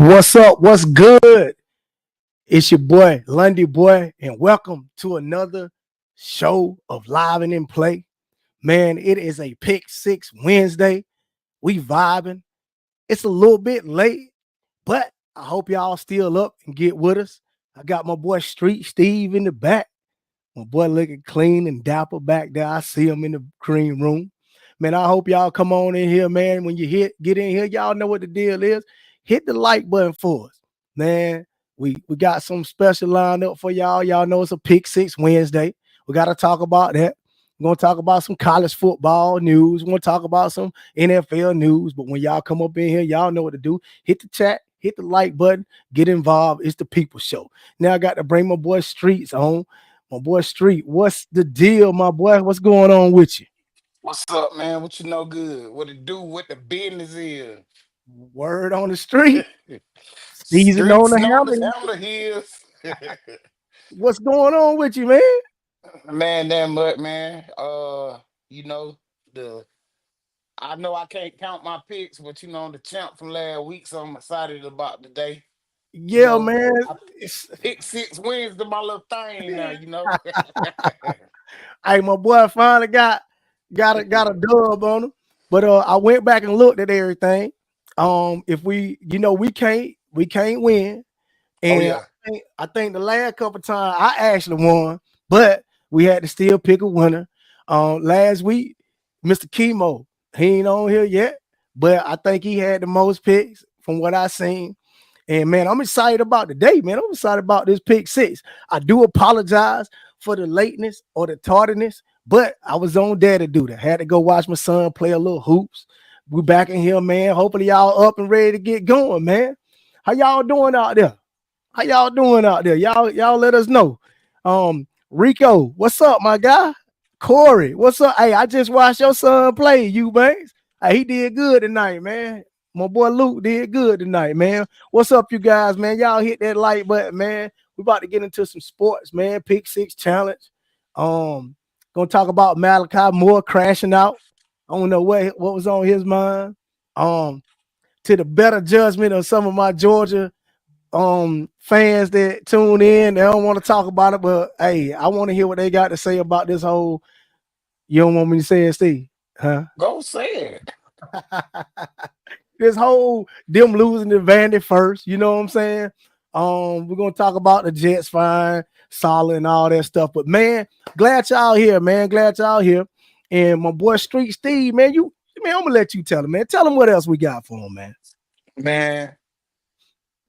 What's up? What's good? It's your boy, Lundy boy, and welcome to another show of Live and in Play. Man, it is a Pick Six Wednesday. We vibing. It's a little bit late, but I hope y'all still up and get with us. I got my boy Street Steve in the back. My boy looking clean and dapper back there. I see him in the green room. Man, I hope y'all come on in here, man. When you get in here, y'all know what the deal is. Hit the like button for us. Man, we got some special lined up for y'all. Y'all know it's a Pick Six Wednesday. We got to talk about that. We're going to talk about some college football news. We're going to talk about some NFL news. But when y'all come up in here, y'all know what to do. Hit the chat, hit the like button, get involved. It's the People Show. Now I got to bring my boy Streetz on. My boy Street, what's the deal, my boy? What's going on with you? What's up, man? What you know good? What it do? What the business is? Word on the street. Season on Streets the known as helmet. Hammer Hills. What's going on with you, man? Man, that much, man. You know, the I know I can't count my picks, but the champ from last week, so I'm excited about today. You Yeah, know, man. I pick 6 wins to my little thing now. Hey, my boy finally got a dub on him. But I went back and looked at everything. If we can't win. Oh And yeah. I think the last couple times I actually won, but we had to still pick a winner. Last week, Mr. Chemo, he ain't on here yet, but I think he had the most picks from what I seen. And man, I'm excited about the day, man. I'm excited about this pick six. I do apologize for the lateness or the tardiness, but I was on there to do that. Had to go watch my son play a little hoops. We back in here, man. Hopefully y'all up and ready to get going, man. How y'all doing out there? How y'all doing out there? Y'all let us know. Rico, what's up, my guy? Corey, what's up? Hey, I just watched your son play, you Banks. Hey, he did good tonight, man. My boy Luke did good tonight, man. What's up, you guys, man? Y'all hit that like button, man. We about to get into some sports, man. Pick six challenge. Gonna talk about Maliki Moore crashing out. I don't know what was on his mind. Um, to the better judgment of some of my Georgia fans that tune in. They don't want to talk about it, but hey, I want to hear what they got to say about this whole. You don't want me to say it, Steve? Huh? Go say it. This whole them losing to Vandy first, you know what I'm saying? We're gonna talk about the Jets fine, solid, and all that stuff. But man, glad y'all here, man. Glad y'all here. And my boy Street Steve, man, I'm gonna let you tell him, man. Tell him what else we got for him, man. Man,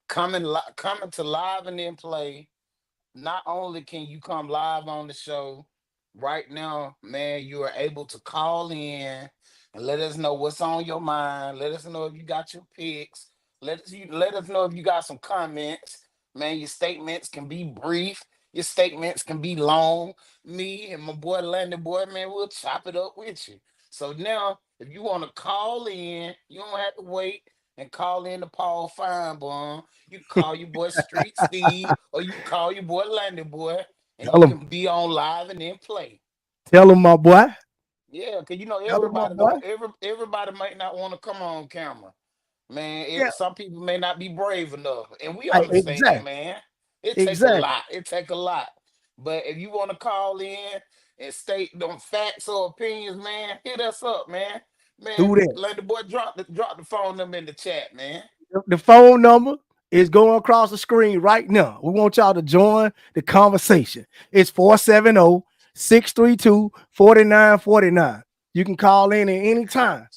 coming to live and then play. Not only can you come live on the show right now, man, you are able to call in and let us know what's on your mind. Let us know if you got your picks. Let us know if you got some comments. Man, your statements can be brief. Your statements can be long. Me and my boy Landy boy, man, we'll chop it up with you. So now, if you want to call in, you don't have to wait and call in to Paul Feinbaum. You can call your boy Street Steve, or you can call your boy Landy boy, and Tell you him, can be on live and then play. tell him, my boy. Yeah, cause Tell him, my everybody boy. don't everybody might not want to come on camera. Man, Yeah, some people may not be brave enough, and we hey, understand, exactly, man. It take a exactly. lot. It take a lot. But if you want to call in and state them facts or opinions, man, hit us up, man. Man, Do that. let the boy drop the phone number in the chat, man. The phone number is going across the screen right now. We want y'all to join the conversation. It's 470-632-4949. You can call in at any time.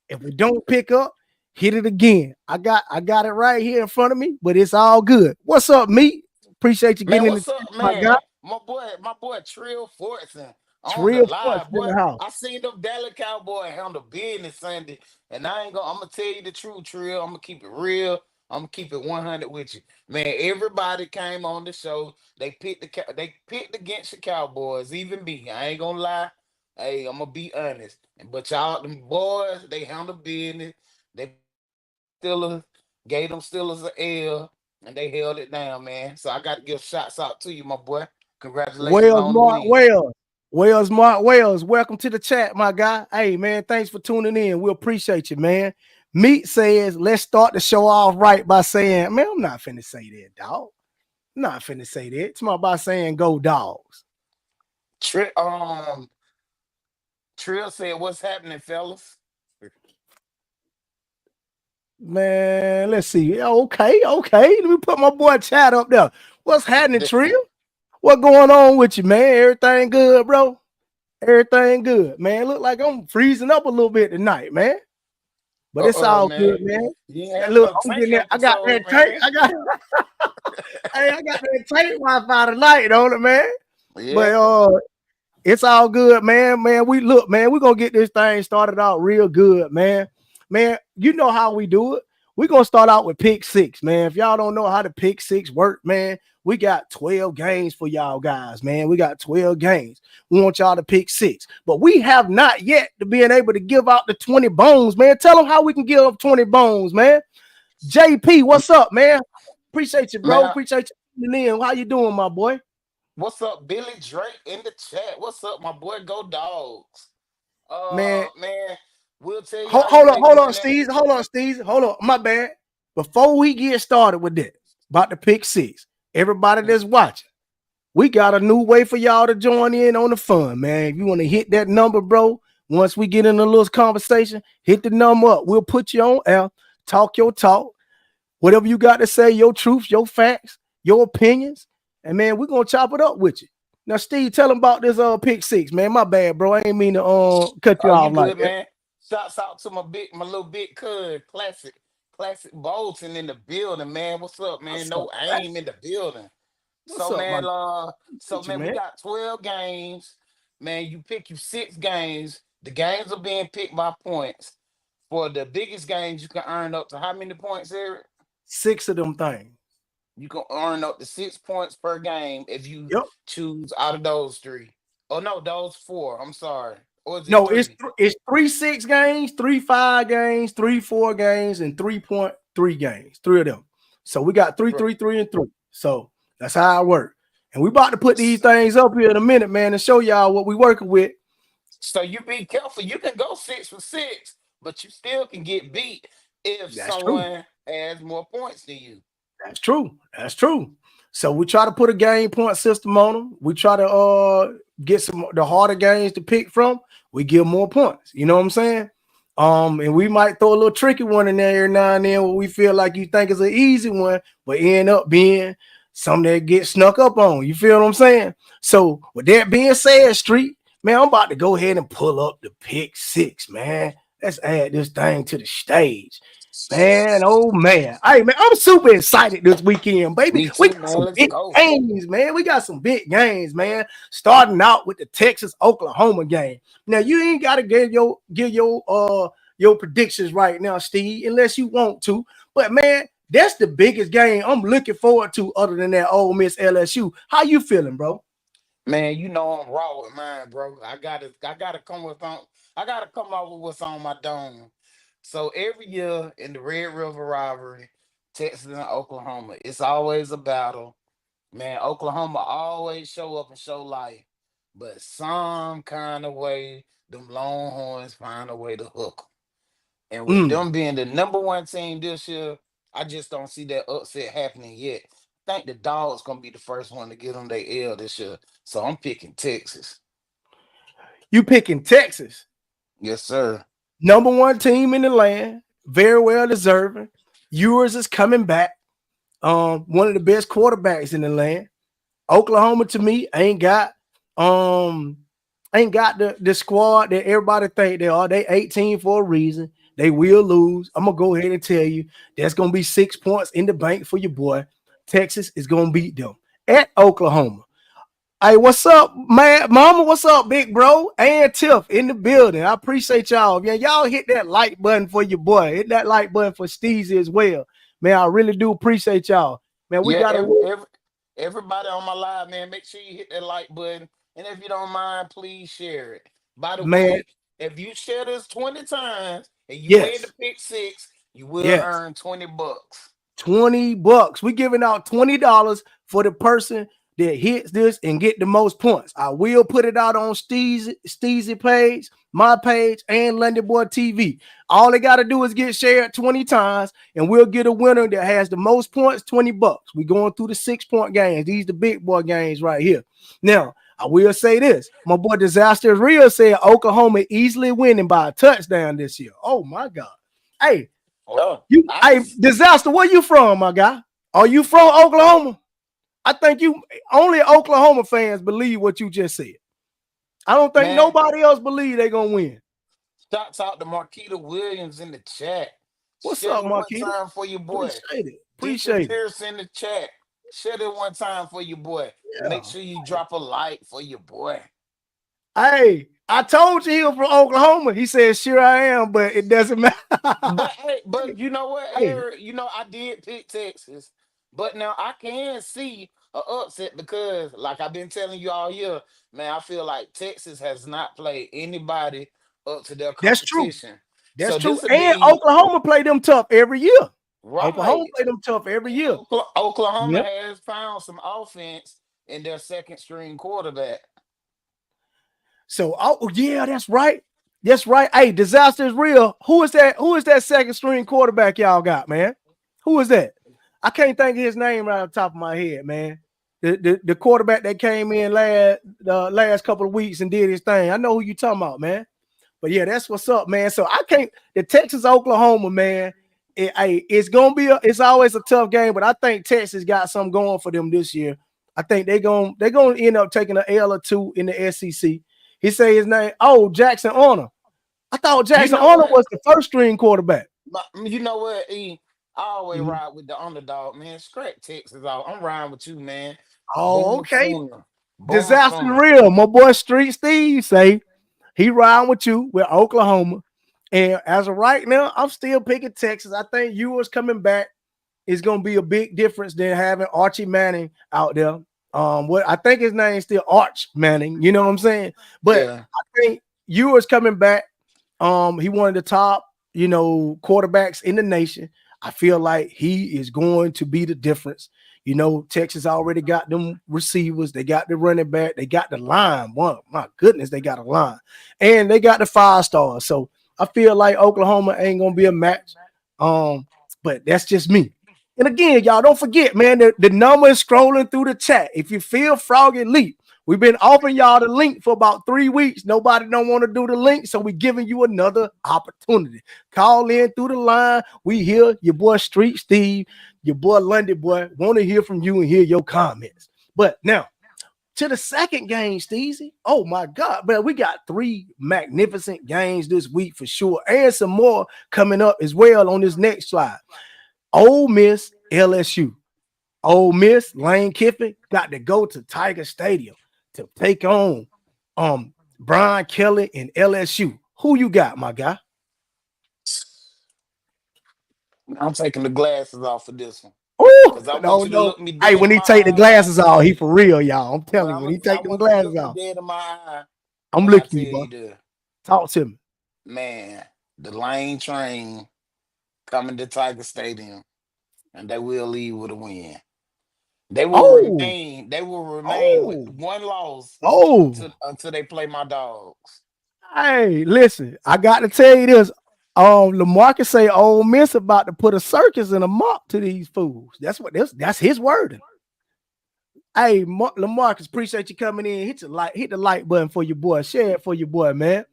If we don't pick up, hit it again. I got it right here in front of me, but it's all good. What's up, meat? Appreciate you Man, getting in the what's chat, up, my guy. man? My boy Trill Fortson It's on the real sports live, in boy. the house. I seen them Dallas Cowboy handle business Sunday, and I'm gonna tell you the truth, Trill. I'm gonna keep it real. I'm gonna keep it 100 with you, man. Everybody came on the show. They picked against the Cowboys, even me. I ain't gonna lie. Hey, I'm gonna be honest. But y'all, them boys, they handle business. They Steelers, gave them Steelers an L, and they held it down, man. So I got to give shots out to you, my boy. Congratulations Wales, on the Mark win. Wales. Mark Wales. Welcome to the chat, my guy. Hey, man, thanks for tuning in. We appreciate you, man. Meat says, let's start the show off right by saying, man, I'm not finna say that, dog. I'm not finna say that. It's about saying go dogs. Tri- Trill said, "What's happening, fellas?" Man, let's see. Yeah, okay, okay. Let me put my boy Chad up there. What's happening, Trill? What going on with you, man? Everything good, bro? Everything good, man. Look like I'm freezing up a little bit tonight, man. But it's all good, Man. man. You ain't had Look, no I'm tank getting that. I got episode, that tank. man. I got hey, I got that tank Wi-Fi tonight, don't it, man? Yeah. But it's all good, man. Man, we look, man, we're gonna get this thing started out real good, man. Man, you know how we do it. We're gonna start out with pick six, man. If y'all don't know how the pick six work, man, we got 12 games for y'all guys, man. We got 12 games. We want y'all to pick six, but we have not yet to being able to give out the 20 bones, man. Tell them how we can give up 20 bones, man. JP, what's up, man? Appreciate you, bro. Man, Appreciate you tuning in. How you doing, my boy? what's up, Billy Drake in the chat? What's up, my boy? Go Dogs. Man, Man, we'll tell you hold, how you hold on, make hold on, money. Steve. Hold on, Steve. Hold on. My bad. Before we get started with that, about the pick six, everybody that's watching, we got a new way for y'all to join in on the fun, man. If you want to hit that number, bro, once we get in a little conversation, hit the number up. We'll put you on air, talk your talk, whatever you got to say, your truths, your facts, your opinions, and man, we're gonna chop it up with you. Now, Steve, tell them about this pick six, man. My bad, bro. I ain't mean to cut you Oh, you off like good, that. man? Shouts out to my little big cuz, classic Bolton in the building, man. What's up, man? What's up, No aim in Classic? the building. What's So up, my man, meet you, we man? got 12 games. Man, you pick you 6 games. The games are being picked by points. For the biggest games, you can earn up to how many points, Eric? Six of them things. You can earn up to 6 points per game if you Yep. choose out of those three. Oh no, those four. I'm sorry. Or is it No, it's three? it's 3 6 games, 3 5 games, 3 4 games, and 3.3 games. Three of them. So we got three, Bro. 3, 3, and 3. So that's how it works. And we about to put these things up here in a minute, man, and show y'all what we working with. So you be careful. You can go 6 for 6, but you still can get beat if That's true. someone has more points than you. That's true. That's true. So we try to put a game point system on them. We try to get some the harder games to pick from. We give more points. You know what I'm saying? And we might throw a little tricky one in there every now and then where we feel like you think is an easy one, but end up being something that gets snuck up on. You feel what I'm saying? So with that being said, Street, man, I'm about to go ahead and pull up the pick six, man. Let's add this thing to the stage. Man, oh man. Hey man, I'm super excited this weekend, baby. Me We too, got man. some Let's big go. games, man. We got some big games, man. Starting out with the Texas Oklahoma game. Now you ain't gotta give your predictions right now, Steve, unless you want to. But man, that's the biggest game I'm looking forward to other than that Ole Miss LSU. How you feeling, bro? Man, you know I'm raw with mine, bro. I gotta I gotta come up with what's on my dome. So every year in the Red River rivalry, Texas and Oklahoma, it's always a battle. Man, Oklahoma always show up and show life. But some kind of way, them Longhorns find a way to hook 'em. And with Mm. them being the number one team this year, I just don't see that upset happening yet. I think the Dogs gonna be the first one to get on their L this year. So I'm picking Texas. You picking Texas, Yes, sir. number one team in the land, very well deserving. Yours is coming back. One of the best quarterbacks in the land. Oklahoma to me um ain't got the squad that everybody think they are. They 18 for a reason. They will lose. I'm gonna go ahead and tell you there's gonna be 6 points in the bank for your boy. Texas is gonna beat them at Oklahoma. Hey, what's up, man? Mama, what's up, big bro? And Tiff in the building. I appreciate y'all. Man, y'all hit that like button for your boy. Hit that like button for Steezy as well. Man, I really do appreciate y'all. Man, we Yeah, got to everybody on my live, man, make sure you hit that like button. And if you don't mind, please share it. By the man. way, if you share this 20 times and you win the Yes, pick six, you will yes. earn $20. $20. We giving out $20 for the person that hits this and get the most points. I will put it out on Steezy page, my page, and Lundy Boy TV. All they got to do is get shared 20 times, and we'll get a winner that has the most points, $20. We going through the 6-point games. These the big boy games right here. Now, I will say this. My boy Disaster is Real said Oklahoma easily winning by a touchdown this year. Oh, my God. Hey, hey, Disaster, where you from, my guy? Are you from Oklahoma? I think you only Oklahoma fans believe what you just said. I don't think nobody else believe they're gonna win. Shouts out to Marquita Williams in the chat. What's up, Marquita? One time for your boy. Appreciate it. Pierce in the chat. Share it one time for your boy. Yeah. Make sure you drop a like for your boy. Hey, I told you he was from Oklahoma. He said, "Sure I am," but it doesn't matter. but you know what, Eric? You know I did pick Texas, but now I can see an upset because, like I've been telling you all year, man, I feel like Texas has not played anybody up to their competition. That's true. And Oklahoma played them tough every year. Right. Oklahoma played them tough every year. Oklahoma has found some offense in their second string quarterback. So, yeah, that's right. That's right. Hey, Disaster is Real. Who is that? Who is that second string quarterback y'all got, man? Who is that? I can't think of his name right off the top of my head, man. The quarterback that came in last couple of weeks and did his thing. I know who you talking about, man. But yeah, that's what's up, man. So I can't. The Texas Oklahoma, man. It's always a tough game, but I think Texas got something going for them this year. I think they're gonna end up taking an L or two in the SEC. He say his name. Oh, Jackson Arnold. I thought Jackson Arnold was the first string quarterback. You know what? I always ride with the underdog, man. Scratch Texas off. I'm riding with you, man. Oh, okay. Disaster Real. My boy Street Steve say he riding with you with Oklahoma. And as of right now, I'm still picking Texas. I think Ewers coming back is going to be a big difference than having Archie Manning out there. What I think his name is still Arch Manning. You know what I'm saying? But I think Ewers coming back. He one of the top, quarterbacks in the nation. I feel like he is going to be the difference. Texas already got them receivers. They got the running back. They got the line. My goodness, they got a line. And they got the 5-stars. So I feel like Oklahoma ain't going to be a match. But that's just me. And again, y'all don't forget, man, the number is scrolling through the chat. If you feel Froggy Leap, we've been offering y'all the link for about 3 weeks. Nobody don't want to do the link, so we're giving you another opportunity. Call in through the line. We hear your boy Street Steve, your boy Lundy Boy. Want to hear from you and hear your comments. But now, to the second game, Steezy. Oh, my God, man, we got 3 magnificent games this week for sure, and some more coming up as well on this next slide. Ole Miss, LSU. Ole Miss, Lane Kiffin got to go to Tiger Stadium to take on Brian Kelly and LSU. Who you got, my guy? I'm taking the glasses off for this one. Oh, no. Hey, when he take the glasses off, he for real, y'all. I'm telling you, when he take the glasses off, I'm looking you, bro. Talk to me. Man, the Lane train coming to Tiger Stadium, and they will leave with a win. They will remain. They will remain with 1 loss. Until they play my dogs. Hey, listen, I got to tell you this. LaMarcus say Ole Miss about to put a circus and a mop to these fools. That's his wording. Hey, LaMarcus, appreciate you coming in. Hit the like button for your boy. Share it for your boy, man.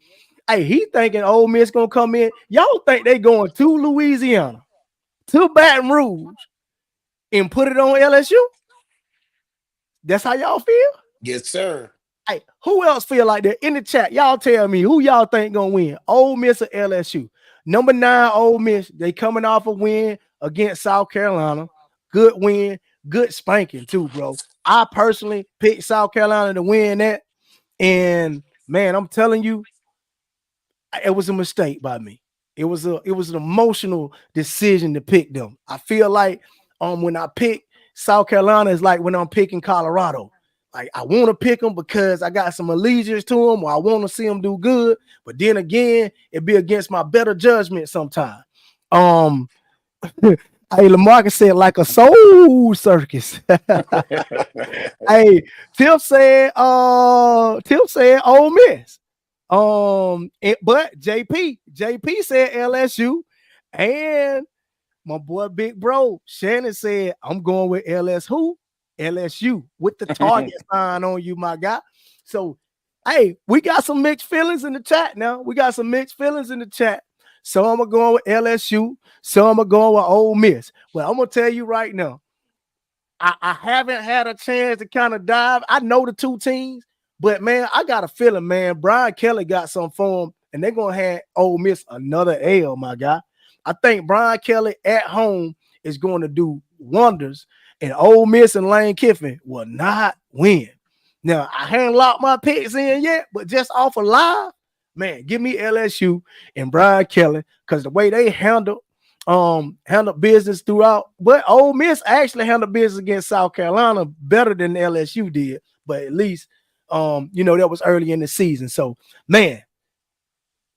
Hey, he thinking Ole Miss gonna come in. Y'all think they going to Louisiana, to Baton Rouge, and put it on LSU? That's how y'all feel? Yes, sir. Hey, who else feel like that in the chat? Y'all tell me who y'all think gonna win, Ole Miss or LSU? Number 9, Ole Miss. They coming off a win against South Carolina. Good win, good spanking too, bro. I personally picked South Carolina to win that, and man, I'm telling you, it was a mistake by me. It was an emotional decision to pick them. I feel like when I pick South Carolina, it's like when I'm picking Colorado. Like I want to pick them because I got some allegiance to them, or I want to see them do good. But then again, it'd be against my better judgment sometimes. Hey, Lamarcus said like a soul circus. Hey, Tip said Ole Miss. But JP said LSU, and my boy Big Bro Shannon said I'm going with LSU with the target sign on you, my guy. So, hey, we got some mixed feelings in the chat now. We got some mixed feelings in the chat. Some are going with LSU, some are going with Ole Miss. Well, I'm gonna tell you right now. I haven't had a chance to kind of dive. I know the two teams, but man, I got a feeling, man, Brian Kelly got some for him, and they're gonna have Ole Miss another L, my guy. I think Brian Kelly at home is going to do wonders, and Ole Miss and Lane Kiffin will not win. Now, I haven't locked my picks in yet, but just off of live, man, give me LSU and Brian Kelly because the way they handled business throughout. But Ole Miss actually handled business against South Carolina better than LSU did. But at least that was early in the season. So, man,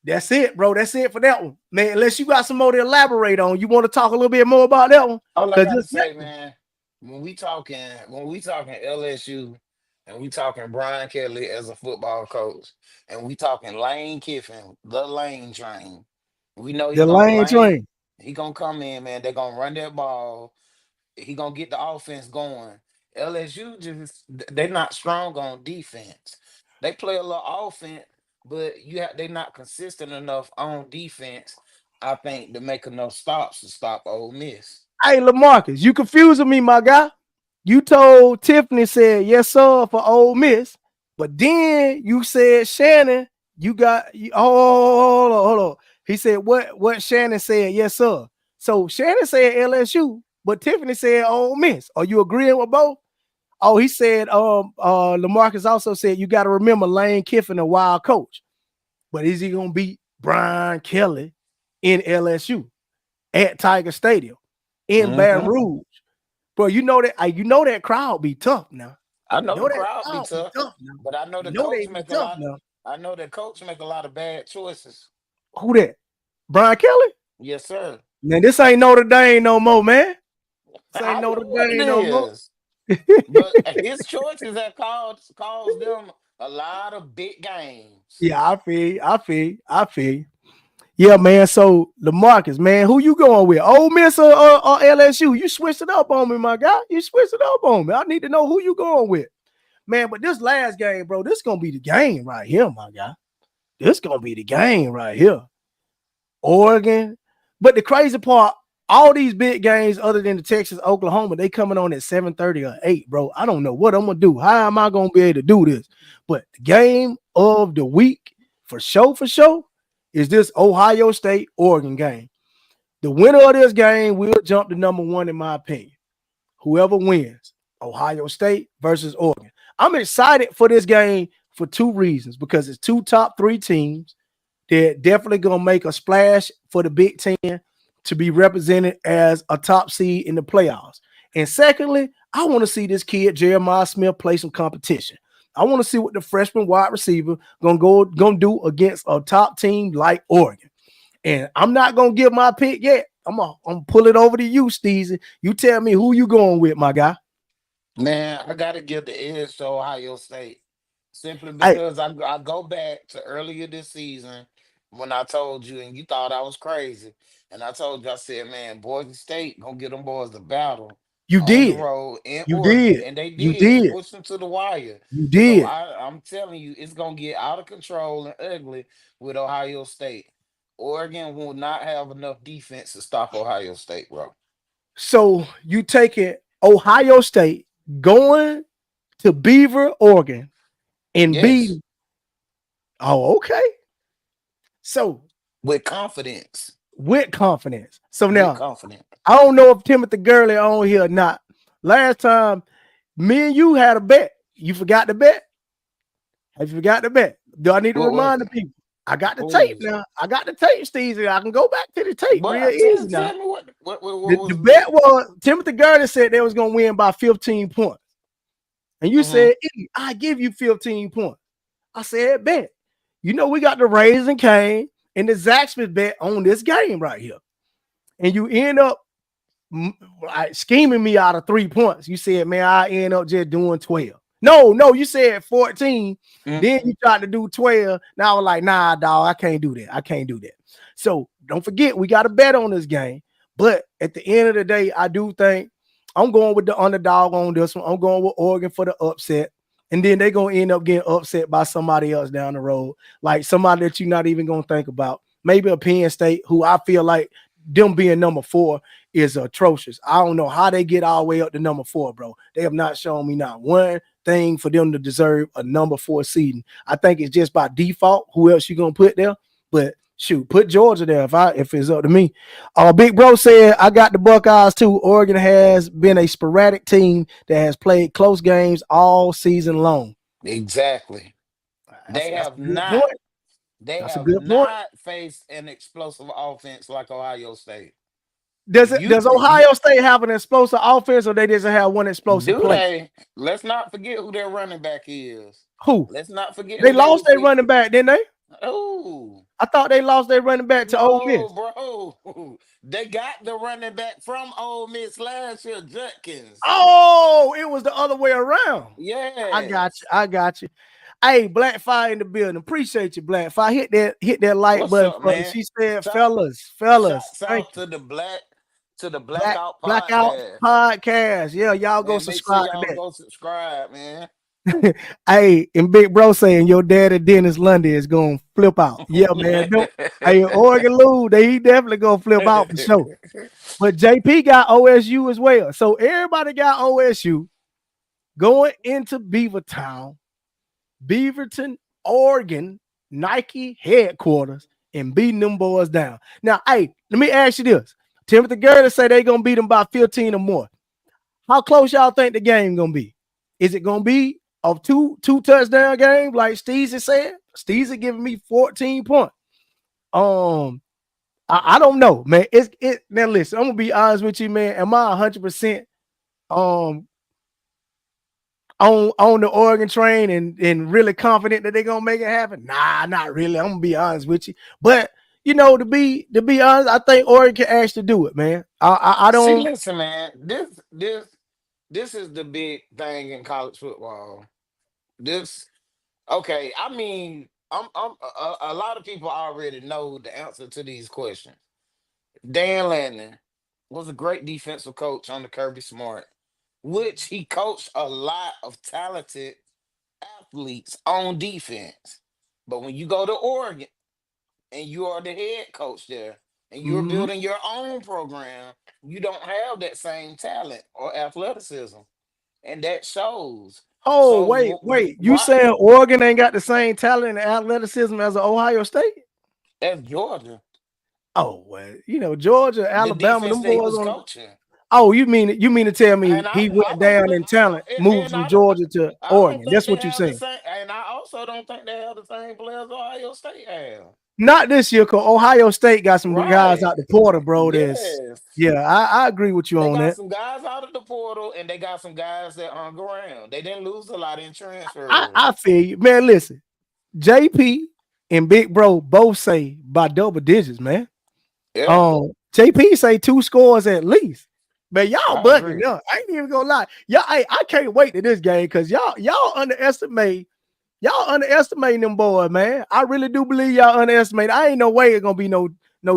that's it, bro. That's it for that one. Man, unless you got some more to elaborate on, you want to talk a little bit more about that one? All I gotta say, man, when we talking LSU and we talking Brian Kelly as a football coach, and we talking Lane Kiffin, the Lane train, we know he The gonna Lane Lane. train. He gonna come in, man. They're gonna run that ball. He gonna get the offense going. LSU they're not strong on defense. They play a little offense, but they're not consistent enough on defense. I think to make enough stops to stop Ole Miss. Hey, LaMarcus, you confusing me, my guy. You told Tiffany said yes, sir, for Ole Miss, but then you said Shannon, hold on. He said what Shannon said, yes, sir. So Shannon said LSU, but Tiffany said Ole Miss. Are you agreeing with both? Oh, he said LaMarcus also said you got to remember Lane Kiffin, a wild coach. But is he gonna beat Brian Kelly in LSU at Tiger Stadium in Baton Hmm. Rouge? Bro, you know that crowd be tough now. I You know know the that crowd be crowd be tough, tough now. but I know You the know they coach be make a tough lot. now. I know the coach make a lot of bad choices. Who that? Brian Kelly? Yes, sir. Man, this ain't Notre Dame no more, man. This ain't I know Notre what it Dame no more. is, but his choices have caused them a lot of big games. Yeah, I feel you. Yeah, man. So LaMarcus, man, who you going with? Ole Miss or LSU? You switched it up on me, my guy. You switched it up on me. I need to know who you going with, man. But this last game, bro, this gonna be the game right here, my guy. This gonna be the game right here. Oregon. But the crazy part, all these big games other than the Texas, Oklahoma, they coming on at 7:30 or 8, bro. I don't know what I'm gonna do. How am I gonna be able to do this? But the game of the week for sure, is this Ohio State Oregon game. The winner of this game will jump to number one, in my opinion. Whoever wins, Ohio State versus Oregon. I'm excited for this game for two reasons because it's two top three teams. They're definitely going to make a splash for the Big Ten to be represented as a top seed in the playoffs. And secondly, I want to see this kid, Jeremiah Smith, play some competition. I want to see what the freshman wide receiver gonna do against a top team like Oregon. And I'm not gonna give my pick yet. I'm gonna pull it over to you, Steezy. You tell me who you going with, my guy. Man, I gotta give the edge to Ohio State simply Hey, because I go back to earlier this season when I told you and you thought I was crazy, and I told you I said, man, Boise State gonna get them boys the battle you on the did. road in You Oregon, did. and they You did. They did. pushed them to the wire. You So did. I'm telling you, it's gonna get out of control and ugly with Ohio State. Oregon will not have enough defense to stop Ohio State, bro. So you take it Ohio State going to Beaver, Oregon, and beat. Yes, Oh, okay. So with confidence. with confidence. So With now confidence. I don't know if Timothy Gurley on here or not. Last time me and you had a bet. You forgot the bet? Have you forgot the bet? Do I need to What was remind it? the people? I got the What tape was it? now. I got the tape, Steve. I can go back to the tape real But easy now. tell me what The was the bet bet? was Timothy Gurley said they was gonna win by 15 points. And you Mm-hmm. said, I give you 15 points. I said, bet. You know, we got the Raising Cane and the Zaxby's bet on this game right here. And you end up scheming me out of 3 points. You said, man, I end up just doing 12. No, you said 14. Then you tried to do 12. Now I was like, nah, dog, I can't do that. I can't do that. So don't forget, we got to bet on this game. But at the end of the day, I do think I'm going with the underdog on this one. I'm going with Oregon for the upset. And then they're going to end up getting upset by somebody else down the road, like somebody that you're not even going to think about. Maybe a Penn State, who I feel like them being number 4 is atrocious. I don't know how they get all the way up to number 4, bro. They have not shown me not one thing for them to deserve a number 4 seeding. I think it's just by default. Who else you gonna put there? But shoot, put Georgia there if it's up to me. Big Bro said I got the Buckeyes too. Oregon has been a sporadic team that has played close games all season long. Exactly. They That's have a good not. point. They That's a have good point. not faced an explosive offense like Ohio State. Does Ohio State have an explosive offense, or they just have one explosive Do play? they? Let's not forget who their running back is. Who? Let's not forget They who they lost their received. running back, didn't they? Oh, I thought they lost their running back to Ole Miss. bro. They got the running back from Ole Miss last year, Judkins. Oh, it was the other way around. I got Yes. you. I got you. Hey, Black Fire in the building. Appreciate you, Black Fire. Hit that like What's button up, for me. man? She said, Shout, fellas, shouts thank out you. to the Blackout Blackout podcast. podcast. Yeah, y'all go Man, make sure subscribe to y'all that. go subscribe, man. Hey, and Big Bro saying your daddy Dennis Lundy is gonna flip out. Yeah, man. Don't hey Oregon lose, he definitely gonna flip out for sure. But JP got OSU as well. So everybody got OSU going into Beavertown, Beaverton, Oregon, Nike headquarters, and beating them boys down. Now, hey, let me ask you this. Timothy Gertis say they're gonna beat them by 15 or more. How close y'all think the game gonna be? Is it gonna be a two touchdown game like Steezy said? Steezy giving me 14 points. I don't know, man. Now listen, I'm gonna be honest with you, man. Am I 100% on the Oregon train and really confident that they're gonna make it happen? Nah, not really. I'm gonna be honest with you. But you know, to be honest, I think Oregon can actually do it, man. I See, don't. listen, man. This is the big thing in college football. This okay. I mean, I'm a lot of people already know the answer to these questions. Dan Lanning was a great defensive coach under Kirby Smart, which he coached a lot of talented athletes on defense. But when you go to Oregon and you are the head coach there and you're Mhm. building your own program, you don't have that same talent or athleticism. And that shows. Oh, So wait. You why saying Oregon ain't got the same talent and athleticism as Ohio State? as Georgia, Oh, well, Georgia, the Alabama, defense them that he boys was on. coaching. Oh, you mean to tell me And he I went don't down in talent, moved and from Georgia to I don't Oregon? think That's they what you're have the saying. same, and I also don't think they have the same players Ohio State have. Not this year, because Ohio State got some guys Right. out the portal, bro. Yes. Yeah, I agree with you They on got that. some guys out of the portal and they got some guys that aren't around. They didn't lose a lot in I, transfers. I feel you, man. Listen, JP and Big Bro both say by double digits, man. Yeah, JP say 2 scores at least. Man, y'all I bugging agree. up. I ain't even gonna lie. Y'all, I can't wait to this game because y'all underestimating them boys, man. I really do believe y'all underestimate. I ain't no way it's gonna be no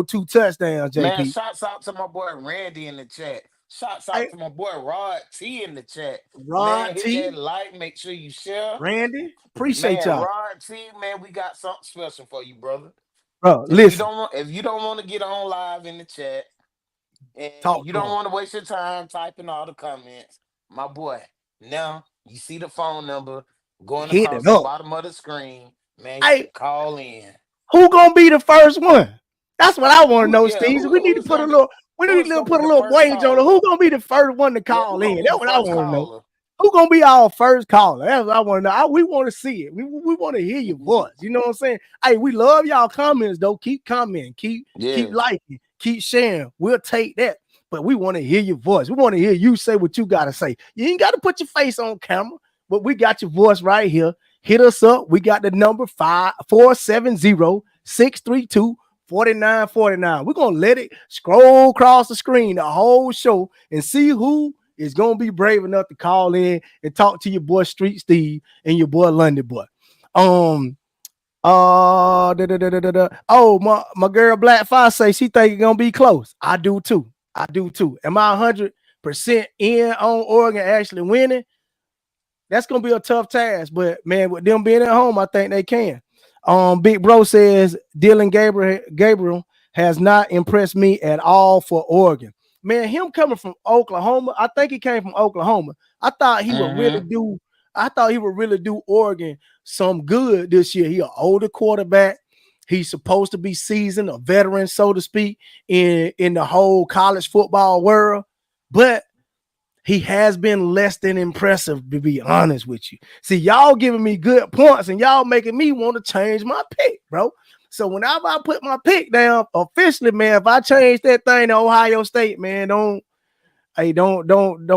2 touchdowns, Man, JP. shouts out to my boy Randy in the chat. Shouts out Hey, to my boy Rod T in the chat. Man, Rod hit T, that like, make sure you share. Randy, appreciate Man, y'all, Rod T, man, we got something special for you, brother. bro. Listen, If you don't want to get on live in the chat and talk you to don't him. want to waste your time typing all the comments, my boy, now you see the phone number going Hit across it the up. bottom of the screen. Man, you Hey, can call in. who gonna be the first one? That's what I want to Who know, yeah, Steve. We need to who's put a gonna be little, we need who's to gonna be put a the little first wage on it. Who caller? gonna be the first one to Yeah, call who in? gonna be That's the what I first want to know. caller? Who gonna be our first caller? That's what I want to know. We want to see it. We want to hear your voice. You know what I'm saying? Hey, we love y'all comments though. Keep commenting. Keep Yes. liking. Keep sharing. We'll take that. But we want to hear your voice. We want to hear you say what you gotta say. You ain't got to put your face on camera, but we got your voice right here. Hit us up. We got the number 5470-632-4673. 49-49. We're gonna let it scroll across the screen the whole show and see who is gonna be brave enough to call in and talk to your boy Street Steve and your boy Lundy boy. Um Oh, my girl Black Fox say she think it's gonna be close. I do too. I do too. Am I 100% in on Oregon actually winning? That's gonna be a tough task, but man, with them being at home, I think they can. Big Bro says Dylan Gabriel has not impressed me at all for Oregon. Man, him coming from Oklahoma, I think he came from Oklahoma. I thought he would really Mm-hmm. do. I thought he would really do Oregon some good this year. He an older quarterback. He's supposed to be seasoned, a veteran, so to speak, in the whole college football world. But he has been less than impressive, to be honest with you. See, y'all giving me good points and y'all making me want to change my pick, bro. So whenever I put my pick down officially, man, if I change that thing to Ohio State, man, don't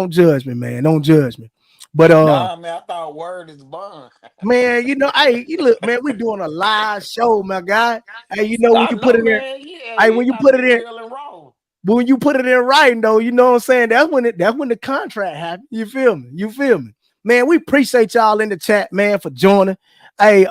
judge me, man. Don't judge me. But Nah, man, I thought word is bond. man, hey, you look, man, we doing a live show, my guy. Hey, when I you put know, it in, man. Yeah, hey, it when you gotta put be it in, real and raw. but when you put it in writing, though, you know what I'm saying? That's when the contract happened. You feel me? You feel me? Man, we appreciate y'all in the chat, man, for joining. Hey,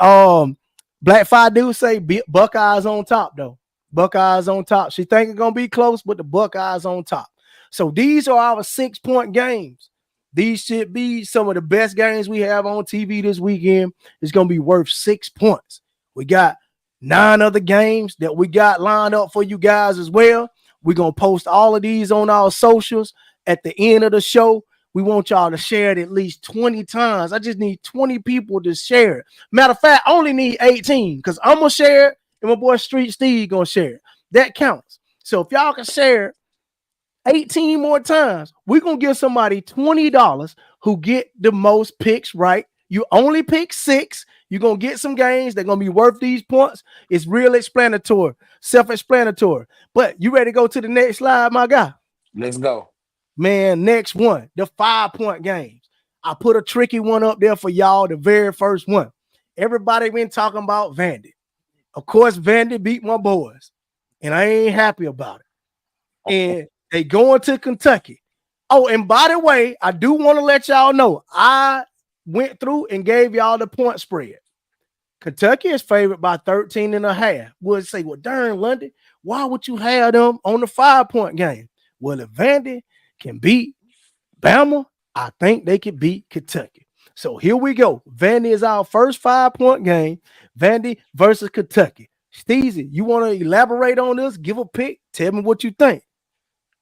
Black Fire do say Buckeyes on top, though. Buckeyes on top. She think it's gonna be close, but the Buckeyes on top. So these are our 6-point games. These should be some of the best games we have on TV this weekend. It's gonna be worth 6 points. We got 9 other games that we got lined up for you guys as well. We're going to post all of these on our socials at the end of the show. We want y'all to share it at least 20 times. I just need 20 people to share it. Matter of fact, I only need 18 because I'm going to share it and my boy Street Steve going to share it. That counts. So if y'all can share it 18 more times, we're going to give somebody $20 who get the most picks right. You only pick 6. You're going to get some games. They're going to be worth these points. It's real explanatory, self-explanatory. But you ready to go to the next slide, my guy? Let's go. Man, next one, the 5-point games. I put a tricky one up there for y'all, the very first one. Everybody been talking about Vandy. Of course, Vandy beat my boys, and I ain't happy about it. And they going to Kentucky. Oh, and by the way, I do want to let y'all know, I went through and gave y'all the point spread. Kentucky is favored by 13.5. Would say, well, darn, Lundy, why would you have them on the 5-point game? Well, if Vandy can beat Bama, I think they can beat Kentucky. So here we go. Vandy is our first 5-point game. Vandy versus Kentucky. Steezy, you want to elaborate on this? Give a pick. Tell me what you think.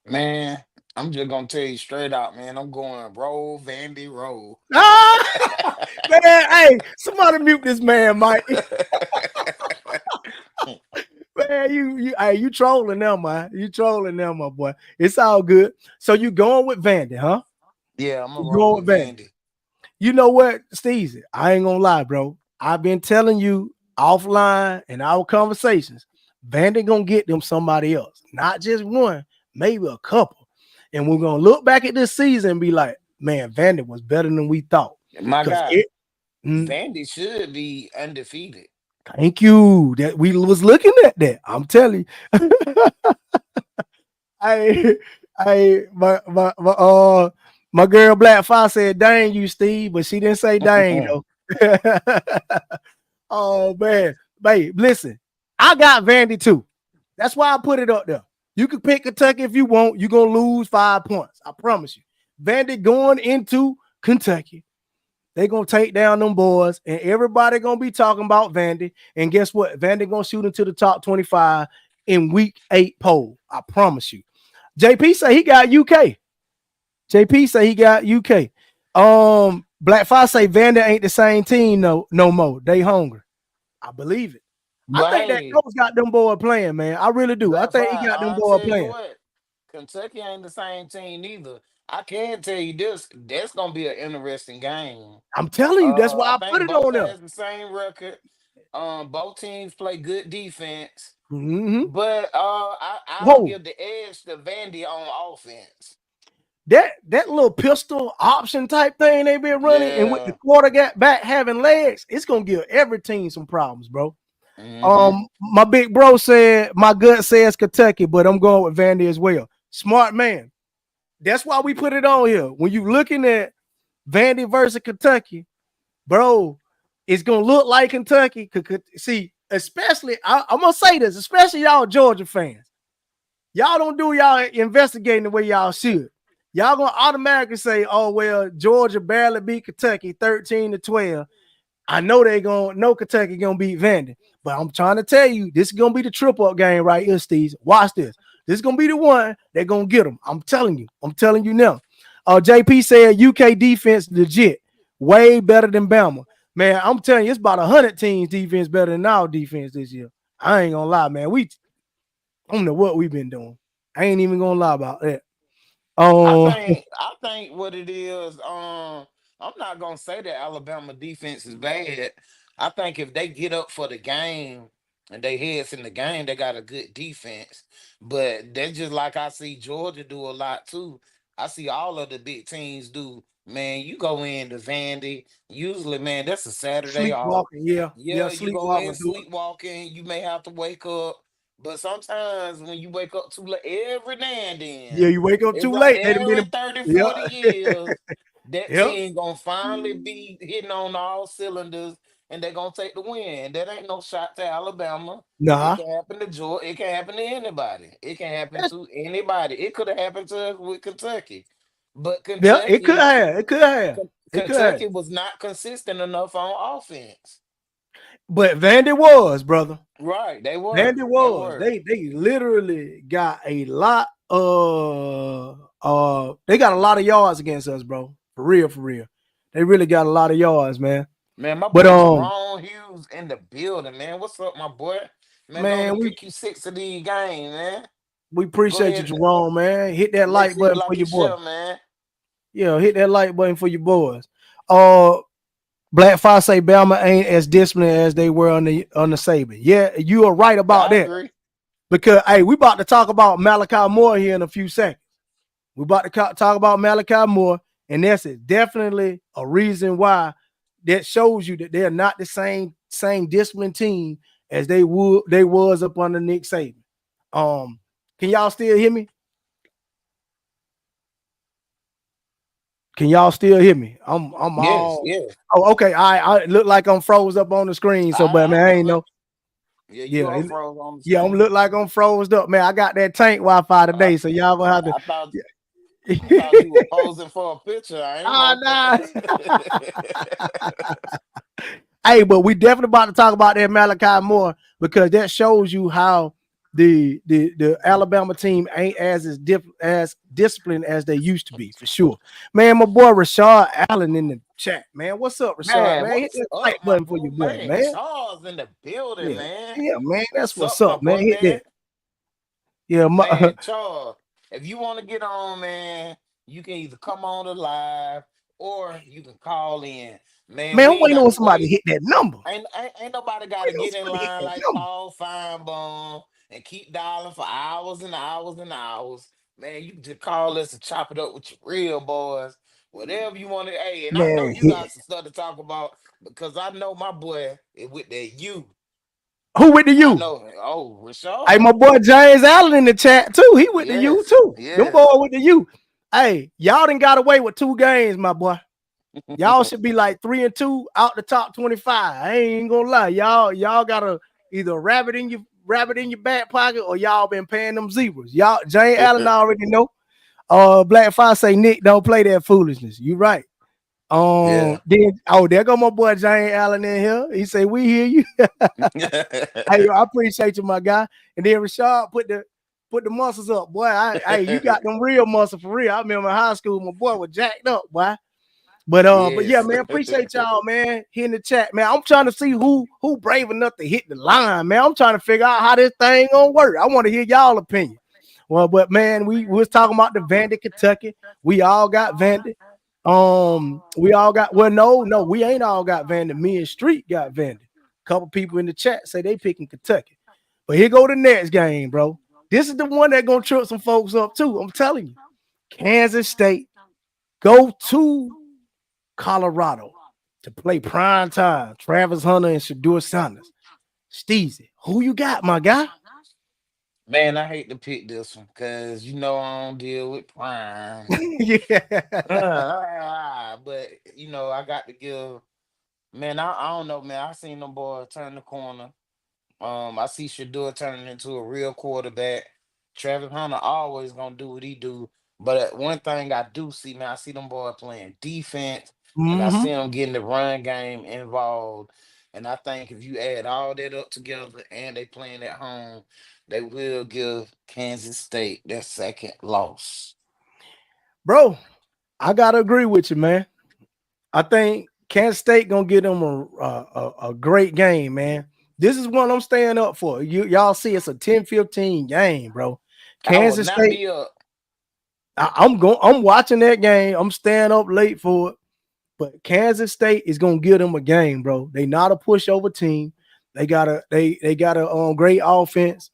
Man, I'm just gonna tell you straight out, man. I'm going roll, Vandy, roll. Ah, man, hey, somebody mute this man, Mike. Man, you trolling now, man. You trolling now, my boy. It's all good. So you going with Vandy, huh? Yeah, I'm gonna You roll going with with Vandy. Vandy. You know what, Steezy? I ain't gonna lie, bro. I've been telling you offline in our conversations, Vandy gonna get them somebody else, not just one, maybe a couple. And we're gonna look back at this season and be like, man, Vandy was better than we thought. My Because guy, it Vandy should be undefeated. thank you. That we was looking at that. I'm telling you. I my girl Black Fox said, dang you, Steve, but she didn't say dang though. Oh man, babe, listen, I got Vandy too. That's why I put it up there. You can pick Kentucky if you want. You're gonna lose 5 points. I promise you. Vandy going into Kentucky. They gonna take down them boys, and everybody gonna be talking about Vandy. And guess what? Vandy gonna shoot into the top 25 in week 8 poll. I promise you. JP say he got UK. JP say he got UK. Black Fox say Vandy ain't the same team no more. They hungry. I believe it. I But think that hey, coach got them boys playing, man. I really do. I Black think he Fire, got them I'll boys tell you playing. what, Kentucky ain't the same team neither. I can tell you this, that's gonna be an interesting game. I'm telling you, that's why I I put think it both on them. has the same record. Both teams play good defense, Mm-hmm. but I'll Whoa, give the edge to Vandy on offense. that little pistol option type thing they been running, and with the Yeah, quarterback back having legs, it's gonna give every team some problems, bro. Mm-hmm. My big bro said my gut says Kentucky, but I'm going with Vandy as well. Smart man. That's why we put it on here. When you looking at Vandy versus Kentucky, bro, it's gonna look like Kentucky. See, especially I'm gonna say this, especially y'all Georgia fans. Y'all don't do y'all investigating the way y'all should. Y'all gonna automatically say, "Oh well, Georgia barely beat Kentucky 13-12." I know they gonna know Kentucky gonna beat Vandy, but I'm trying to tell you, this is gonna be the triple up game right here, Steve. Watch this. This is gonna be the one they're gonna get them. I'm telling you. I'm telling you now. JP said UK defense legit, way better than Bama. Man, I'm telling you, it's about 100 teams defense better than our defense this year. I ain't gonna lie, man. I don't know what we've been doing. I ain't even gonna lie about that. I Um, think I think what it is, I'm not gonna say that Alabama defense is bad. I think if they get up for the game and they heads in the game, they got a good defense. But that's just like I see Georgia do a lot too. I see all of the big teams do. Man, you go in to Vandy. Usually, man, that's a Saturday off. sleepwalking, yeah, yeah, Yeah, you go in sleepwalking through it. sleepwalking. You may have to wake up. But sometimes when you wake up too late, every now and Yeah, then, you wake up it's too like late. They done every been, 30, yeah, 40 years, that yeah. team gonna finally be hitting on all cylinders and they're gonna take the win. That ain't no shot to Alabama. It Nah, can happen to Georgia. It can happen to anybody. It can happen that's, to anybody. It could have happened to us with Kentucky. But yeah. It could have, it could have, it could have. Kentucky was not consistent enough on offense. But Vandy was, brother. Right. They Vandy were. They was. were. They literally got a lot they got a lot of yards against us, bro. For real, for real. They really got a lot of yards, man. Man, my But boy Jerome Hughes in the building, man. What's up, my boy? Man, go to man, pick you six of these games, man. we Go appreciate you, ahead. Jerome, man. Hit that Make like sure you button for like your your boy. share, man. Yeah, hit that like button for your boys. Uh Black Fox say Bama ain't as disciplined as they were on the Saban. Yeah, you are right about I that. agree. Because hey, we about to talk about Maliki Moore here in a few seconds. We about to talk about Maliki Moore, and that's it. Definitely a reason why that shows you that they're not the same disciplined team as they was up under Nick Saban. Can y'all still hear me? Can y'all still hear me? I'm Yes, all yes. oh okay. I look like I'm froze up on the screen. So, but I man, I ain't know it. no Yeah, you yeah. are froze on the Yeah, I'm screen. look like I'm froze up, man. I got that tank Wi-Fi I, today, so y'all gonna have to. I thought I thought Yeah. you were posing for a picture. I ain't Ah, know. nah. Hey, but we definitely about to talk about that Malachi Moore because that shows you how the Alabama team ain't as disciplined as they used to be for sure. Man, my boy Rashad Allen in the chat, man. What's up, Rashad? Man, Man, hit what's that like up, my button for boy? your boy, Man, man. Charles in the building, Yeah, man. yeah, man. That's What's what's up, my up, man. boy, Hit man? that. Yeah, Man, Charles, if you want to get on, man, you can either come on the live or you can call in. Man, man. we I'm ain't waiting got on to somebody to wait. hit that number. Ain't nobody got to Waiting on get in somebody to hit line that like number. Paul Feinbaum and keep dialing for hours and hours and hours. Man, you can just call us and chop it up with your real boys. Whatever you want to. Hey, and I know Man, you got some stuff to talk about because I know my boy is with that you. who with the I you? know. Oh, Hey, Rashad. my boy James Allen in the chat too. He with the U Yes, too. Them yes. boy with the U. Hey, y'all done got away with 2 games, my boy. Y'all should be like 3-2 out the top 25. I ain't gonna lie. Y'all gotta either rabbit in your back pocket or y'all been paying them zebras. Y'all James Allen already know. Black Fox say Nick don't play that foolishness. You right. Yeah. Then there go my boy James Allen in here. He say we hear you. Hey, I appreciate you, my guy. And then Rashad put the muscles up, boy. Hey, you got them real muscles for real. I remember in high school, my boy was jacked up, boy. But yeah, Yes. man, appreciate y'all, man. Here in the chat, man. I'm trying to see who brave enough to hit the line, man. I'm trying to figure out how this thing gonna work. I want to hear y'all opinion. Well, but man, we was talking about the Vandy, Kentucky. We all got Vandy. We all got no, we ain't all got Vandy. Me and Street got Vandy. A couple people in the chat say they picking Kentucky. But here go the next game, bro. This is the one that gonna trip some folks up too. I'm telling you. Kansas State go to Colorado to play prime time. Travis Hunter and Shador Sanders. Steezy, who you got, my guy? Man, I hate to pick this one because you know I don't deal with prime. Yeah. But I got to give. Man, I don't know, man. I seen them boys turn the corner. I see Shador turning into a real quarterback. Travis Hunter always gonna do what he do. But one thing I do see, man, I see them boys playing defense, and I Hmm. see them getting the run game involved. And I think if you add all that up together, and they playing at home, they will give Kansas State their second loss. Bro, I gotta agree with you, man. I think Kansas State gonna give them a great game, man. This is what I'm staying up for. Y'all see it's a 10-15 game, bro. I will Kansas not State, be up. I'm watching that game. I'm staying up late for it. But Kansas State is gonna give them a game, bro. They not a pushover team. They got a great offense,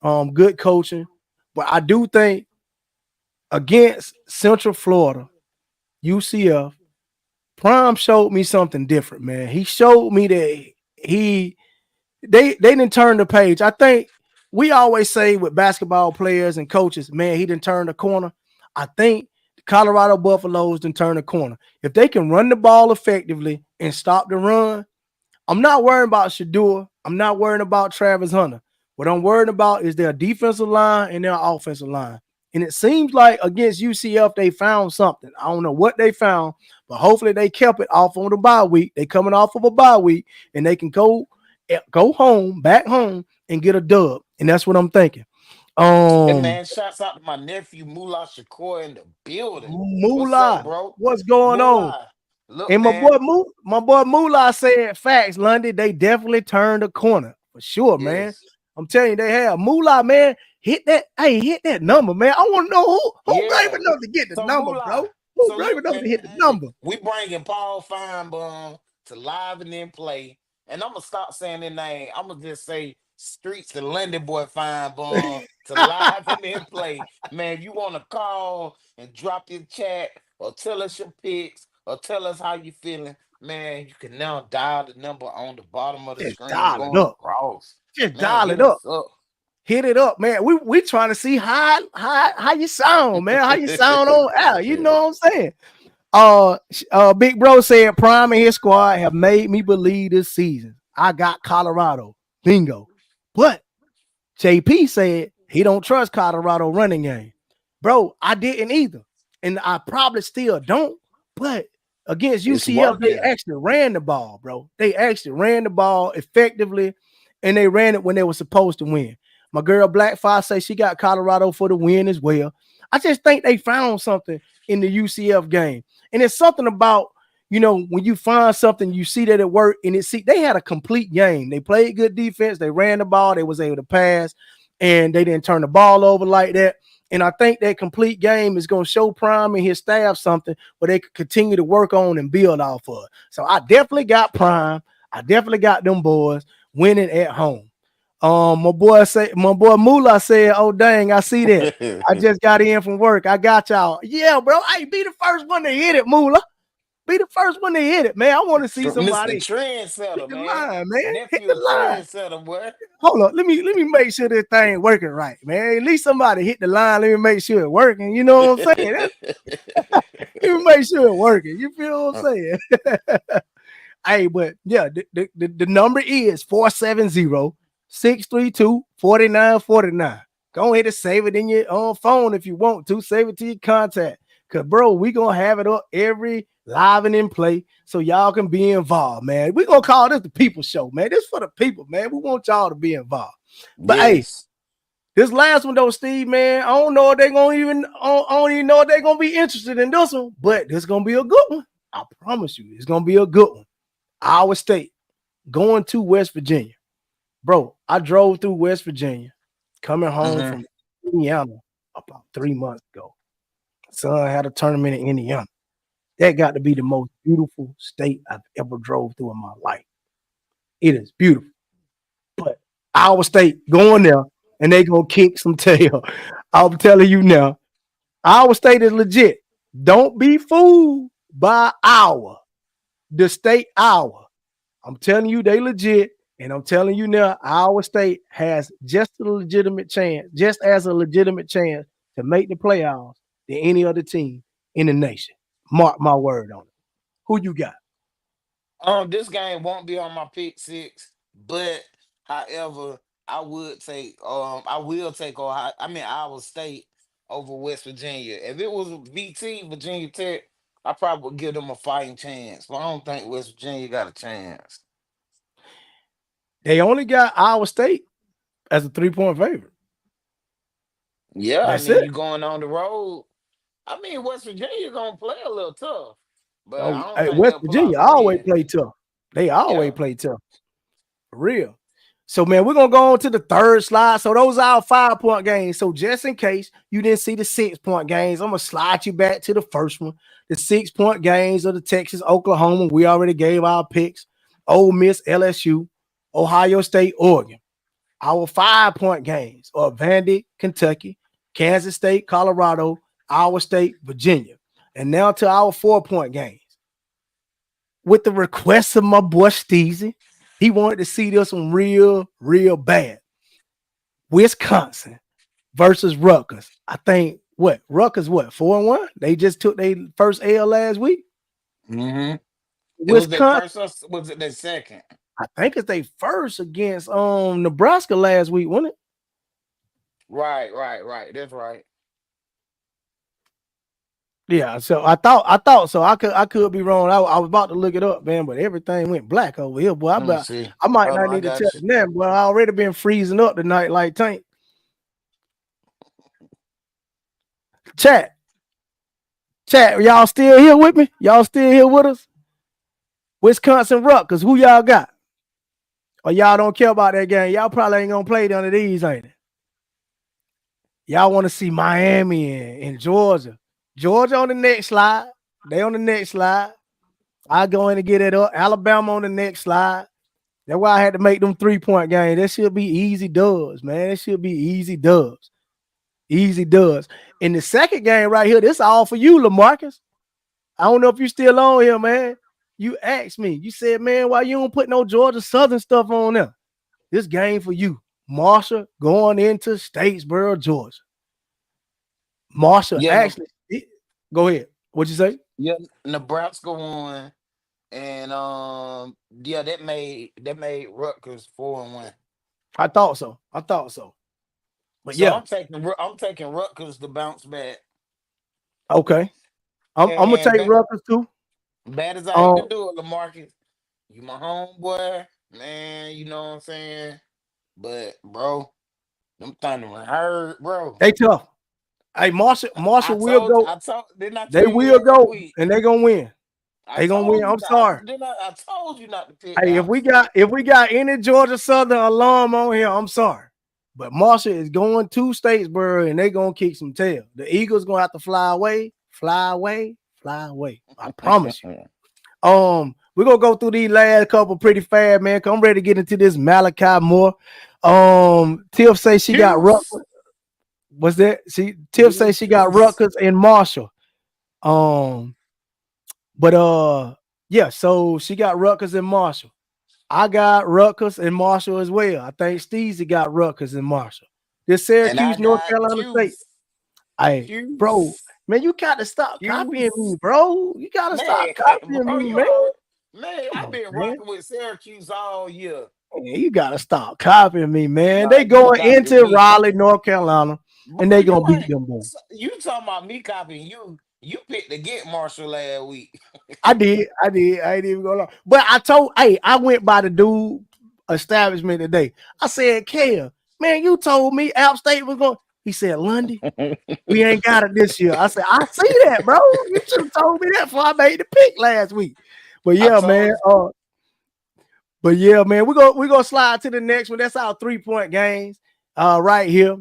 good coaching. But I do think against Central Florida, UCF, Prime showed me something different, man. He showed me that he they didn't turn the page. I think we always say with basketball players and coaches, man, he didn't turn the corner. I think the Colorado Buffaloes didn't turn the corner. If they can run the ball effectively and stop the run, I'm not worried about Shador. I'm not worried about Travis Hunter. What I'm worried about is their defensive line and their offensive line. And it seems like against UCF, they found something. I don't know what they found, but hopefully they kept it off on the bye week. They coming off of a bye week, and they can go home, back home, and get a dub. And that's what I'm thinking. Hey Um, man, shouts out to my nephew Mullah Shakur in the building. What's up, Moolah, bro? what's going on? Mullah. Look, And man. My boy Moolah said facts, Lundy. They definitely turned the corner for sure, man. Yes. I'm telling you, they have Moolah, man. Hit that, hey, hit that number, man. I want to know who brave Yeah. enough to get the So number, bro. Moolah. Who So brave look, enough to man. hit the Hey, number? we bringing Paul Feinbaum to live and then play. And I'm gonna stop saying their name. I'm gonna just say Streets the Lundy boy Feinbaum to live and then play. Man, if you wanna call and drop your chat or tell us your picks or tell us how you feeling, man, you can now dial the number on the bottom of the Just screen dial it going up. across. Just Man, dial hit it up. us up. Hit it up, man. We trying to see how you sound, man. How you sound on air. You know what I'm saying? Big Bro said Prime and his squad have made me believe this season. I got Colorado. Bingo. But JP said he don't trust Colorado running game. Bro, I didn't either. And I probably still don't. But against It's UCF, they working. actually ran the ball, bro. They actually ran the ball effectively, and they ran it when they were supposed to win. My girl Black Fox say she got Colorado for the win as well. I just think they found something in the UCF game. And it's something about, when you find something, you see that it worked, and they had a complete game. They played good defense, they ran the ball, they was able to pass, and they didn't turn the ball over like that. And I think that complete game is going to show Prime and his staff something where they could continue to work on and build off of. So I definitely got Prime. I definitely got them boys winning at home. My boy Moolah said, "Oh dang, I see that. I just got in from work. I got y'all. Yeah, bro. Hey, be the first one to hit it, Moolah. Be the first one to hit it, man. I want to see Mr. somebody hit Trendsetter, the man. line, man. Hit Nephew the a line. trendsetter, boy. Hold on. Let me make sure this thing working right, man. At least somebody hit the line. Let me make sure it working. You know what I'm saying? Let me make sure it working. You feel what I'm saying? Hey, but yeah, the number is 470-632-4949. Go ahead and save it in your phone if you want to. Save it to your contact. Cause bro, we gonna have it up every live and in play so y'all can be involved, man. We gonna call this the people show, man. This for the people, man. We want y'all to be involved. But hey, Yes. this last one though, Steve, man, I don't know if they gonna I don't even know if they're gonna be interested in this one, but this gonna be a good one. I promise you, it's gonna be a good one. Our state going to West Virginia. Bro, I drove through West Virginia coming home Hmm. from Indiana about 3 months ago. Son had a tournament in Indiana. That got to be the most beautiful state I've ever drove through in my life. It is beautiful. But our state going there and they gonna kick some tail. I'm telling you now, our state is legit. Don't be fooled by the state hour. I'm telling you, they legit And I'm telling you now, Iowa State has just as a legitimate chance to make the playoffs than any other team in the nation. Mark my word on it. Who you got? This game won't be on my pick six, but however, I will take Ohio. I mean Iowa State over West Virginia. If it was VT Virginia Tech, I probably would give them a fighting chance. But I don't think West Virginia got a chance. They only got Iowa State as a 3-point favorite. Yeah, I That's mean it. you going on the road. I mean West Virginia gonna play a little tough, but Oh, I don't hey, think West they'll pull out Virginia the always win. play tough. They always Yeah. play tough. For real. So, man, we're gonna go on to the third slide. So those are our 5-point games. So just in case you didn't see the 6-point games, I'm gonna slide you back to the first one. The 6-point games of the Texas, Oklahoma. We already gave our picks. Ole Miss, LSU, Ohio State, Oregon. Our 5-point games are Vandy, Kentucky, Kansas State, Colorado, Iowa State, Virginia. And now to our 4-point games. With the request of my boy Steezy, he wanted to see this one real bad. Wisconsin versus Rutgers. I think what Rutgers 4-1? They just took their first L last week. Mm-hmm. It was their Wisconsin, first or was it their second? I think it's their first against Nebraska last week, wasn't it? Right. That's right. Yeah, so I thought so. I could be wrong. I was about to look it up, man, but everything went black over here, boy. Let me see. I might Hold not on, I need to got tell you. you now, but I already been freezing up tonight like tank. Chat, chat, y'all still here with me? Y'all still here with us? Wisconsin Rutgers, who y'all got? Or y'all don't care about that game? Y'all probably ain't gonna play none of these, ain't it? Y'all want to see Miami and Georgia. Georgia on the next slide. They on the next slide. I go in and get it up. Alabama on the next slide. That's why I had to make them 3-point games. That should be easy dubs, man. It should be easy dubs. Easy dubs. In the second game right here, this all for you, LaMarcus. I don't know if you still on here, man. You asked me. You said, man, why you don't put no Georgia Southern stuff on there? This game for you. Marshall going into Statesboro, Georgia. Marshall Yeah, no, actually go ahead. What'd you say? yeah, Nebraska won, and yeah, that made Rutgers 4-1. I thought so. I thought so. But So yeah, I'm taking Rutgers to bounce back, okay. I'm gonna and take Rutgers too. bad as I hate to Um, do it, Lamarcus, you my homeboy, man. You know what I'm saying? But bro, them thunder hurt, bro. they tough. Hey, Marshall will go. Didn't I They tell you will last go, week? and they gonna win. I They gonna win. told you I'm not. sorry. I told you not to pick Hey, out. if we got any Georgia Southern alum on here, I'm sorry. But Marshall is going to Statesboro and they gonna kick some tail. The Eagles gonna have to fly away, fly away, fly away. I promise you. We're gonna go through these last couple pretty fast, man. Cause I'm ready to get into this Maliki Moore. Tiff say she got Juice, Rutgers. What's that? Tiff say juice, she got juice. Rutgers and Marshall. Um, but yeah, so she got Rutgers and Marshall. I got Rutgers and Marshall as well. I think Steezy got Rutgers and Marshall. This And I Syracuse, North got Carolina State. juice, Hey, bro, juice, man, you got to stop copying juice. me, bro. You got to stop Man, copying bro, me, you man. already, man, Come I've on, been man. rocking with Syracuse all year. Man, you got to stop copying me, man. Nah, They you going copy into me. Raleigh, North Carolina, Bro, and they you going to beat ain't, them, boys. you talking about me copying you. You picked to get Marshall last week. I ain't even gonna lie. But I went by the dude establishment today. I said, Kale, man, you told me App State was going. He said, Lundy, we ain't got it this year. I said, I see that, bro. You should have told me that before I made the pick last week. But I yeah, man. told We're gonna slide to the next one. That's our 3-point games. Right here.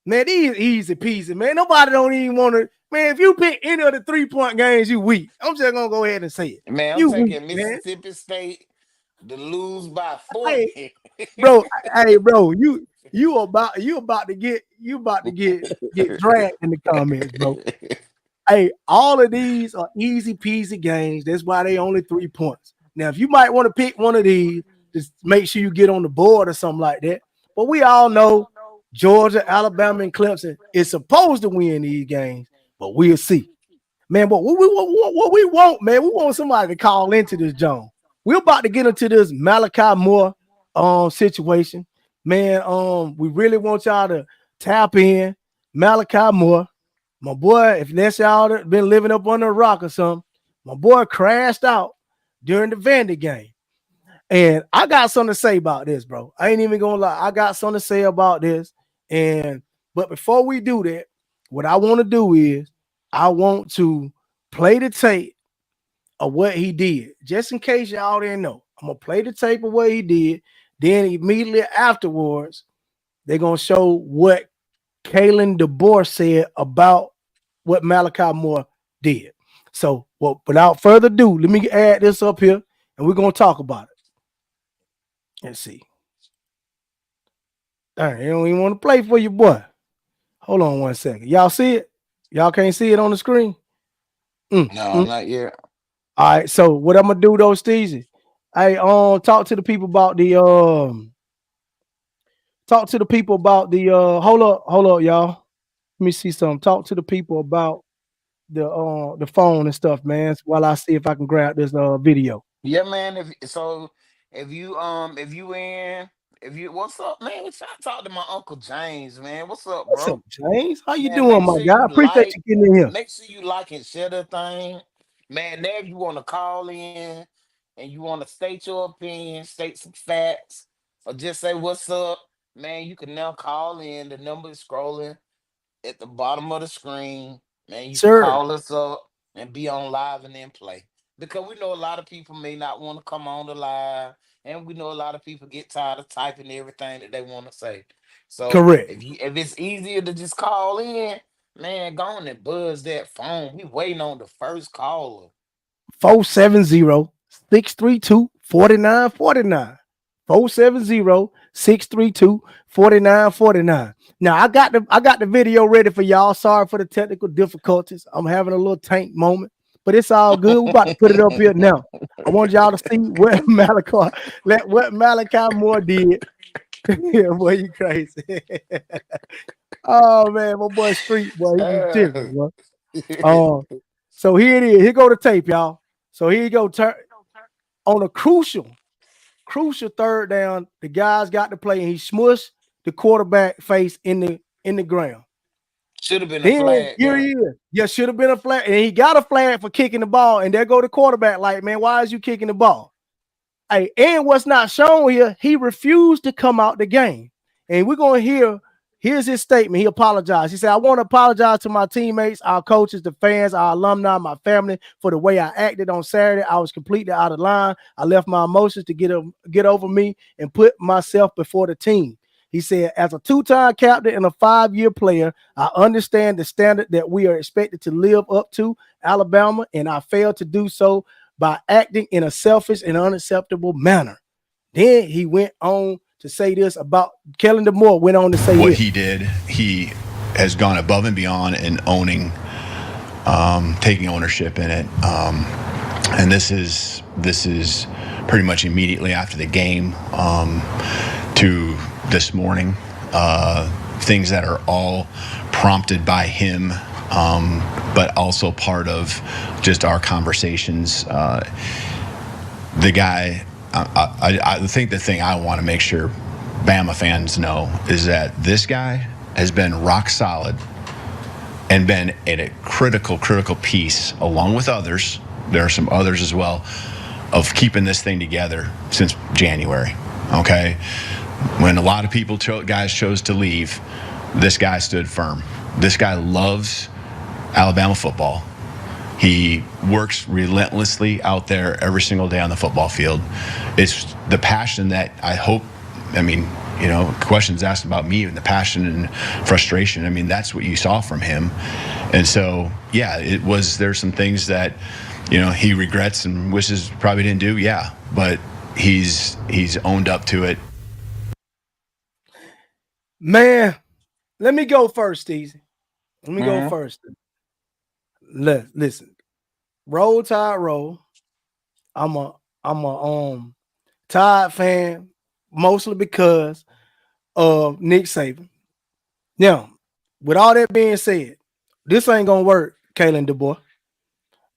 Man, these easy peasy, man. Nobody don't even want to. Man, if you pick any of the 3-point games, you weak. I'm just gonna go ahead and say it. man, I'm You weak, taking man. Mississippi State to lose by Hey, 40. bro. Hey, bro. You about to get dragged in the comments, bro. Hey, all of these are easy peasy games. That's why they only 3 points. Now, if you might want to pick one of these, just make sure you get on the board or something like that. But we all know Georgia, Alabama, and Clemson is supposed to win these games, but we'll see. Man, but what we want, man, we want somebody to call into this John. We're about to get into this Maliki Moore situation. Man, we really want y'all to tap in. Maliki Moore, my boy, if that's y'all that been living up under a rock or something, my boy crashed out during the Vandy game. And I got something to say about this, bro. I ain't even gonna lie. I got something to say about this. And but before we do that, what I want to do is I want to play the tape of what he did. Just in case y'all didn't know. I'm gonna play the tape of what he did. Then immediately afterwards, they're gonna show what Kalen DeBoer said about what Maliki Moore did. So, well, without further ado, let me add this up here and we're gonna talk about it. Let's see. Dang, you don't even want to play for your boy. Hold on one second. Y'all see it? Y'all can't see it on the screen? No, not yet. All right. So what I'm gonna do though, Steezy? I talk to the people about the hold up, y'all. Let me see something. Talk to the people about the phone and stuff, man. While I see if I can grab this video. Yeah, man. If so, if you in, if you what's up, man? Shout talk to my Uncle James, man. What's up, What's up, bro? James? How you Man, doing, make my sure guy? I you appreciate like, you getting in here. make sure you like and share the thing. Man, now if you want to call in and you want to state your opinion, state some facts, or just say what's up, man, you can now call in. The number is scrolling at the bottom of the screen. Man, you can Sir. call us up and be on live and then play. Because we know a lot of people may not want to come on the live, and we know a lot of people get tired of typing everything that they want to say. So Correct. if it's easier to just call in, man, go on and buzz that phone. We waiting on the first caller. 470-632-4949. 470-632-4949. Now I got the video ready for y'all. Sorry for the technical difficulties. I'm having a little tank moment, but it's all good. We're about to put it up here now. I want y'all to see what Malachi Moore did. Yeah, boy, you crazy. Oh man, my boy Street, boy, he be tripping, boy. Um, so here it is. Here go the tape, y'all. So here you go. On a crucial third down, the guys got to play, and he smushed the quarterback face in the ground. Should have been a Then flag here there. he is. Yeah, should have been a flag, and he got a flag for kicking the ball. And there go the quarterback, like, man, why is you kicking the ball? Hey, and what's not shown here, he refused to come out the game. And we're gonna here's his statement. He apologized. He said, I want to apologize to my teammates, our coaches, the fans, our alumni, my family for the way I acted on Saturday. I was completely out of line. I left my emotions to get over me and put myself before the team. He said, as a two-time captain and a 5-year player, I understand the standard that we are expected to live up to, Alabama, and I failed to do so by acting in a selfish and unacceptable manner. Then he went on to say this about Kellen DeMoore went on to say what this. he did. He has gone above and beyond in owning, taking ownership in it. And this is pretty much immediately after the game to this morning. Things that are all prompted by him, but also part of just our conversations. The guy, I think the thing I want to make sure Bama fans know is that this guy has been rock solid and been a critical piece, along with others. There are some others as well, of keeping this thing together since January. Okay, when a lot of guys chose to leave, this guy stood firm. This guy loves Alabama football. He works relentlessly out there every single day on the football field. It's the passion that I hope, questions asked about me and the passion and frustration. I mean, that's what you saw from him. And so, yeah, there's some things that, he regrets and wishes probably didn't do. Yeah, but he's owned up to it. Man, let me go first, Steve. Let me go Mhm. first. Listen, roll tide roll. I'm a Tide fan, mostly because of Nick Saban. Now, with all that being said, this ain't gonna work, Kalen DeBoer.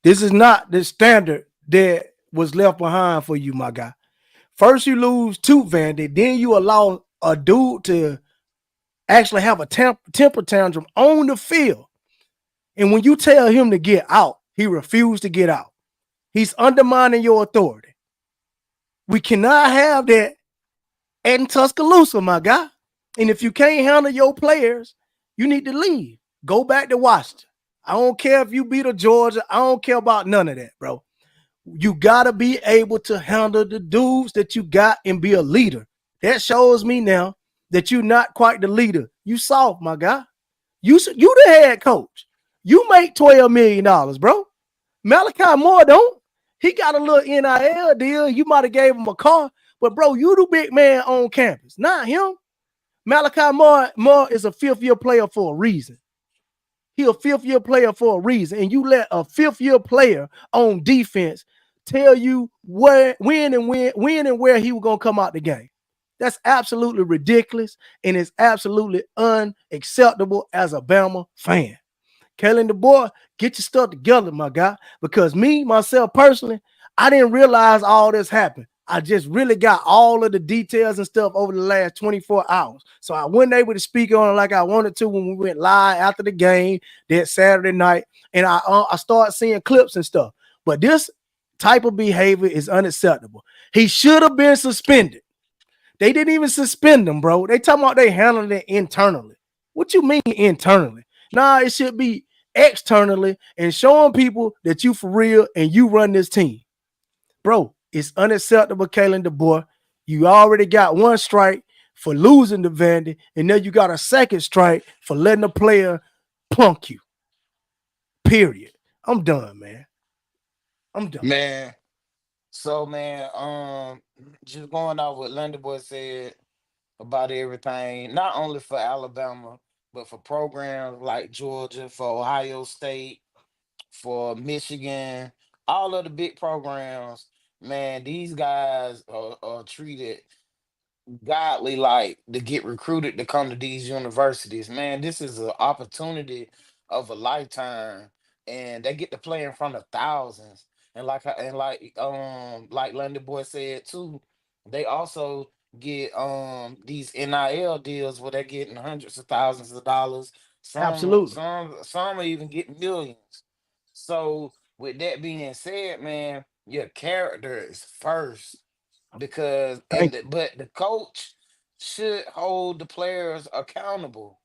This is not the standard that was left behind for you, my guy. First, you lose to Vandy, then you allow a dude to actually have a temper tantrum on the field. And when you tell him to get out, he refused to get out. He's undermining your authority. We cannot have that in Tuscaloosa, my guy. And if you can't handle your players, you need to leave. Go back to Washington. I don't care if you beat a Georgia. I don't care about none of that, bro. You got to be able to handle the dudes that you got and be a leader. That shows me now that you're not quite the leader. You soft, my guy. You the head coach. You make $12 million, bro. Maliki Moore don't. He got a little NIL deal. You might have gave him a car, but bro, you the big man on campus, not him. Maliki Moore is a fifth-year player for a reason. He a fifth-year player for a reason, and you let a fifth-year player on defense tell you when and where he was gonna come out the game. That's absolutely ridiculous, and it's absolutely unacceptable as a Bama fan. Kalen DeBoer, get your stuff together, my guy. Because me, myself personally, I didn't realize all this happened. I just really got all of the details and stuff over the last 24 hours. So I wasn't able to speak on it like I wanted to when we went live after the game that Saturday night. And I started seeing clips and stuff. But this type of behavior is unacceptable. He should have been suspended. They didn't even suspend him, bro. They talking about they handling it internally. What you mean internally? Nah, it should be externally and showing people that you for real and you run this team. Bro, it's unacceptable, Kalen DeBoer. You already got one strike for losing to Vandy, and then you got a second strike for letting a player punk you. Period. I'm done, man. I'm done. Man. So man, just going off what Lundy boy said about everything, not only for Alabama, but for programs like Georgia, for Ohio State, for Michigan, all of the big programs, man, these guys are treated godly like to get recruited to come to these universities. Man, this is an opportunity of a lifetime, and they get to play in front of thousands. And like London Boy said too, they also get these NIL deals where they're getting hundreds of thousands of dollars. Absolutely. Some are even getting millions. So with that being said, man, your character is first, because Thank you. but the coach should hold the players accountable.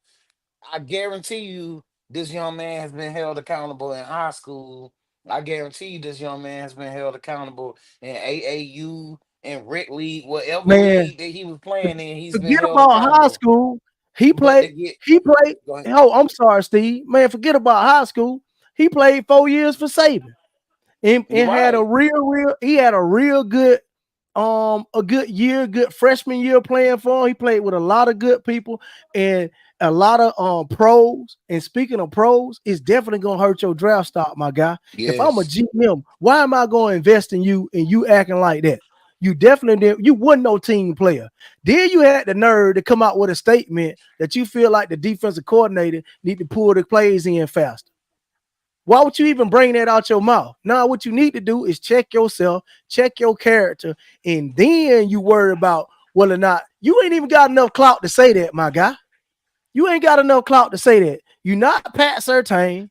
I guarantee you this young man has been held accountable in high school. I guarantee you this young man has been held accountable in AAU and rec league, whatever Man, league that he was playing in, he's been forget held about high accountable. school. He But played, to get he played. go ahead. Oh, I'm sorry, Steve. Man, forget about high school. He played 4 years for Saban. You're And had a right. real he had a real good a good year, good freshman year playing for him. He played with a lot of good people and a lot of pros. And speaking of pros, it's definitely gonna hurt your draft stock, my guy. If I'm a Yes. GM, why am I gonna invest in you and you acting like that? You definitely did. You wasn't no team player. Then you had the nerve to come out with a statement that you feel like the defensive coordinator need to pull the plays in faster. Why would you even bring that out your mouth? Now, what you need to do is check yourself, check your character, and then you worry about whether or not you ain't even got enough clout to say that, my guy. You ain't got enough clout to say that. You're not Pat Surtain.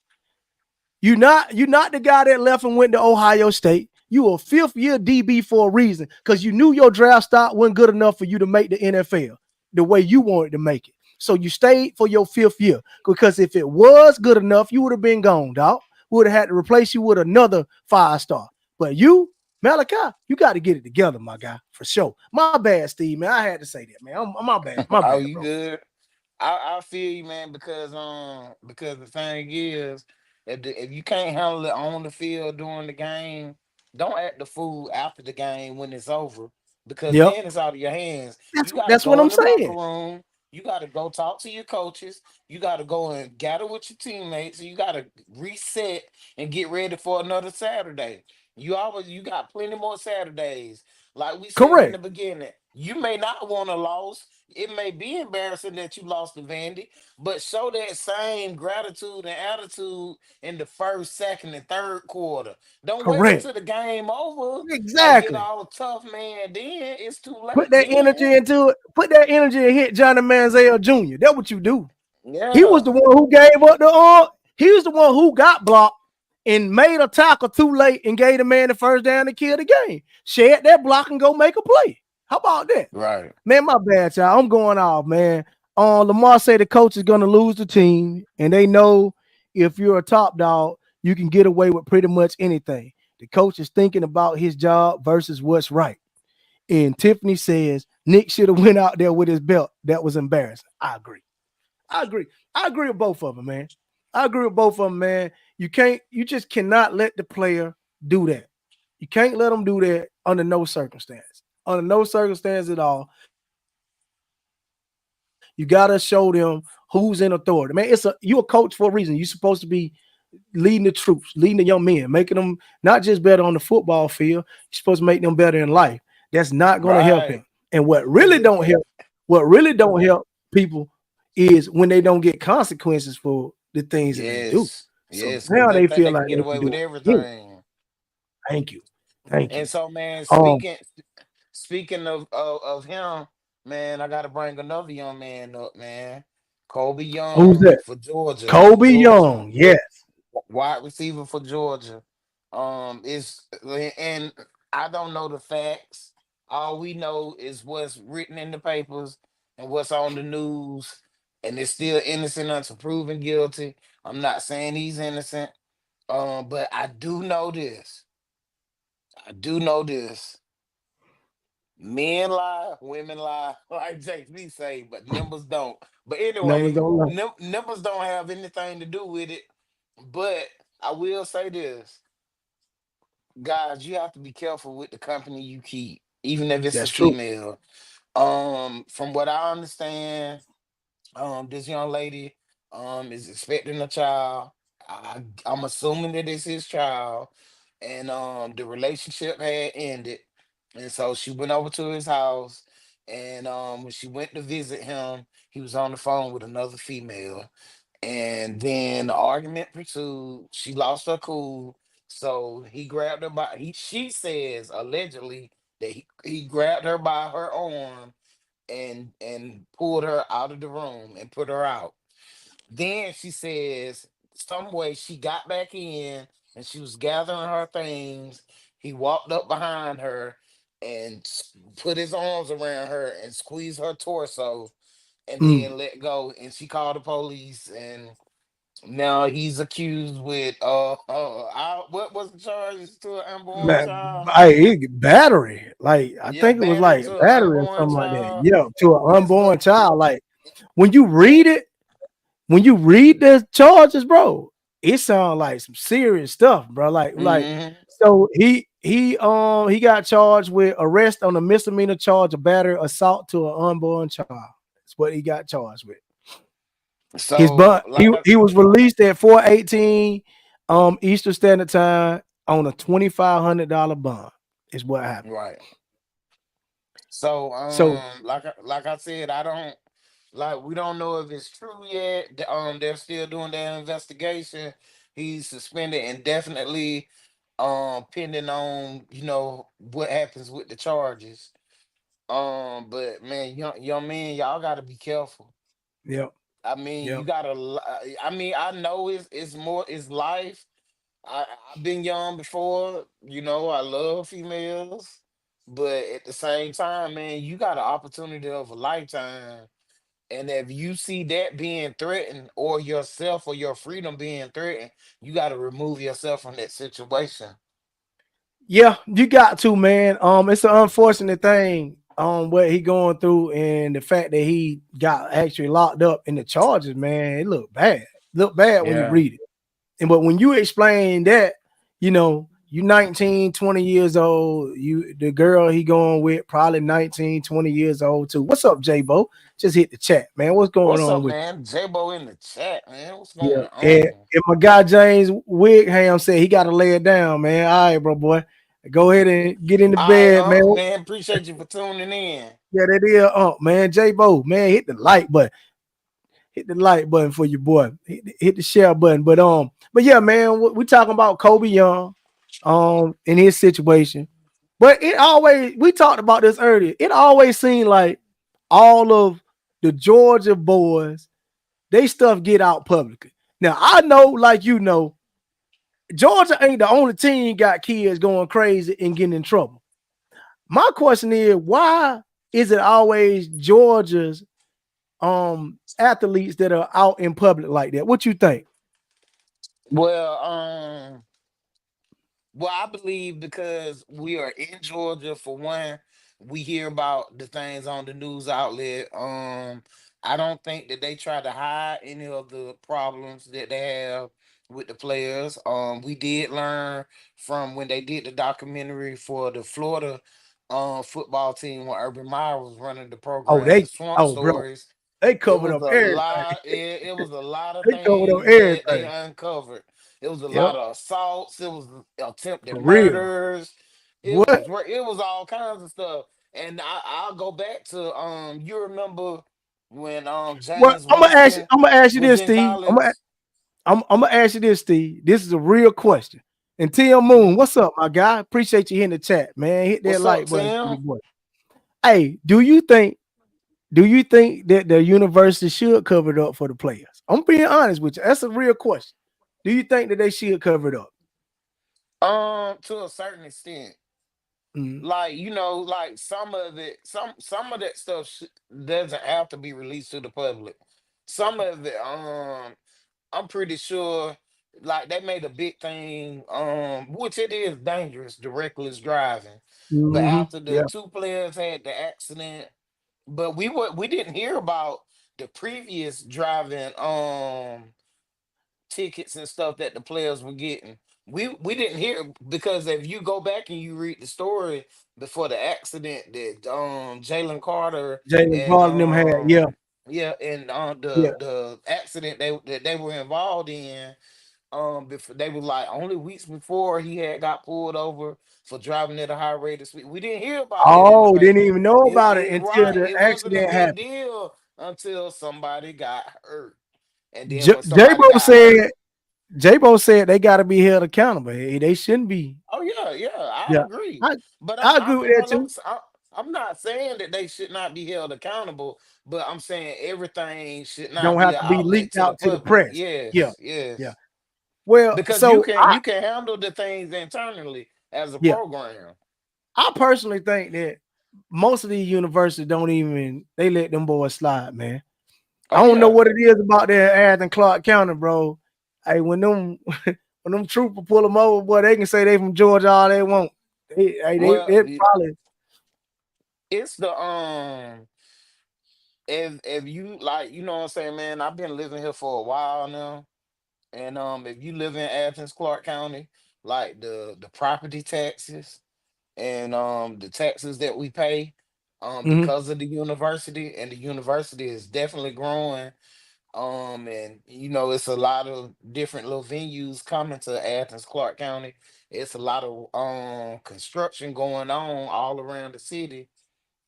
You're not the guy that left and went to Ohio State. You a fifth year DB for a reason because you knew your draft stock wasn't good enough for you to make the NFL the way you wanted to make it. So you stayed for your fifth year because if it was good enough, you would have been gone, dog. Would have had to replace you with another 5-star. But you, Malachi, you got to get it together, my guy, for sure. My bad, Steve, man. I had to say that, man. My Oh, bad, you bro. good? I feel you, man, because the thing is, if you can't handle it on the field during the game, don't act the fool after the game when it's over, because Yep. then it's out of your hands. That's You got to that's what go I'm in the locker saying. room. You got to go talk to your coaches. You got to go and gather with your teammates. You got to reset and get ready for another Saturday. You got plenty more Saturdays. Like we said in the Correct. beginning, you may not want to lose. It may be embarrassing that you lost to Vandy, but show that same gratitude and attitude in the first, second, and third quarter. Don't wait Correct. until the game over and get Exactly. all tough, man. Then it's too Put late. that Then, energy into it. Put that energy and hit Johnny Manziel Jr. That's what you do. He was yeah, the one who gave up the he was the one who got blocked and made a tackle too late and gave the man the first down to kill the game. Shed that block and go make a play. How about that? right. Man, my bad, y'all. I'm going off, man. Lamar said the coach is gonna lose the team, and they know if you're a top dog, you can get away with pretty much anything. The coach is thinking about his job versus what's right. And Tiffany says Nick should have went out there with his belt. That was embarrassing. I agree. I agree. I agree with both of them, man. I agree with both of them, man. You just cannot let the player do that. You can't let them do that under no circumstance. Under no circumstance at all. You gotta show them who's in authority. Man, you a coach for a reason. You're supposed to be leading the troops, leading the young men, making them not just better on the football field. You're supposed to make them better in life. That's not going to help Right. him. And Is it? what really don't help people is when they don't get consequences for the things that they do. Yes. So Yes. Because now they they think feel they can like get they away can with do it again. everything. Thank you. Thank And you. so, man, Um, speaking of him, man, I got to bring another young man up, man. Kobe who's Young that? for Georgia. Kobe Georgia. Young. Yes. Wide receiver for Georgia. Is and I don't know the facts. All we know is what's written in the papers and what's on the news, and it's still innocent until proven guilty. I'm not saying he's innocent, but I do know this. I do know this. Men lie, women lie, like JB say, but numbers don't. But Numbers anyway, don't lie. numbers don't have anything to do with it. But I will say this, guys, you have to be careful with the company you keep, even if it's a That's true. female. From what I understand, this young lady is expecting a child. I'm assuming that it's his child, and the relationship had ended, and so she went over to his house, and when she went to visit him, he was on the phone with another female, and then the argument pursued. She lost her cool, so he grabbed her by. She says allegedly that he grabbed her by her arm and pulled her out of the room and put her out. Then she says some way she got back in and she was gathering her things. He walked up behind her and put his arms around her and squeezed her torso and Mm. then let go. And she called the police, and now he's accused with what was the charges to an unborn child? Battery. Like I Yeah, think it was battery like to an battery or unborn something like that. child. Yeah, to an And so, unborn child. Like when you read it, when you read the charges, bro, it sounds like some serious stuff, bro. Like mhm. so he got charged with arrest on a misdemeanor charge of battery assault to an unborn child. That's what he got charged with. His So bond like I, he was released at 418 Eastern Standard Time on a $2,500 bond. Is what happened. right. So So like I said, I don't like we don't know if it's true yet. They're still doing their investigation. He's suspended indefinitely, pending on what happens with the charges. But man, young men, y'all gotta be careful. yep, I mean, yep. you gotta. I mean, I know it's more. It's life. I, I've been young before. I love females, but at the same time, man, you got an opportunity of a lifetime. And if you see that being threatened, or yourself or your freedom being threatened, you got to remove yourself from that situation. Yeah, you got to, man. It's an unfortunate thing what he going through and the fact that he got actually locked up in the charges, man. It look bad when you Yeah. read it. And but when you explain that, you 19, 20 years old. You the girl he going with probably 19, 20 years old too. What's up, J-Bo? Just hit the chat, man. What's going What's on up, with man? J-Bo in the chat, man. What's you? going Yeah. on? And my guy James Wigham said he got to lay it down, man. All right, bro, boy. Go ahead and get in the All right, bed, man. man. Appreciate you for tuning in. Yeah, that is man. J-Bo, man, hit the like button. Hit the like button for your boy. Hit the share button. But yeah, man, we talking about Kobe Young, in his situation. But it always we talked about this earlier. It always seemed like all of the Georgia boys, they stuff get out publicly. Now I know, like you know, Georgia ain't the only team got kids going crazy and getting in trouble. My question is, why is it always Georgia's athletes that are out in public like that? What you think? Well, well, I believe because we are in Georgia, for one, we hear about the things on the news outlet. I don't think that they try to hide any of the problems that they have with the players. We did learn from when they did the documentary for the Florida football team when Urban Meyer was running the Oh, program, the they Swamp oh bro, Stories. they It covered was up a everything. lot. It was a lot of They covered up things that they everything. uncovered. It was a Yep, lot of assaults. It was attempted for real. murders. What? It was all kinds of stuff. And I'll go back to you remember when Well, James I'm gonna ask you. Winston I'm gonna ask you was this, in Steve. college. I'm gonna ask you this, Steve. This is a real question. And Tim Moon, Mhm. what's up, my guy? Appreciate you hitting the chat, man. Hit that What's up, like button for Tim? your boy. Hey, do you think that the university should cover it up for the players? I'm being honest with you. That's a real question. Do you think that they should cover it up? To a certain extent. Mhm. Like, like some of it, some of that stuff doesn't have to be released to the public. Some of it, I'm pretty sure, like they made a big thing, which it is dangerous, the reckless driving. But after the Yeah. two players had the accident, but we didn't hear about the previous driving tickets and stuff that the players were getting. We didn't hear, because if you go back and you read the story before the accident that Jalen Carter Jalen and Carter and them had, yeah, yeah, and yeah. the accident that they were involved in, before, they were like only weeks before he had got pulled over for driving at a high rate of speed. We didn't hear about that in the Oh, didn't paper. even know it, about it it until right the it wasn't a accident big happened. deal until somebody got hurt. And then when somebody J-Bo got said, hurt, J-Bo said they got to be held accountable. They shouldn't be. oh yeah, yeah, I Yeah, agree. I But I agree with that too. I'm not saying that they should not be held accountable, but I'm saying everything should not Don't be have an to be outlet leaked to the out to the public. press. Yeah, Yes, yeah. yes. Well, Because so I you can handle the things internally as a yeah, program. I personally think that most of these universities don't even they let them boys slide, man. Oh I don't know yeah. what it is about that Athens Clark County, bro. Hey, when them when them troopers pull them over, boy, they can say they from Georgia all they want. Well, They probably it's the if you, like, you know what I'm saying, man, I've been living here for a while now. And if you live in Athens, Clark County, like the property taxes and the taxes that we pay mhm. because of the university, and the university is definitely growing. And it's a lot of different little venues coming to Athens, Clark County. It's a lot of construction going on all around the city.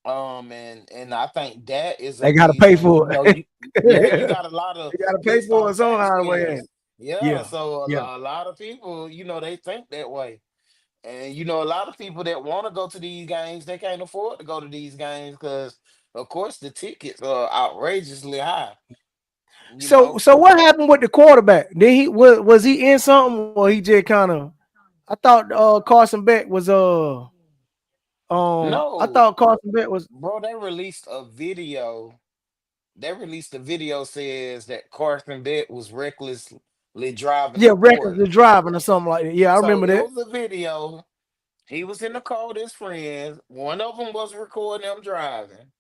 And I think that is a They gotta pay reason, for it. yeah, you got a lot of They gotta pay based for on it somehow, way. taxpayers. Yeah, Yeah, so yeah. a lot of people, they think that way. And a lot of people that want to go to these games, they can't afford to go to these games because, of course, the tickets are outrageously high. You So know, so what happened with the quarterback? Did he was he in something or he just kind of? I thought Carson Beck was I no, thought Carson Beck was bro, they released a video. They released a video says that Carson Beck was recklessly driving yeah the reckless court. driving or something like that. Yeah, I So remember it that. was a video. He was in the car with his friends. One of them was recording them driving.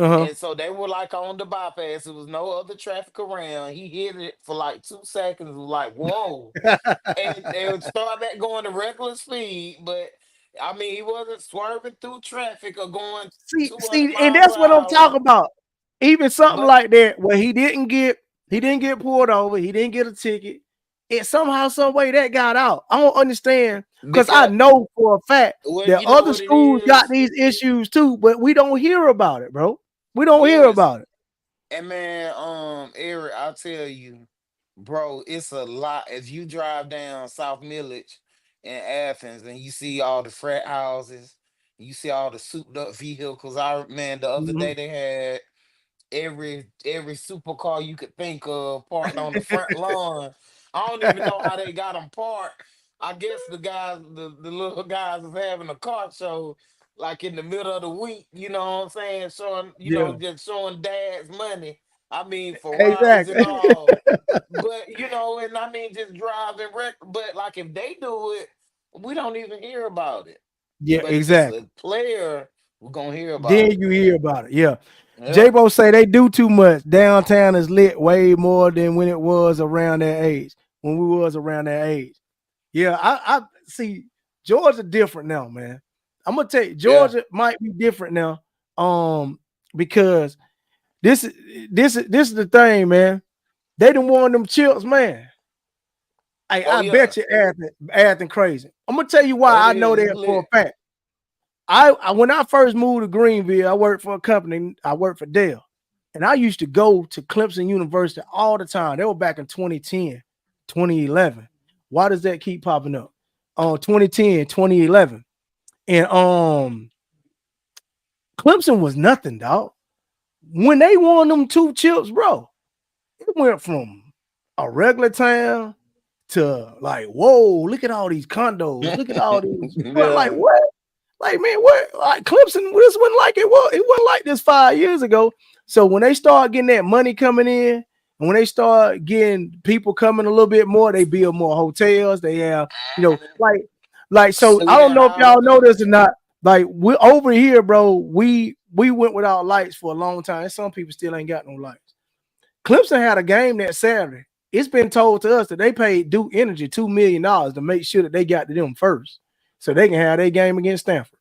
Uh-huh. And so they were like on the bypass. There was no other traffic around. He hit it for like 2 seconds. It was like, whoa. And they would start back going to regular speed. But I mean, he wasn't swerving through traffic or going see, 200 see, and miles that's an what I'm hour. talking about. Even something But like that where he didn't get pulled over, he didn't get a ticket. It somehow, some way that got out. I don't understand because I because, know for a fact well, that you know other what it schools got is? these issues too, but we don't hear about it, bro. We don't hear Yes. about it. And man, Eric, I'll tell you, bro, it's a lot. As you drive down South Millage in Athens and you see all the frat houses, you see all the souped up vehicles. Man, the other Mhm. day they had every supercar you could think of parked on the front lawn. I don't even know how they got them parked. I guess the little guys is having a car show like in the middle of the week, you know what I'm saying? Showing, Yeah, just showing dad's money. I mean, Ferraris and exactly. all. But and I mean just driving but like if they do it, we don't even hear about it. Yeah, But if it's exactly. a player, we're gonna hear about Then it. you hear about it. Yeah. Yeah. J-Bo say they do too much. Downtown is lit way more than when it was around that age. When we was around that age. Yeah, I see Georgia different now, man. I'm gonna tell you, Yeah. Georgia might be different now. Because this is the thing, man. They done won them chips, man. Oh I yeah. bet you Athens crazy. I'm gonna tell you Oh, it why I know is. It's that for lit. a fact. I when I first moved to Greenville, I worked for a company. I worked for Dell, and I used to go to Clemson University all the time. They were back in 2010, 2011. Why does that keep popping up? 2010, 2011. And Clemson was nothing, dog. When they won them two chips, bro, it went from a regular town to like, whoa, look at all these condos, look at all these. Like, Yeah. what? Like, man, what? Like Clemson, this wasn't like it was. It wasn't like this 5 years ago. So when they start getting that money coming in, and when they start getting people coming a little bit more, they build more hotels. They have, like. So I don't Student know if y'all know housing. this or not. Like we over here, bro. We went without lights for a long time. Some people still ain't got no lights. Clemson had a game that Saturday. It's been told to us that they paid Duke Energy $2 million to make sure that they got to them first, so they can have their game against Stanford.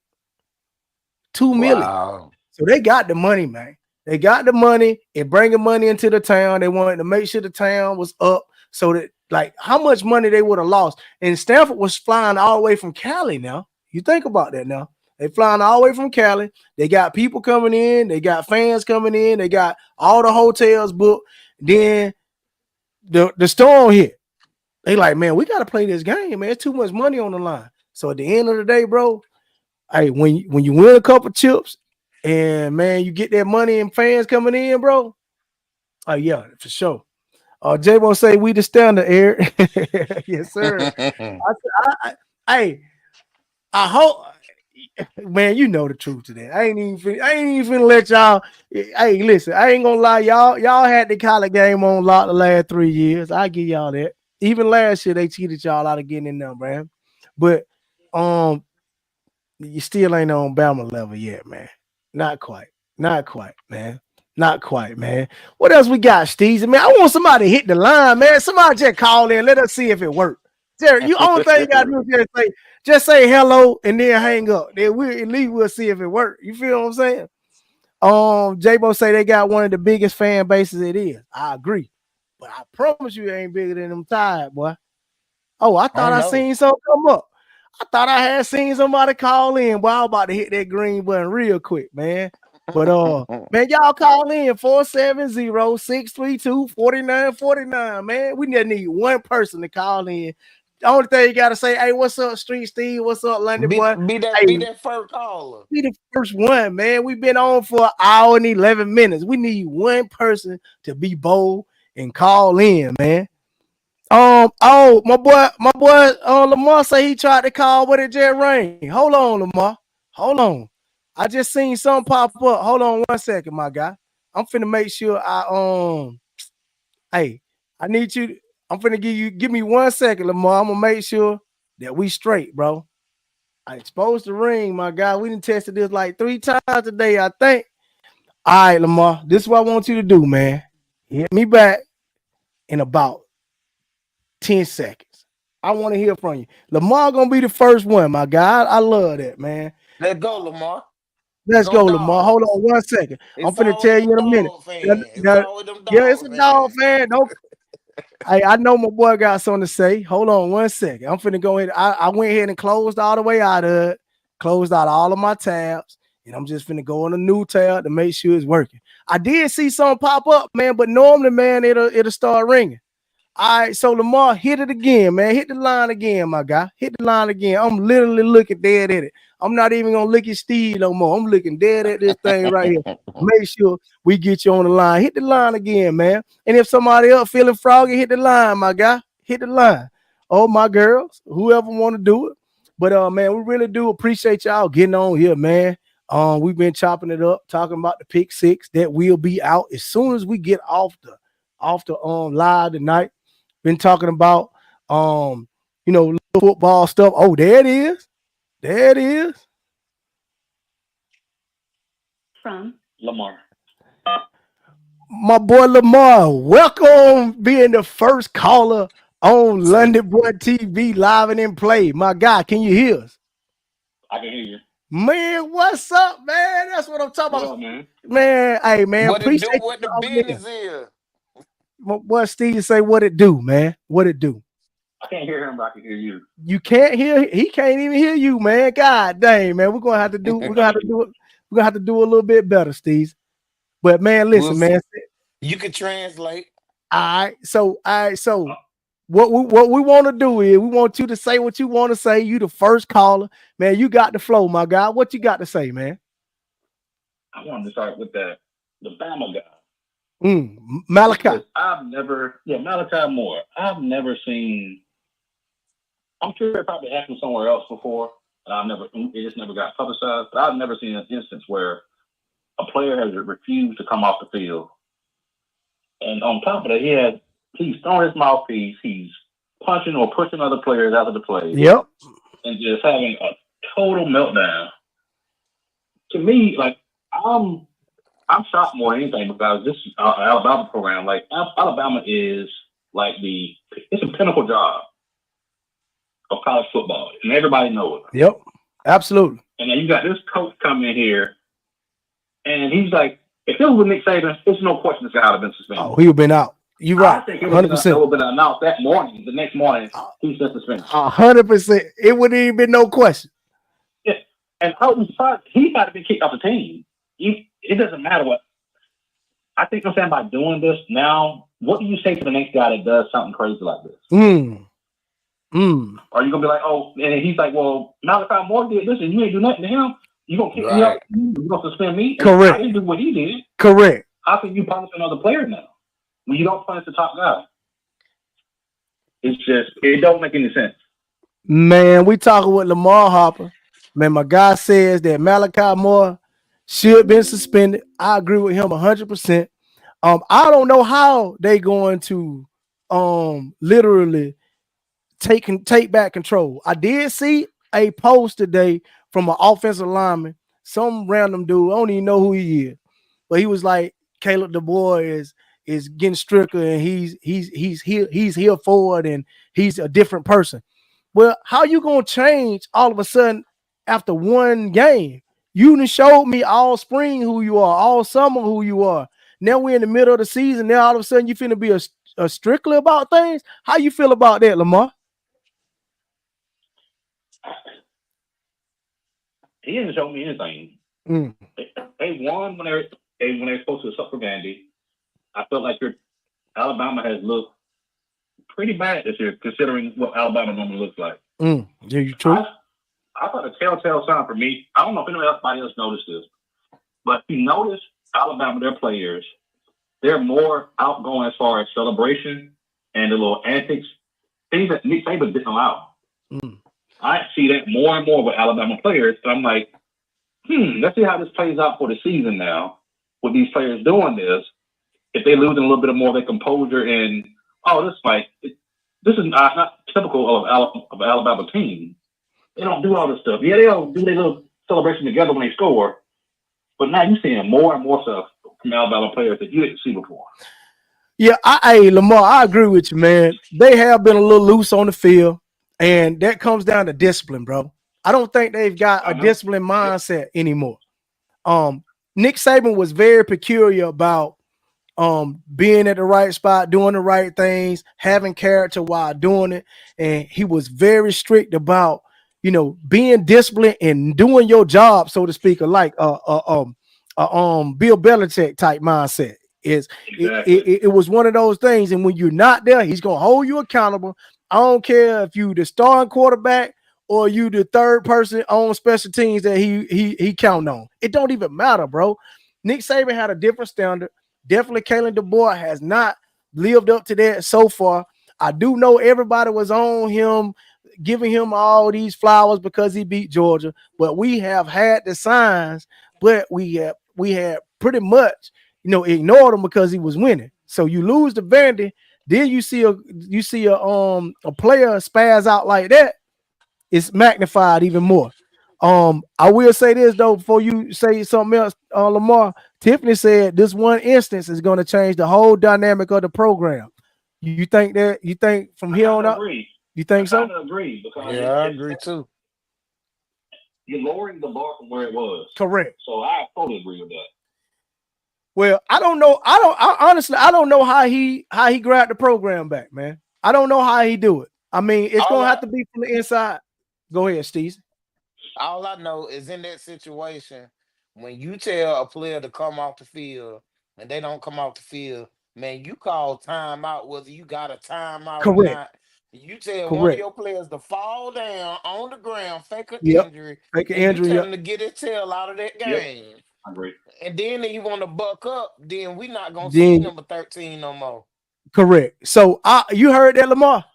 2 million. Wow. So they got the money, man. They got the money and bringing money into the town. They wanted to make sure the town was up so that, like, how much money they would have lost. And Stanford was flying all the way from Cali now. You think about that now. They flying all the way from Cali. They got people coming in. They got fans coming in. They got all the hotels booked. Then the storm hit. They like, man, we got to play this game, man. It's too much money on the line. So at the end of the day, bro, hey, when you win a couple chips and man, you get that money and fans coming in, bro. Oh yeah, for sure. Jay won't say we the standard, Eric. Yes, sir. Hey, I hope, man, you know the truth today. I ain't even finna let y'all. Hey, listen, I ain't gonna lie, y'all had the college game on lock the last 3 years. I give y'all that. Even last year they cheated y'all out of getting in there, man. But um, you still ain't on Bama level yet, man. Not quite. Not quite, man. Not quite, man. What else we got, Steezy? Man, I want somebody to hit the line, man. Somebody just call in. Let us see if it worked. Jerry, you only thing you gotta do is just say hello and then hang up. Then we at least we'll see if it worked. You feel what I'm saying? J-Bo say they got one of the biggest fan bases it is. I agree. But I promise you it ain't bigger than them Tide, boy. Oh, I I thought I know. seen something come up. I thought I had seen somebody call in. Boy, I was about to hit that green button real quick, man. But man, y'all call in 470-632-4949. Man, we just need one person to call in. The only thing you gotta say, hey, what's up, Street Steve? What's up, Lundy Be boy? be that Hey, be that first caller. be the first one, man. We've been on for an hour and 11 minutes. We need one person to be bold and call in, man. My boy, Lamar say he tried to call, but it just rang. Hold on, Lamar. Hold on. I just seen something pop up. Hold on 1 second, my guy. I'm finna make sure hey, I need you. I'm finna give me 1 second, Lamar. I'm gonna make sure that we straight, bro. I exposed the ring, my guy. We done tested this like 3 times today, I think. All right, Lamar. This is what I want you to do, man. Hit me back in about 10 seconds. I want to hear from you. Lamar gonna be the first one, my guy. I love that, man. Let's go, Lamar. Let's Go go, Lamar. Hold on dogs. 1 second. I'm It's finna all tell with you them in a minute. dog fans. It's Now, all with them yeah, it's dog a dog fans. fan. Don't I know my boy got something to say. Hold on 1 second. I'm finna go ahead. I went ahead and closed all the way out of it, closed out all of my tabs, and I'm just finna go on a new tab to make sure it's working. I did see something pop up, man, but normally, man, it'll start ringing. All right, so Lamar, hit it again, man. Hit the line again, my guy. Hit the line again. I'm literally looking dead at it. I'm not even gonna look at Steve no more. I'm looking dead at this thing right here. Make sure we get you on the line. Hit the line again, man. And if somebody else feeling froggy, hit the line, my guy. Hit the line. Oh, my girls, whoever want to do it. But man, we really do appreciate y'all getting on here, man. We've been chopping it up, talking about the pick six that will be out as soon as we get off the live tonight. Been talking about football stuff. Oh, there it is. There it is. From Lamar. My boy Lamar, welcome being the first caller on Lundy Boy TV live and in play. My guy, can you hear us? I can hear you. Man, what's up, man? That's what I'm talking What about. up, man? Man, hey, man, What it appreciate do? you What the calling business in. is? What Steve say, what it do, man? What it do? I can't hear him, but I can hear you. You can't hear, he can't even hear you, man. God dang, man. We're gonna have to do it. We're gonna have to do a little bit better, Steve. But man, We'll listen, man. You can translate. All right, so what we want to do is we want you to say what you want to say. You the first caller, man. You got the flow, my guy. What you got to say, man? I wanted to start with the Bama guy. Maliki. Maliki Moore. I've never seen. I'm sure it probably happened somewhere else before, and it just never got publicized. But I've never seen an instance where a player has refused to come off the field, and on top of that, he's throwing his mouthpiece, he's punching or pushing other players out of the play. Yep. And just having a total meltdown. To me, like I'm shocked more than anything because this Alabama program, like Alabama is like it's a pinnacle job of college football, and everybody knows it. Yep, absolutely. And then you got this coach coming in here, and he's like, if it was with Nick Saban, there's no question this guy would have been suspended. Oh, he would have been out. You're right. I think it would have been announced that morning. The next morning, he's been suspended. 100%. It wouldn't even been no question. Yeah, and he got to be kicked off the team. It doesn't matter what. I think I'm saying by doing this now, what do you say to the next guy that does something crazy like this? Are you gonna be like, oh, and he's like, well, Maliki Moore did this, and you ain't do nothing to him. You gonna kick me out? You gonna suspend me? Correct. I didn't do what he did. Correct. How can you punish another player now when you don't punish the top guy? It don't make any sense. Man, we talking with Lamar Harper. Man, my guy says that Maliki Moore should have been suspended. I agree with him 100%. I don't know how they going to literally take back control. I did see a post today from an offensive lineman, some random dude. I don't even know who he is, but he was like, Caleb DeBoer is getting stricter, and he's here forward, and he's a different person. Well, how you gonna change all of a sudden after one game? You done showed me all spring who you are, all summer who you are. Now we're in the middle of the season. Now all of a sudden you finna be a strictly about things. How you feel about that, Lamar? He didn't show me anything. They won when they're supposed to suffer Vandy. I felt like Alabama has looked pretty bad this year, considering what Alabama normally looks like. Yeah, you true. I thought a telltale sign for me. I don't know if anybody else noticed this, but you notice Alabama, their players, they're more outgoing as far as celebration and the little antics, things that Nick Saban didn't allow. I see that more and more with Alabama players. And I'm like, let's see how this plays out for the season now with these players doing this. If they lose a little bit more of their composure and, this is not typical of Alabama team. They don't do all this stuff. Yeah, they'll do their little celebration together when they score. But now you're seeing more and more stuff from Alabama players that you didn't see before. Yeah, Lamar, I agree with you, man. They have been a little loose on the field, and that comes down to discipline, bro. I don't think they've got a disciplined mindset anymore. Nick Saban was very peculiar about being at the right spot, doing the right things, having character while doing it, and he was very strict about being disciplined and doing your job, so to speak, like Bill Belichick type mindset. It was one of those things, and when you're not there, he's gonna hold you accountable. I don't care if you the starting quarterback or you the third person on special teams that he count on. It don't even matter, bro. Nick Saban had a different standard. Definitely Kalen DeBoer has not lived up to that so far. I do know everybody was on him, giving him all these flowers because he beat Georgia, but we have had the signs, but we had pretty much ignored him because he was winning. So you lose the Vandy, then you see a player spaz out like that, it's magnified even more. I will say this though, before you say something else, Lamar. Tiffany said this one instance is going to change the whole dynamic of the program. You think that? You think from here on out? You think so? I agree because I agree too. You're lowering the bar from where it was. Correct. So I totally agree with that. Well, I don't know. Honestly, I don't know how he grabbed the program back, man. I don't know how he do it. I mean, it's going to have to be from the inside. Go ahead, Steve. All I know is in that situation, when you tell a player to come off the field and they don't come off the field, man, you call timeout whether you got a timeout or not. You tell one of your players to fall down on the ground, fake an injury, you tell him to get his tail out of that game. Yep. I agree. And then you want to buck up, then we not going to see number 13 no more. Correct. So you heard that, Lamar?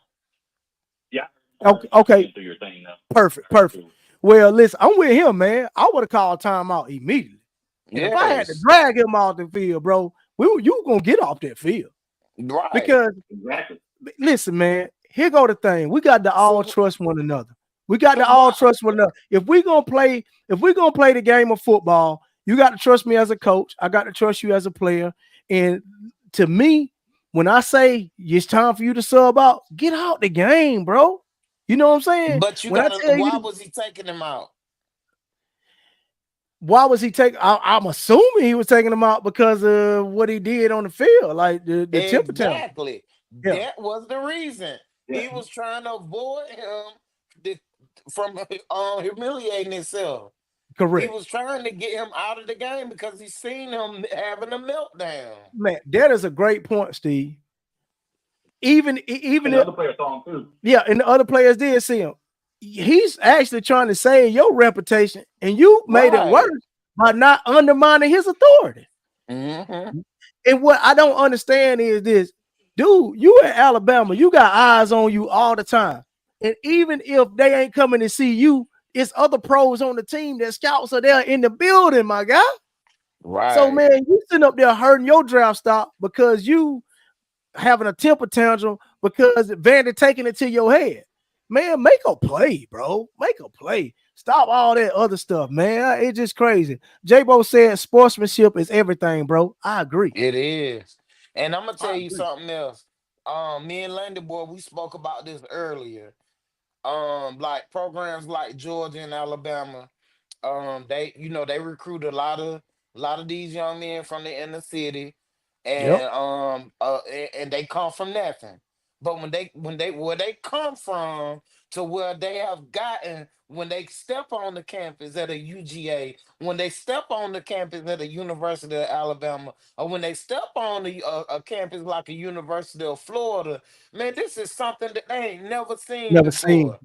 Yeah. Okay. Do your thing now. Perfect. Well, listen, I'm with him, man. I would have called timeout immediately. Yes. If I had to drag him off the field, bro, you were going to get off that field. Right. Because, listen, man, here go the thing. We got to all trust one another. We got to all trust one another. If we're going to play the game of football, you got to trust me as a coach. I got to trust you as a player. And to me, when I say it's time for you to sub out, get out the game, bro. You know what I'm saying? But why was he taking him out? Why was he taking? I'm assuming he was taking him out because of what he did on the field, like the temper tantrum. Exactly. Yeah. That was the reason. Yeah. He was trying to avoid him from humiliating himself. Correct. He was trying to get him out of the game because he seen him having a meltdown. Man, that is a great point, Steve. Even the other players saw him too. Yeah, and the other players did see him. He's actually trying to save your reputation, and you made it worse by not undermining his authority. Mm-hmm. And what I don't understand is this, dude, you at Alabama, you got eyes on you all the time. And even if they ain't coming to see you, it's other pros on the team that scouts are there in the building, my guy. Right. So, man, you sitting up there hurting your draft stock because you having a temper tantrum because Vandy taking it to your head. Man, make a play, bro. Make a play. Stop all that other stuff, man. It's just crazy. J-Bo said sportsmanship is everything, bro. I agree. It is. And I'm going to tell you something else. Me and Lundy, boy, we spoke about this earlier. Like programs like Georgia and Alabama, they recruit a lot of these young men from the inner city, and and they come from nothing. But where they come from to where they have gotten when they step on the campus at a UGA, when they step on the campus at a University of Alabama, or when they step on a campus like a University of Florida, man, this is something that they ain't never seen before.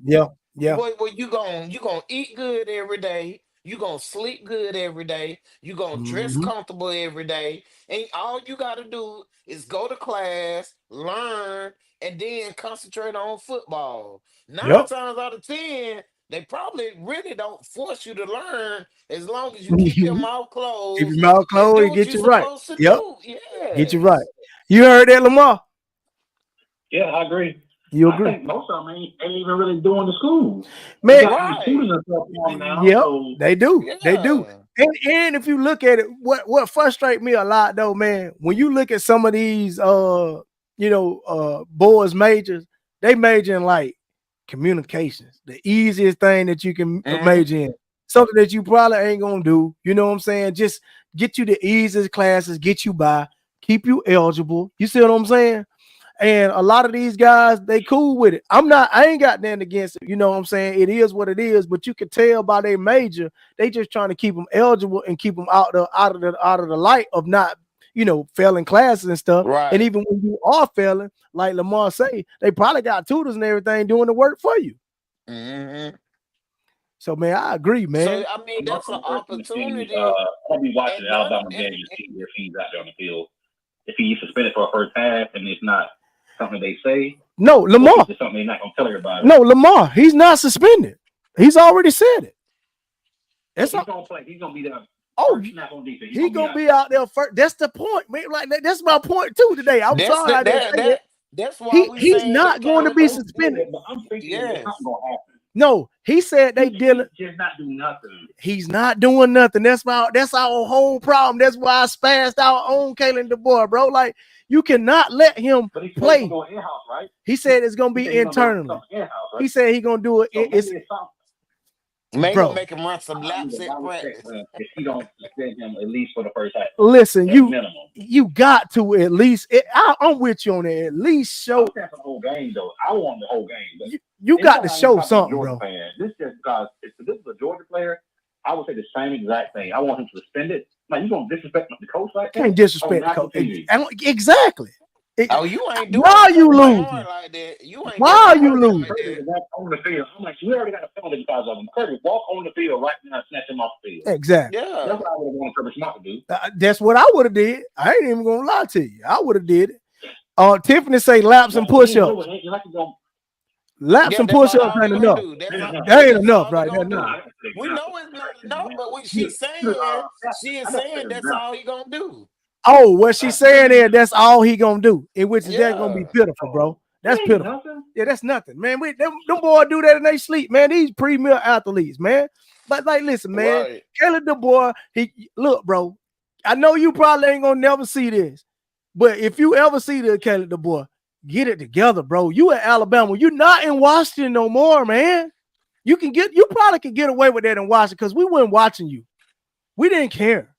Yeah. Boy, you gonna eat good every day. You gonna sleep good every day. You gonna dress comfortable every day. And all you gotta do is go to class, learn, and then concentrate on football. 9 times out of 10, they probably really don't force you to learn as long as you keep your mouth closed. Keep your mouth closed and get you right. Yeah. Get you right. You heard that, Lamar? Yeah, I agree. You agree? I think most of them ain't even really doing the school. Man, now, they do. Yeah. They do. And if you look at it, what frustrates me a lot though, man, when you look at some of these boys majors, they major in like communications, the easiest thing that you can major in. Something that you probably ain't gonna do. You know what I'm saying? Just get you the easiest classes, get you by, keep you eligible. You see what I'm saying? And a lot of these guys, they cool with it. I ain't got nothing against it. You know what I'm saying? It is what it is, but you can tell by their major, they just trying to keep them eligible and keep them out of the light of not, failing classes and stuff. Right. And even when you are failing, like Lamar say, they probably got tutors and everything doing the work for you. Mm-hmm. So man, I agree, man. So I mean, that's an opportunity. I'll be watching the Alabama game to see if he's out there on the field. If he's suspended for a first half and it's not something they say. No, Lamar. It's something they're not gonna tell everybody. No, Lamar. He's not suspended. He's already said it. He's gonna play. He's gonna be there. Oh, he's gonna be out there first. That's the point, man. Like that's my point too today. I'm sorry. That's why he's not going to be suspended. I'm thinking it's not gonna happen. No, he said they dealing. Just not do nothing. He's not doing nothing. That's our whole problem. That's why I spazzed out on Kalen DeBoer, bro. Like you cannot let him play. Go in-house, right? He said it's gonna be internally. Right? He said he's gonna do it. Maybe make him run some laps at practice. If you don't suspend him at least for the first half. Listen, you got to at least. I'm with you on it. At least show the whole game, though. I want the whole game. You got to show something, bro. This just because if this is a Georgia player, I would say the same exact thing. I want him suspended. Like you gonna disrespect the coach like that? Can't disrespect the coach. Exactly. You ain't doing why you lose like that. You ain't why you lose on the field. I'm like, we already got a penalty because of him. Curtis, walk on the field right now and snatch him off the field. Exactly. Yeah. That's what I would have wanted Curtis Smart to do. That's what I would have did. I ain't even gonna lie to you. I would have did it. Tiffany say laps and push-ups. Laps and push-ups ain't enough. That ain't enough right there. No. We know it's not enough, but she's saying that's all he gonna do. Oh, what she's saying is that's all he gonna do, in which that's gonna be pitiful, bro. That's pitiful. Nothing. Yeah, that's nothing, man. Them boys do that in their sleep, man. These premier athletes, man. But like, listen, man, right. Caleb DeBoer, look, bro. I know you probably ain't gonna never see this, but if you ever see the Caleb DeBoer, get it together, bro. You at Alabama, you're not in Washington no more, man. You probably can get away with that in Washington because we weren't watching you. We didn't care.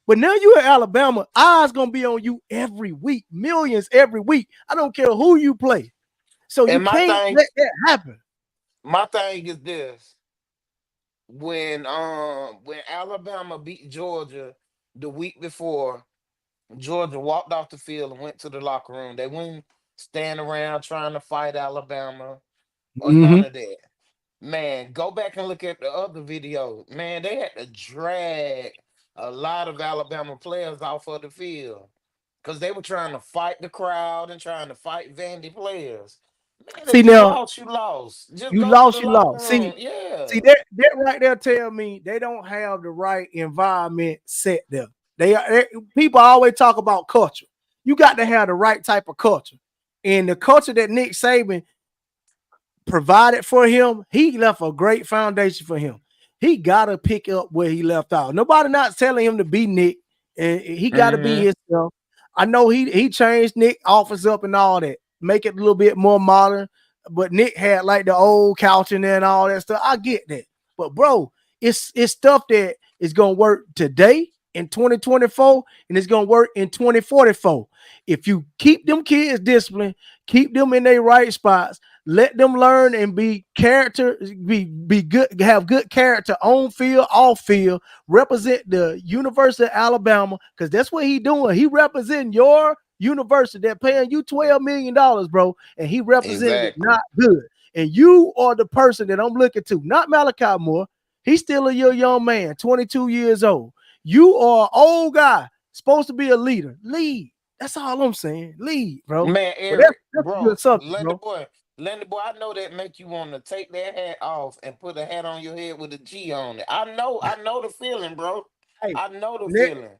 But now you at Alabama, eyes gonna be on you every week, millions every week. I don't care who you play. So you can't let that happen. My thing is this: when Alabama beat Georgia the week before, Georgia walked off the field and went to the locker room. They wouldn't stand around trying to fight Alabama or none of that. Man, go back and look at the other video. Man, they had to drag a lot of Alabama players off of the field because they were trying to fight the crowd and trying to fight Vandy players. Man, see now, you lost. You lost. See that right there tell me they don't have the right environment set there. People always talk about culture. You got to have the right type of culture, and the culture that Nick Saban provided for him, he left a great foundation for him. He got to pick up where he left out. Nobody not telling him to be Nick, and he got to be himself. I know he changed Nick office up and all that, make it a little bit more modern, but Nick had like the old couch in there and all that stuff. I get that. But bro, it's stuff that is going to work today in 2024 and it's going to work in 2044. If you keep them kids disciplined, keep them in their right spots, let them learn and be good, have good character on field, off field, represent the University of Alabama, because that's what he doing. He representing your university. They're paying you $12 million, bro, and he represented it not good. And you are the person that I'm looking to, not Maliki Moore. He's still a young man, 22 years old. You are an old guy, supposed to be a leader. Lead. That's all I'm saying. Lead, bro. Man, Eric, Lundy boy, I know that make you want to take that hat off and put a hat on your head with a G on it. I know the feeling, bro. Hey, I know the feeling.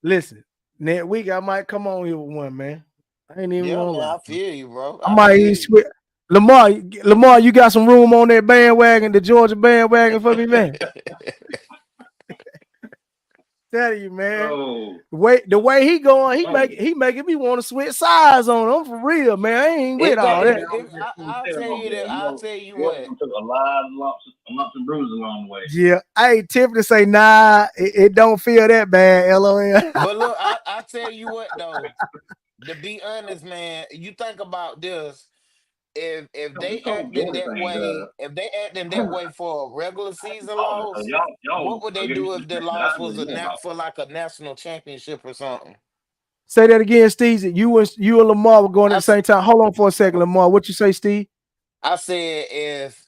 Listen, next week I might come on here with one, man. I ain't even gonna lie. I feel you, bro. I might even switch. Lamar, you got some room on that bandwagon, the Georgia bandwagon for me, man. telling you, man. Oh, The way he going, he making me want to switch sides on him for real, man. I ain't with all that. I'll tell you that. I'll tell you Jordan what. took a lot of lumps and bruises along the way. Yeah, I ain't tempted to say nah. It don't feel that bad. LOL. But look, I tell you what though. To be honest, man, you think about this. If This they whole acting Jordan that thing, way, if they acting that way for a regular season loss, y'all what would they are getting do to if the the that I loss didn't was know about. for like a national championship or something? Say that again, Steve. You and Lamar were going at I the same time. Hold on for a second, Lamar. What you say, Steve? I said if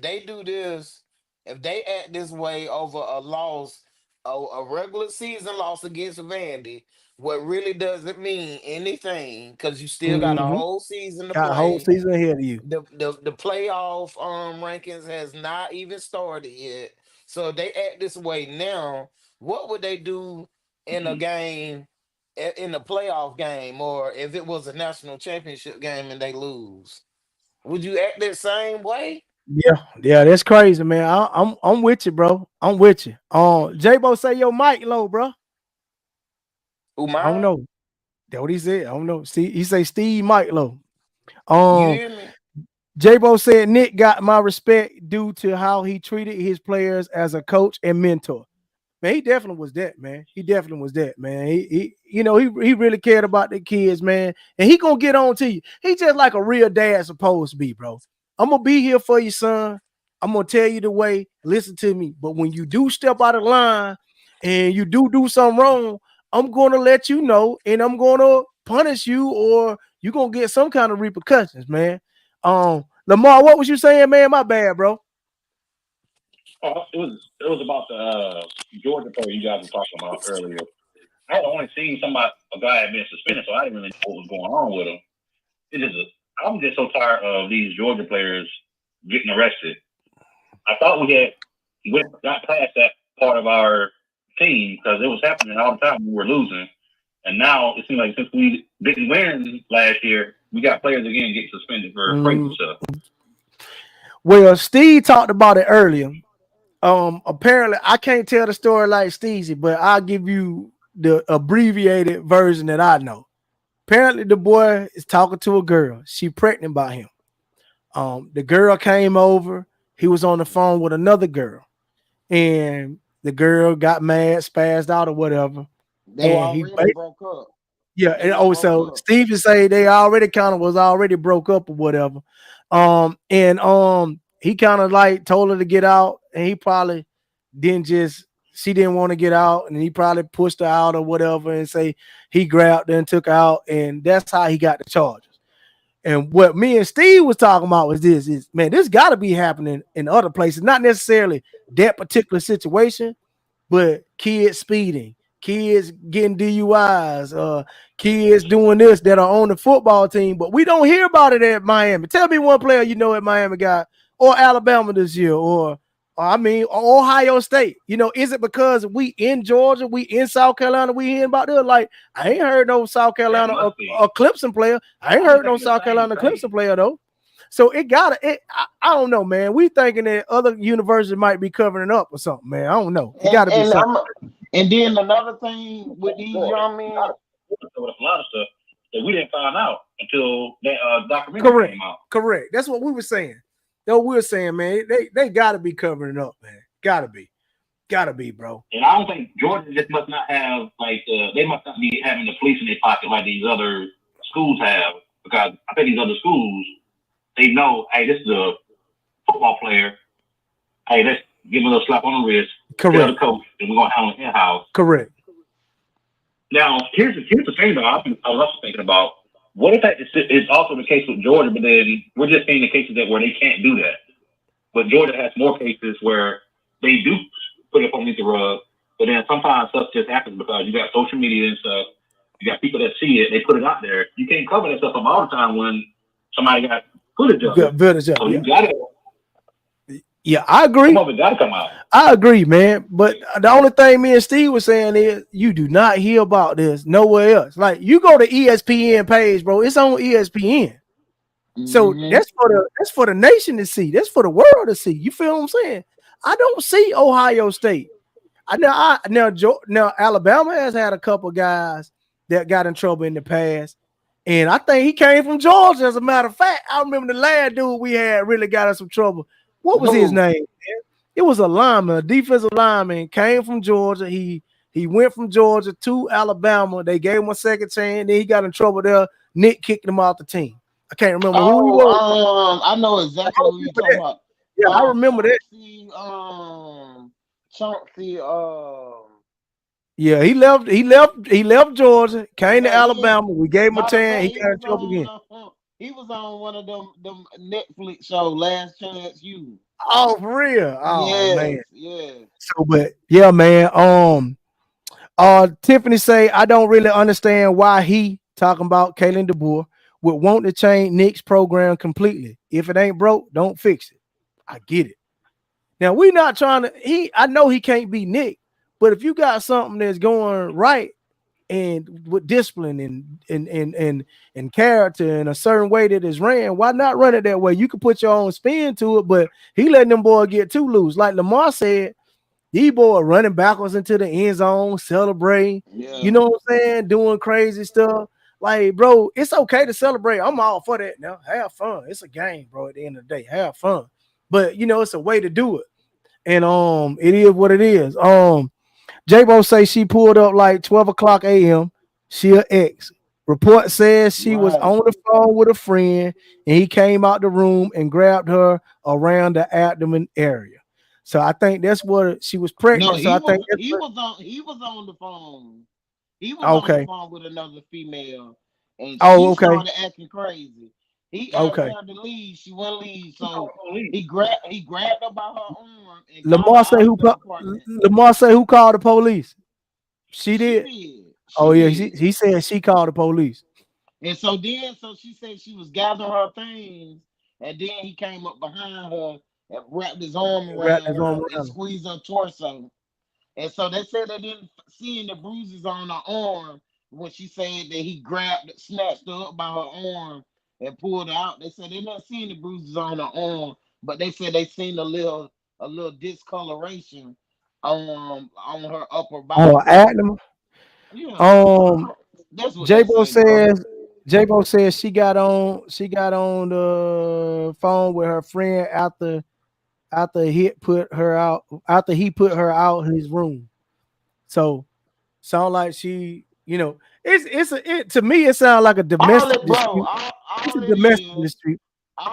they do this, if they act this way over a loss, a regular season loss against Vandy, what really doesn't mean anything because you still got a Mm-hmm. whole season to Got a whole play. season ahead of you. The playoff rankings has not even started yet. So if they act this way now, what would they do in a game in a playoff game or if it was a national championship game and they lose? Would you act that same way? Yeah, that's crazy, man. I'm with you, bro. I'm with you. J-Bo say your mic low, bro. Who I don't mine? know. That's what he said. I don't know. See, he say Steve mic low. You Um, hear me? J-Bo said Nick got my respect due to how he treated his players as a coach and mentor. Man, he definitely was that, man. He definitely was that, man. He really cared about the kids, man. And he gonna get on to you. He just like a real dad supposed to be, bro. I'm gonna be here for you, son. I'm gonna tell you the way. Listen to me. But when you do step out of line and you do something wrong, I'm gonna let you know, and I'm gonna punish you, or you're gonna get some kind of repercussions, man. Lamar, what was you saying, man? My bad, bro. It was about the Georgia player you guys were talking about earlier. I had only seen a guy had been suspended, so I didn't really know what was going on with him. I'm just so tired of these Georgia players getting arrested. I thought we got past that part of our team because it was happening all the time when we were losing. And now it seems like since we didn't win last year, we got players again getting suspended for crazy stuff. Well, Steve talked about it earlier. Apparently, I can't tell the story like Steezy, but I'll give you the abbreviated version that I know. Apparently, the boy is talking to a girl. She pregnant by him. The girl came over. He was on the phone with another girl, and the girl got mad, spazzed out or whatever. They were And he, already broke up. yeah, They and was broke so up. Steven say they already kind of was already broke up or whatever. He kind of like told her to get out, and he probably she didn't want to get out, and he probably pushed her out or whatever, and say he grabbed her and took her out, and that's how he got the charges. And what me and Steve was talking about was this got to be happening in other places, not necessarily that particular situation, but kids speeding, kids getting DUIs, kids doing this that are on the football team, but we don't hear about it at Miami. Tell me one player you know at Miami got or Alabama this year, or Ohio State. Is it because we in Georgia, we in South Carolina, we hearing about this? Like, I ain't heard no South Carolina or Clemson player. I ain't heard no South Carolina Clemson player though. So I don't know, man. We thinking that other universities might be covering it up or something, man. I don't know. It got to be something. And then another thing with these young men, with a lot of stuff that we didn't find out until that documentary came out. Correct. That's what we were saying. That's what we were saying, man. They got to be covering it up, man. Got to be, bro. And I don't think Georgia just must not have they must not be having the police in their pocket like these other schools have, because I think these other schools, they know, hey, this is a football player. Hey, let's give him a little slap on the wrist. Correct. Tell the coach, and we're gonna handle it in-house. Correct. Now, here's the thing, though. I was also thinking about, what if that is also the case with Georgia, but then we're just seeing the cases where they can't do that. But Georgia has more cases where they do put it underneath the rug, but then sometimes stuff just happens because you got social media and stuff. You got people that see it, they put it out there. You can't cover that stuff up all the time when somebody got footage of it. So you got it. Yeah, I agree. Some of it got to come out. I agree, man. But the only thing me and Steve was saying is you do not hear about this nowhere else. Like, you go to ESPN page, bro. It's on ESPN. So that's for the nation to see. That's for the world to see. You feel what I'm saying? I don't see Ohio State. Now Alabama has had a couple guys that got in trouble in the past, and I think he came from Georgia. As a matter of fact, I remember the last dude we had really got us some trouble. What was his Who? name? Man? It was a lineman, a defensive lineman, came from Georgia. He went from Georgia to Alabama. They gave him a second chance. Then he got in trouble there. Nick kicked him off the team. I can't remember who he was. I know I exactly who you're remember talking that. about. Yeah, I remember that. Chauncey, Yeah, he left Georgia, came to yeah, Alabama. We gave him a matter of chance. fact, He got in trouble again. he was on one of them Netflix show, Last Chance You. Oh, for real? Oh man. Yes, yes. So, but yeah, man. Tiffany say I don't really understand why he talking about Kalen DeBoer would want to change Nick's program completely. If it ain't broke, don't fix it. I get it. Now we not trying to. I know he can't be Nick, but if you got something that's going right and with discipline and character in a certain way that is ran, why not run it that way? You can put your own spin to it, but he letting them boys get too loose. Like Lamar said, these boys running backwards into the end zone, celebrating, you Yeah. know what I'm saying, doing crazy stuff. Like, bro, it's okay to celebrate. I'm all for that now. Have fun. It's a game, bro. At the end of the day, have fun. But it's a way to do it. And it is what it is. J-Bo say she pulled up like 12 o'clock a.m. She a ex. Report says she was Right. on the phone with a friend and he came out the room and grabbed her around the abdomen area. So I think that's what she was No, pregnant. So I think that's he was on the phone. He was on the okay. phone with another female, and Oh, she okay. started acting crazy. He asked Okay. her to leave. She wouldn't leave, He called so the police. he grabbed her by her arm and called her Lamar say out who of the ca- apartment. Lamar say who called the police? She She did. did. Oh She yeah, did. he said she called the police. And so she said she was gathering her things, and then he came up behind her and wrapped his arm Wrapped around his arm her and around her. squeezed her torso. And so they said they didn't see any bruises on her arm when she said that he snatched her up by her arm and pulled her out. They said they didn't see any bruises on her arm, but they said they seen a little discoloration on her upper Oh, body. Adam. Yeah, Um, that's what they J-Bo say, bro. says she got on the phone with her friend after he put her out his room. So sound like to me it sounds like a All domestic it, bro, dispute. It's a all it domestic is, dispute.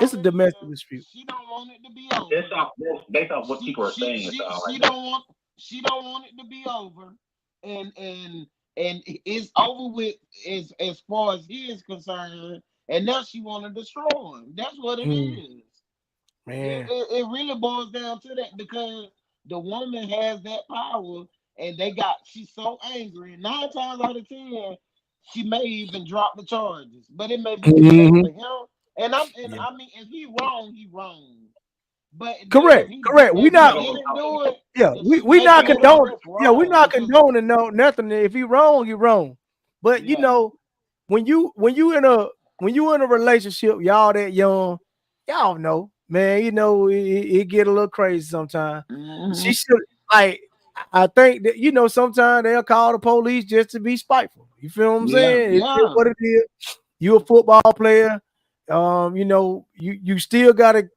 It's all a it domestic is, dispute. she don't want it to be That's over. off, that's based off what she people are she saying. It she sounds she like that. don't want she don't want it to be over, and it's over with as far as he is concerned, and now she want to destroy him. That's what it Mm, is. it, man. it, it really boils down to that, because the woman has that power, and she's so angry. 9 times out of 10, she may even drop the charges, but it may be the best Mhm. for him. And Yeah. I mean, if he wrong, he wrong. But Correct. Correct. We if he not. didn't do it, Yeah. then We she we not making it up condoning. as Yeah. We wrong not because condoning nothing. If you wrong, you wrong. But yeah, when you in a relationship, y'all that young, y'all know, man. It get a little crazy sometimes. hmm She should like. I think that sometimes they'll call the police just to be spiteful. You feel what I'm yeah, saying? It is yeah, what it is. You a football player. You still gotta,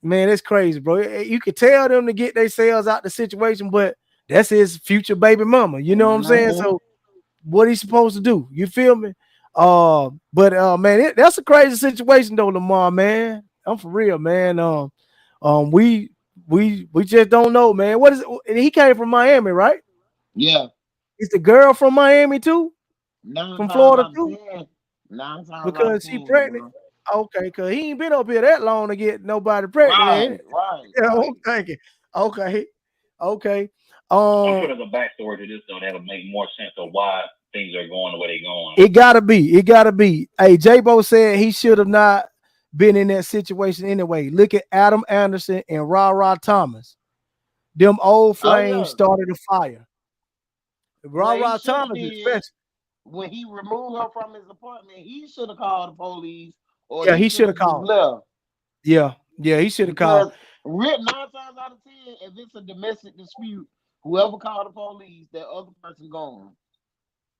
man, it's crazy, bro. You could tell them to get themselves out the situation, but that's his future baby mama. You know what I'm saying? hmm So what he's supposed to do? You feel me? But man, that's a crazy situation though, Lamar, man. I'm for real, man. We just don't know, man. What is it? And he came from Miami, right? yeah. Is the girl from Miami too? Nine From times Florida out of too? ten, 9 times out of Because she ten, pregnant. bro. Okay, because he ain't been up here that long to get nobody pregnant, ain't Right, it? right, Yeah, I'm right. thinking. Okay, okay. I'm sure Um, there's a backstory to this though that'll make more sense of why things are going the way they're going. it gotta be. It gotta be. Hey, J-Bo said he should have not been in that situation anyway. Look at Adam Anderson and Ra Thomas. Them old Oh flames yeah. started a fire. Well, he Ra should have Thomas, did especially. when he removed her from his apartment. He should have called the police, or Yeah, he he should should have have just called. left. Yeah, he should have called. Because 9 times out of 10, if it's a domestic dispute, Whoever called the police, that other person gone.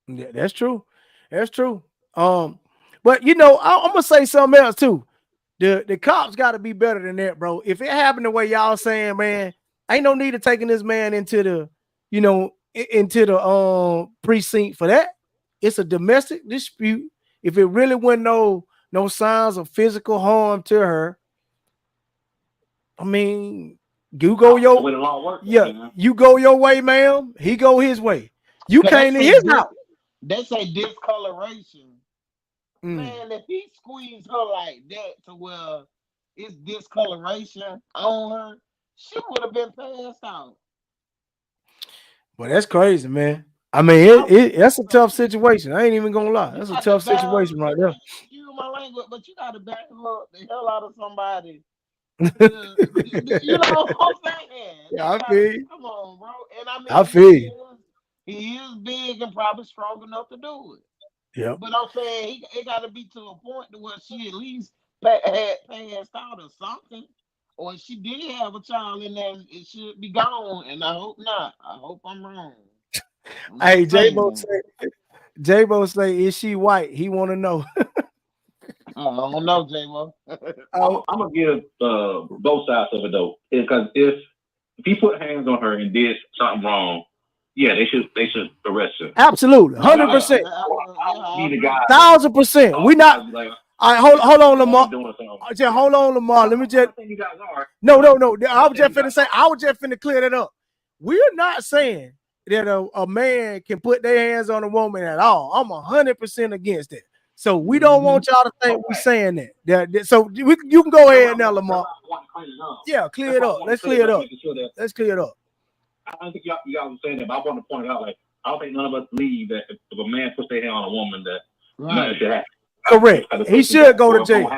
Yeah, that's true. That's true. But you know, I'm gonna say something else too. The cops got to be better than that, bro. If it happened the way y'all saying, man, ain't no need of taking this man into the, you know, into the precinct for that. It's a domestic dispute. If it really wasn't no signs of physical harm to her, I mean, you go your the way the law works, yeah, man. you go your way, ma'am. He go his way. You 'Cause came to his house. they say discoloration. Mm. Man, if he squeezed her like that to where it's discoloration on her, she would have been passed out. But that's crazy, man. I mean, that's a tough situation. I ain't even gonna lie. That's a tough situation right there. Excuse my language, but you got to back up the hell out of somebody. You know what I'm saying? Yeah, I feel you. Come on, bro. And I mean, I feel you. he is big and probably strong enough to do it. Yeah. But I'm saying it got to be to a point to where she at least had passed out or something. Or if she did have a child in there, it should be gone. And I hope not. I hope I'm wrong. Hey, J-Bo say, is she white? He want to know. I don't know, J-Mo. I'm gonna give both sides of it though, because if he put hands on her and did something wrong, yeah, they should arrest him. Absolutely, 100%, 1,000%. We not. Like, I hold on, Lamar. Just hold on, Lamar. Let me just. you guys are. No. I was just finna say. I was just finna clear that up. We're not saying that a man can put their hands on a woman at all. I'm 100% against it. So we don't want y'all to think we're saying that. So you can go ahead now, Lamar. Yeah, clear it up. Let's clear it up. Let's clear it up. I don't think y'all were saying that, but I want to point out, like, I don't think none of us believe that if a man puts their hand on a woman, that nothing should happen. Correct. He should go to jail.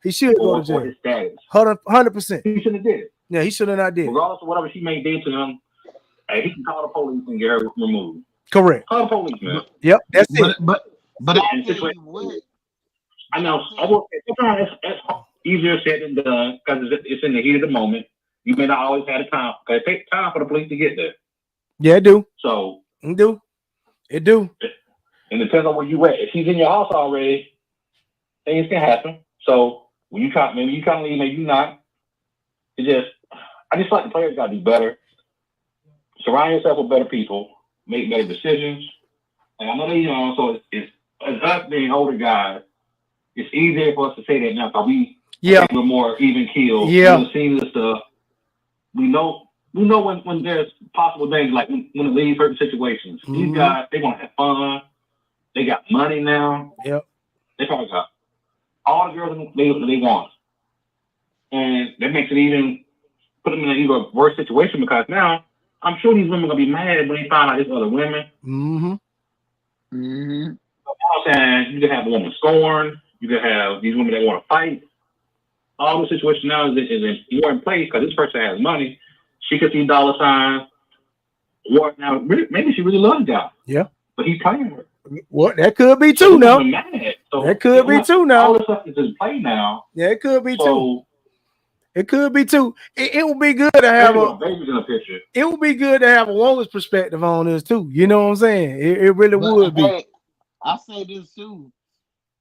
He should go to jail. His status. 100%. He shouldn't have did it. Yeah, he should have not did it. Regardless of whatever she may do to him, hey, he can call the police and get her removed. Correct. Call the police, man. Yep, that's it. But I tell you what. I know. Sometimes it's easier said than done because it's in the heat of the moment. You may not always have the time. Because it takes time for the police to get there. Yeah, it do. So it do. And it depends on where you at. If she's in your house already, things can happen. So when you come, maybe you come leave, maybe you not. I just like the players got to do better. Surround yourself with better people. Make better decisions. And I know they young, so it's us being older guys. It's easier for us to say that now because we're more even keeled. Yeah. We've seen this stuff. We know when there's possible things like when it leaves certain situations. Mm-hmm. These guys, they want to have fun. They got money now. Yep. They probably got all the girls they want. And that makes it even put them in an even worse situation because now I'm sure these women are going to be mad when they find out there's other women. Mm-hmm. Mm-hmm. So, saying you can have a woman scorned. You can have these women that want to fight. All the situation now is more in place because this person has money. She could see dollar signs. Or now, maybe she really loves the guy. Yeah. But he's playing her. Well, that could be too now. So that could be too now. All this stuff is just play now. Yeah, it could be too. It could be too. It would be good to have babies in a picture. It would be good to have a woman's perspective on this too. You know what I'm saying? It really would be. I say this too.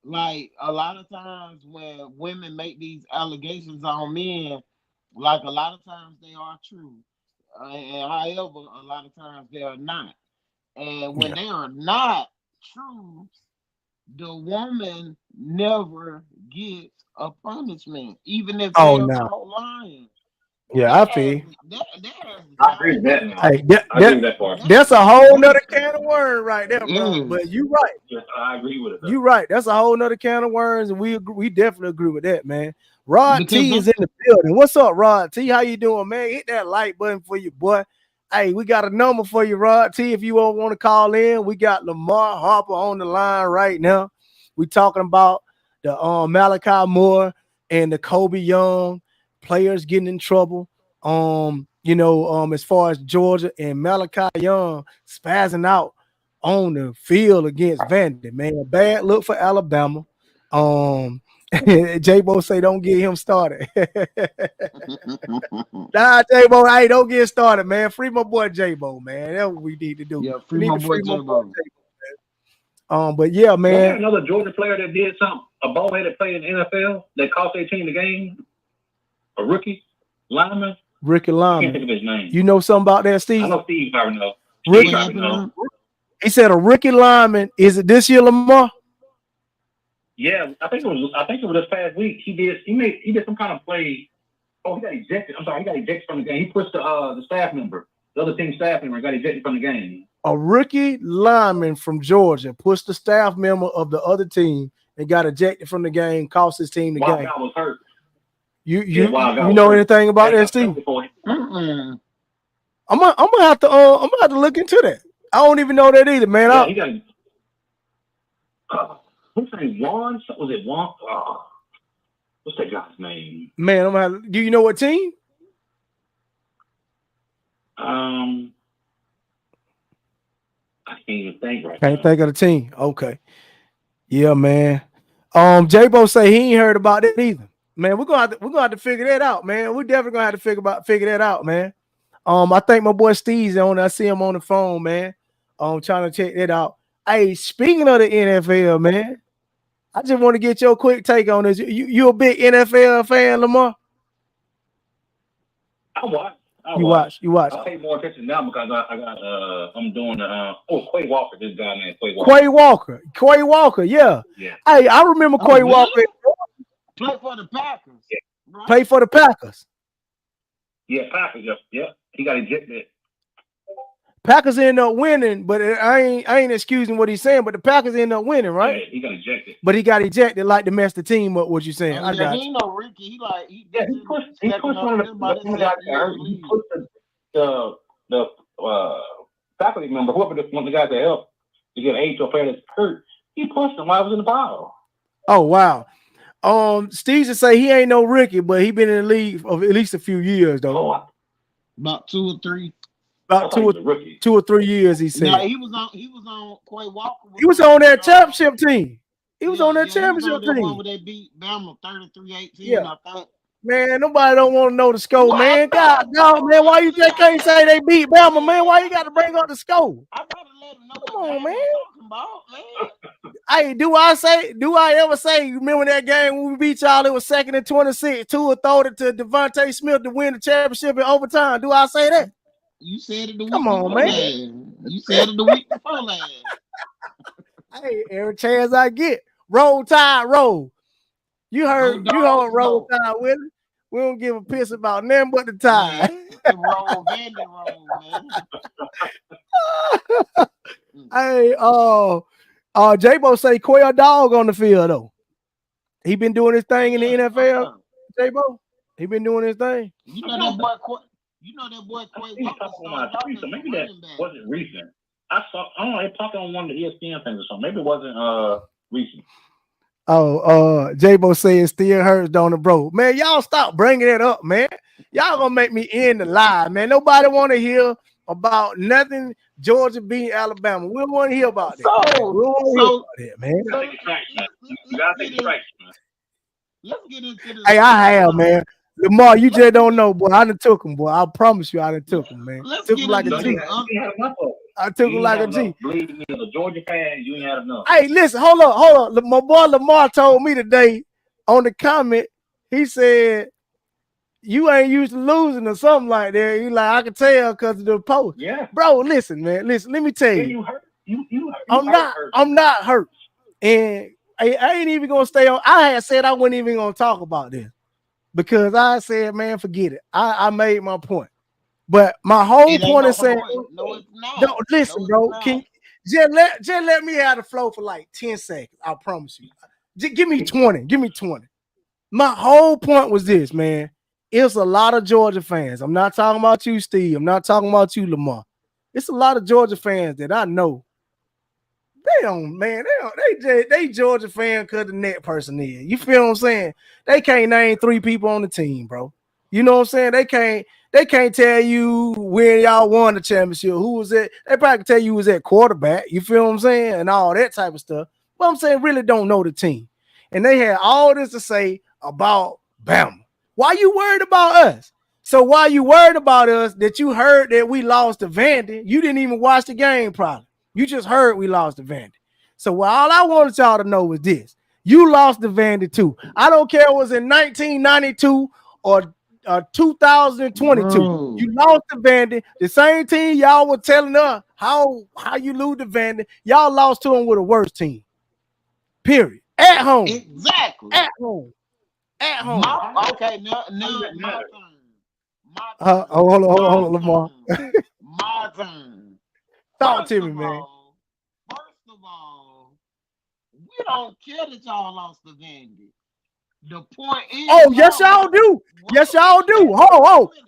Like a lot of times when women make these allegations on men, like a lot of times they are true, and however, a lot of times they are not. And when they are not true, the woman never gets a punishment, even if they're lying. Yeah, I feel. I agree with that. I agree with that part. That's a whole nother can of worms right there, bro. But you right. Yes, I agree with it. You right. That's a whole nother can of worms, and we definitely agree with that, man. Rod T is in the building. What's up, Rod T? How you doing, man? Hit that like button for you, boy. Hey, we got a number for you, Rod T. If you all want to call in, we got Lamar Harper on the line right now. We talking about the Maliki Moore and the Kobe Young players getting in trouble. As far as Georgia and Maliki Young spazzing out on the field against Vandy, man. A bad look for Alabama. J-Bo say don't get him started. Nah, J-Bo, hey, don't get started, man. Free my boy J-Bo, man. That's what we need to do. Yeah, We free need my to boy free my boy J-Bo. J-Bo. But yeah, Wasn't there man. another Georgia player that did something, a ball-headed play in the NFL that cost their team the game? A rookie lineman? Ricky I can't Lyman. think of his name. You know something about that, I Steve? know Steve probably know. Ricky, Steve probably know. he said a rookie lineman. Is it this year, Lamar? Yeah, I think it was this past week. He did some kind of play. Oh, he got ejected. I'm sorry, he got ejected from the game. He pushed the staff member, the other team staff member, got ejected from the game. A rookie lineman from Georgia pushed the staff member of the other team and got ejected from the game, cost his team the Wild game. guy was hurt. You know anything about that, Steve? I'm gonna have to look into that. I don't even know that either, man. Yeah, he got what's his name? Juan? Was it Juan? What's that guy's name? Man, I'm gonna do you know what team? I can't even think right Can't now. think of the team. Okay. Yeah, man. J-Bo say he ain't heard about that either. Man, we're gonna have to figure that out, man. We're definitely gonna have to figure that out, man. I think my boy Steve's on. I see him on the phone, man. Trying to check that out. Hey, speaking of the NFL, man, I just want to get your quick take on this. You a big NFL fan, Lamar? I watch. You watch. I pay more attention now because I'm doing Quay Walker. This guy named Quay Quay Walker. Walker, yeah. Yeah. Hey, I remember Quay Walker. Play for the Packers. Yeah. Right? Play for the Packers. Yeah, Packers. Yeah. He got ejected. Packers end up winning, but I ain't excusing what he's saying, but the Packers end up winning, right? Yeah, he got ejected. But he got ejected like the master team. What you saying? I got he ain't no Ricky. He pushed one of the guys that hurt. He pushed the faculty member, whoever one of the guys that helped to get aid to a player that's hurt. He pushed him while I was in the pile. Oh wow. Steve just say he ain't no rookie, but he been in the league for at least a few years though. About 2 or 3. About 2 or 3 years, he said. No, he was on Quay Walker. He was on that championship team. He was on that championship team. One where they beat Bama 33-18, yeah. I think. Man, nobody don't want to know the score, man. God, no, man. Why you just can't say they beat Bama, man? Why you got to bring up the score? I gotta let them know. Come on, man. About, man. Hey, do I ever say, remember that game when we beat y'all? It was 2nd and 26. Tua throwed it to Devontae Smith to win the championship in overtime. Do I say that? You said it the week Come on, before man. You said it the week before last. Hey, every chance I get, roll tide, roll. You heard roll tide, Willie. We don't give a piss about nothing but the tide. Roll, man. Hey, J-Bo say Quay a dog on the field though. He been doing his thing in the NFL. J-Bo, he been doing his thing. You know that boy Quay Walker. So maybe that wasn't recent. I don't know, they talking on one of the ESPN things or something. Maybe it wasn't recent. J-Bo saying still hurts, don't it, bro? Man, y'all stop bringing it up, man. Y'all gonna make me end the live, man. Nobody want to hear about nothing Georgia beating Alabama. We don't want to hear about that. We don't want to hear about that, man. You gotta take the strikes, man. Let's get into this. Hey, I have, man. Lamar, you just don't know, boy. I done took him, boy. I promise you, I done took him, man. Took him like a G. I took him like a G. Believe me, as a Georgia fan, you ain't had enough. Hey, listen, hold on. My boy Lamar told me today on the comment, he said, you ain't used to losing or something like that. He like, I can tell because of the post. Yeah. Bro, listen, man. Listen, let me tell you. You hurt. I'm not hurt. And I ain't even gonna stay on. I had said I wasn't even gonna talk about this because I said, man, forget it. I made my point. But my whole point is saying, no, it's not. No, listen, bro. Just let me have the flow for like 10 seconds. I promise you. Just give me 20. Give me 20. My whole point was this, man. It's a lot of Georgia fans. I'm not talking about you, Steve. I'm not talking about you, Lamar. It's a lot of Georgia fans that I know. They Georgia fan because the net person is. You feel what I'm saying? They can't name 3 people on the team, bro. You know what I'm saying? They can't tell you when y'all won the championship. Who was it? They probably can tell you who was at quarterback. You feel what I'm saying? And all that type of stuff. But I'm saying really don't know the team. and they had all this to say about Bama. Why you worried about us? So while you worried about us, that you heard that we lost to Vandy, you didn't even watch the game probably. You just heard we lost to Vandy. So all I wanted y'all to know was this. You lost to Vandy too. I don't care if it was in 1992 or 2022. Bro. You lost to Vandy. The same team y'all were telling us how you lose to Vandy. Y'all lost to them with a worse team. Period. At home. Exactly. At home. At home. Okay, now my turn. Hold on, Lamar. My turn. Talk to me, man. First of all, we don't care that y'all lost to Vandy. The point is, oh, yes, y'all do. Yes, y'all do.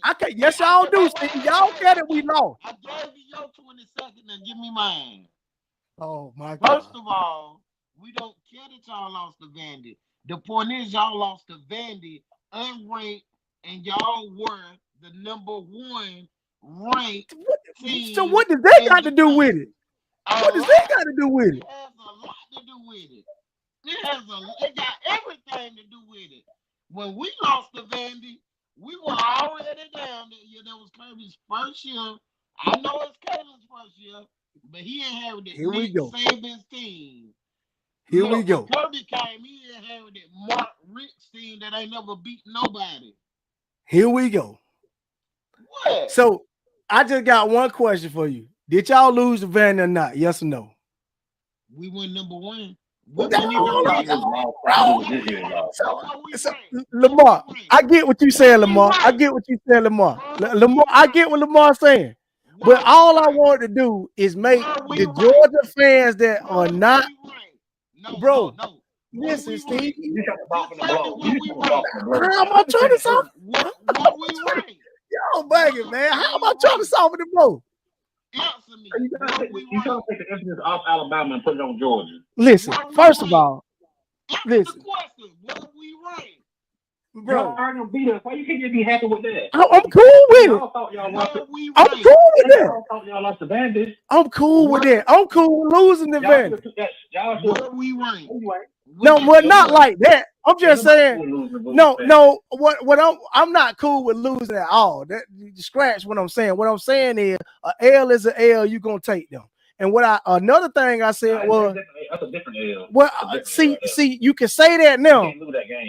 I can't. Yes, y'all do, Steve. Y'all care that we lost. I gave you your 20 seconds and give me mine. Oh my God. First of all, we don't care that y'all lost to Vandy. The point is, y'all lost to Vandy unranked, and y'all were the #1 ranked team. So what does that got to do with it? What does that got to do with it? It has a lot to do with it. It got everything to do with it. When we lost to Vandy, we were already down that year. That was Kirby's first year. I know it's Caitlin's first year, but he inherited Nick Saban's team. Here we go. When Kirby came, he inherited Mark Rick's team that ain't never beat nobody. Here we go. What? So I just got one question for you. Did y'all lose to Vandy or not? Yes or no? We went #1. So, Lamar, I get what you saying, Lamar. I get what you saying, Lamar. I get what Lamar's saying. But all I want to do is make the Georgia fans that are not, bro. Listen, Steve. How am I trying to solve? Y'all begging, man. How am I trying to solve the blow? Answer me. You trying to take the emphasis off Alabama and put it on Georgia. Listen, first of all, listen. The question, what we rank? Bro, y'all already gonna beat us. Why you can't just be happy with that? I'm cool with it. Y'all thought y'all lost to, I'm cool with that. y'all thought y'all lost to Vandy. I'm cool with that. I'm cool with losing the Vandy. Y'all What we rank? No, well, not like that. I'm just saying. No. What I'm not cool with losing at all. That scratch what I'm saying. What I'm saying is a L is an L. You gonna take them. And another thing I said was that's a different L. Well, see, you can say that now.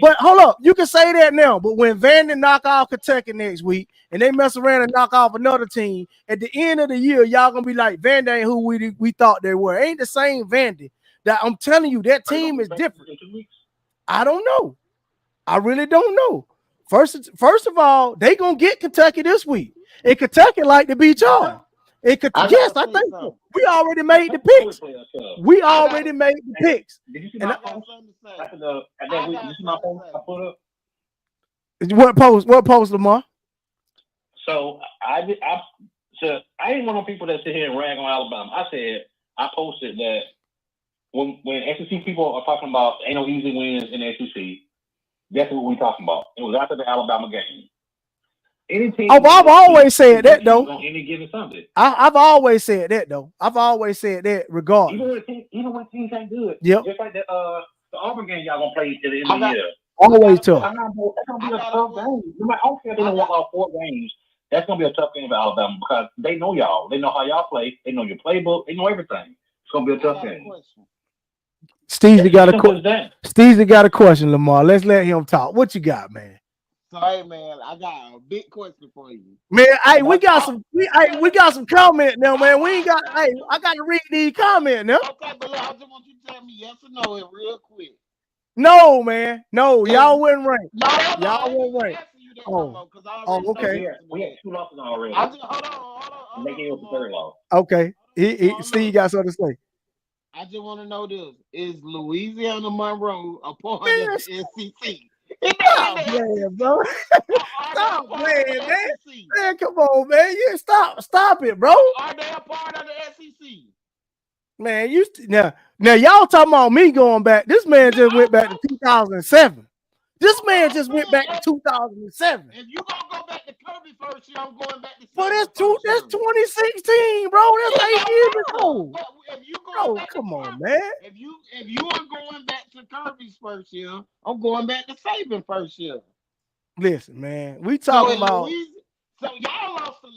But hold up, you can say that now. But when Vandy knock off Kentucky next week and they mess around and knock off another team, at the end of the year, y'all gonna be like, Vandy ain't who we thought they were. Ain't the same Vandy. That I'm telling you, that team is different. I don't know. I really don't know. First of all, they gonna get Kentucky this week. And Kentucky like to beat y'all. Yes, I think so. We already made the picks. We already made the picks. Did you see my post? Did you see my post I put up? What post, Lamar? So I ain't one of people that sit here and rag on Alabama. I posted that when SEC people are talking about ain't no easy wins in the SEC, that's what we talking about. It was after the Alabama game. I've always said that though. On any given Sunday. I've always said that though. I've always said that regardless. Even when teams ain't good. Yep. Just like the Auburn game y'all gonna play at the end of the year. Always tough. That's gonna be a tough game. I don't care if they don't walk off 4 games. That's gonna be a tough game for Alabama because they know y'all. They know how y'all play. They know your playbook. They know everything. It's gonna be a tough game. Steezy got a question, Lamar. Let's let him talk. What you got, man? So hey man, I got a big question for you. Man, hey, we got some comment now, man. We ain't got I gotta read these comments now. Okay, but look, I just want you to tell me yes or no and real quick. No, man. No, y'all wouldn't rank. Y'all wouldn't rank. Okay. We had 2 losses already. Hold on. Making it was the 3rd loss. Okay. Steve got something to say. I just want to know this. Is Louisiana Monroe a part of the SEC? Stop playing, bro. Stop playing, man. Man, come on, man. You stop it, bro. Are they a part of the SEC? Man, now y'all talking about me going back. This man just went back to 2007. This man just went back to 2007. If you gonna go back to Kirby first year, I'm going back to. But that's 2016, bro. That's 8 years ago. going Bro, back come to on, man. if you are going back to Kirby's first year, I'm going back to Saban first year. Listen, man. We So talking in about. so y'all lost to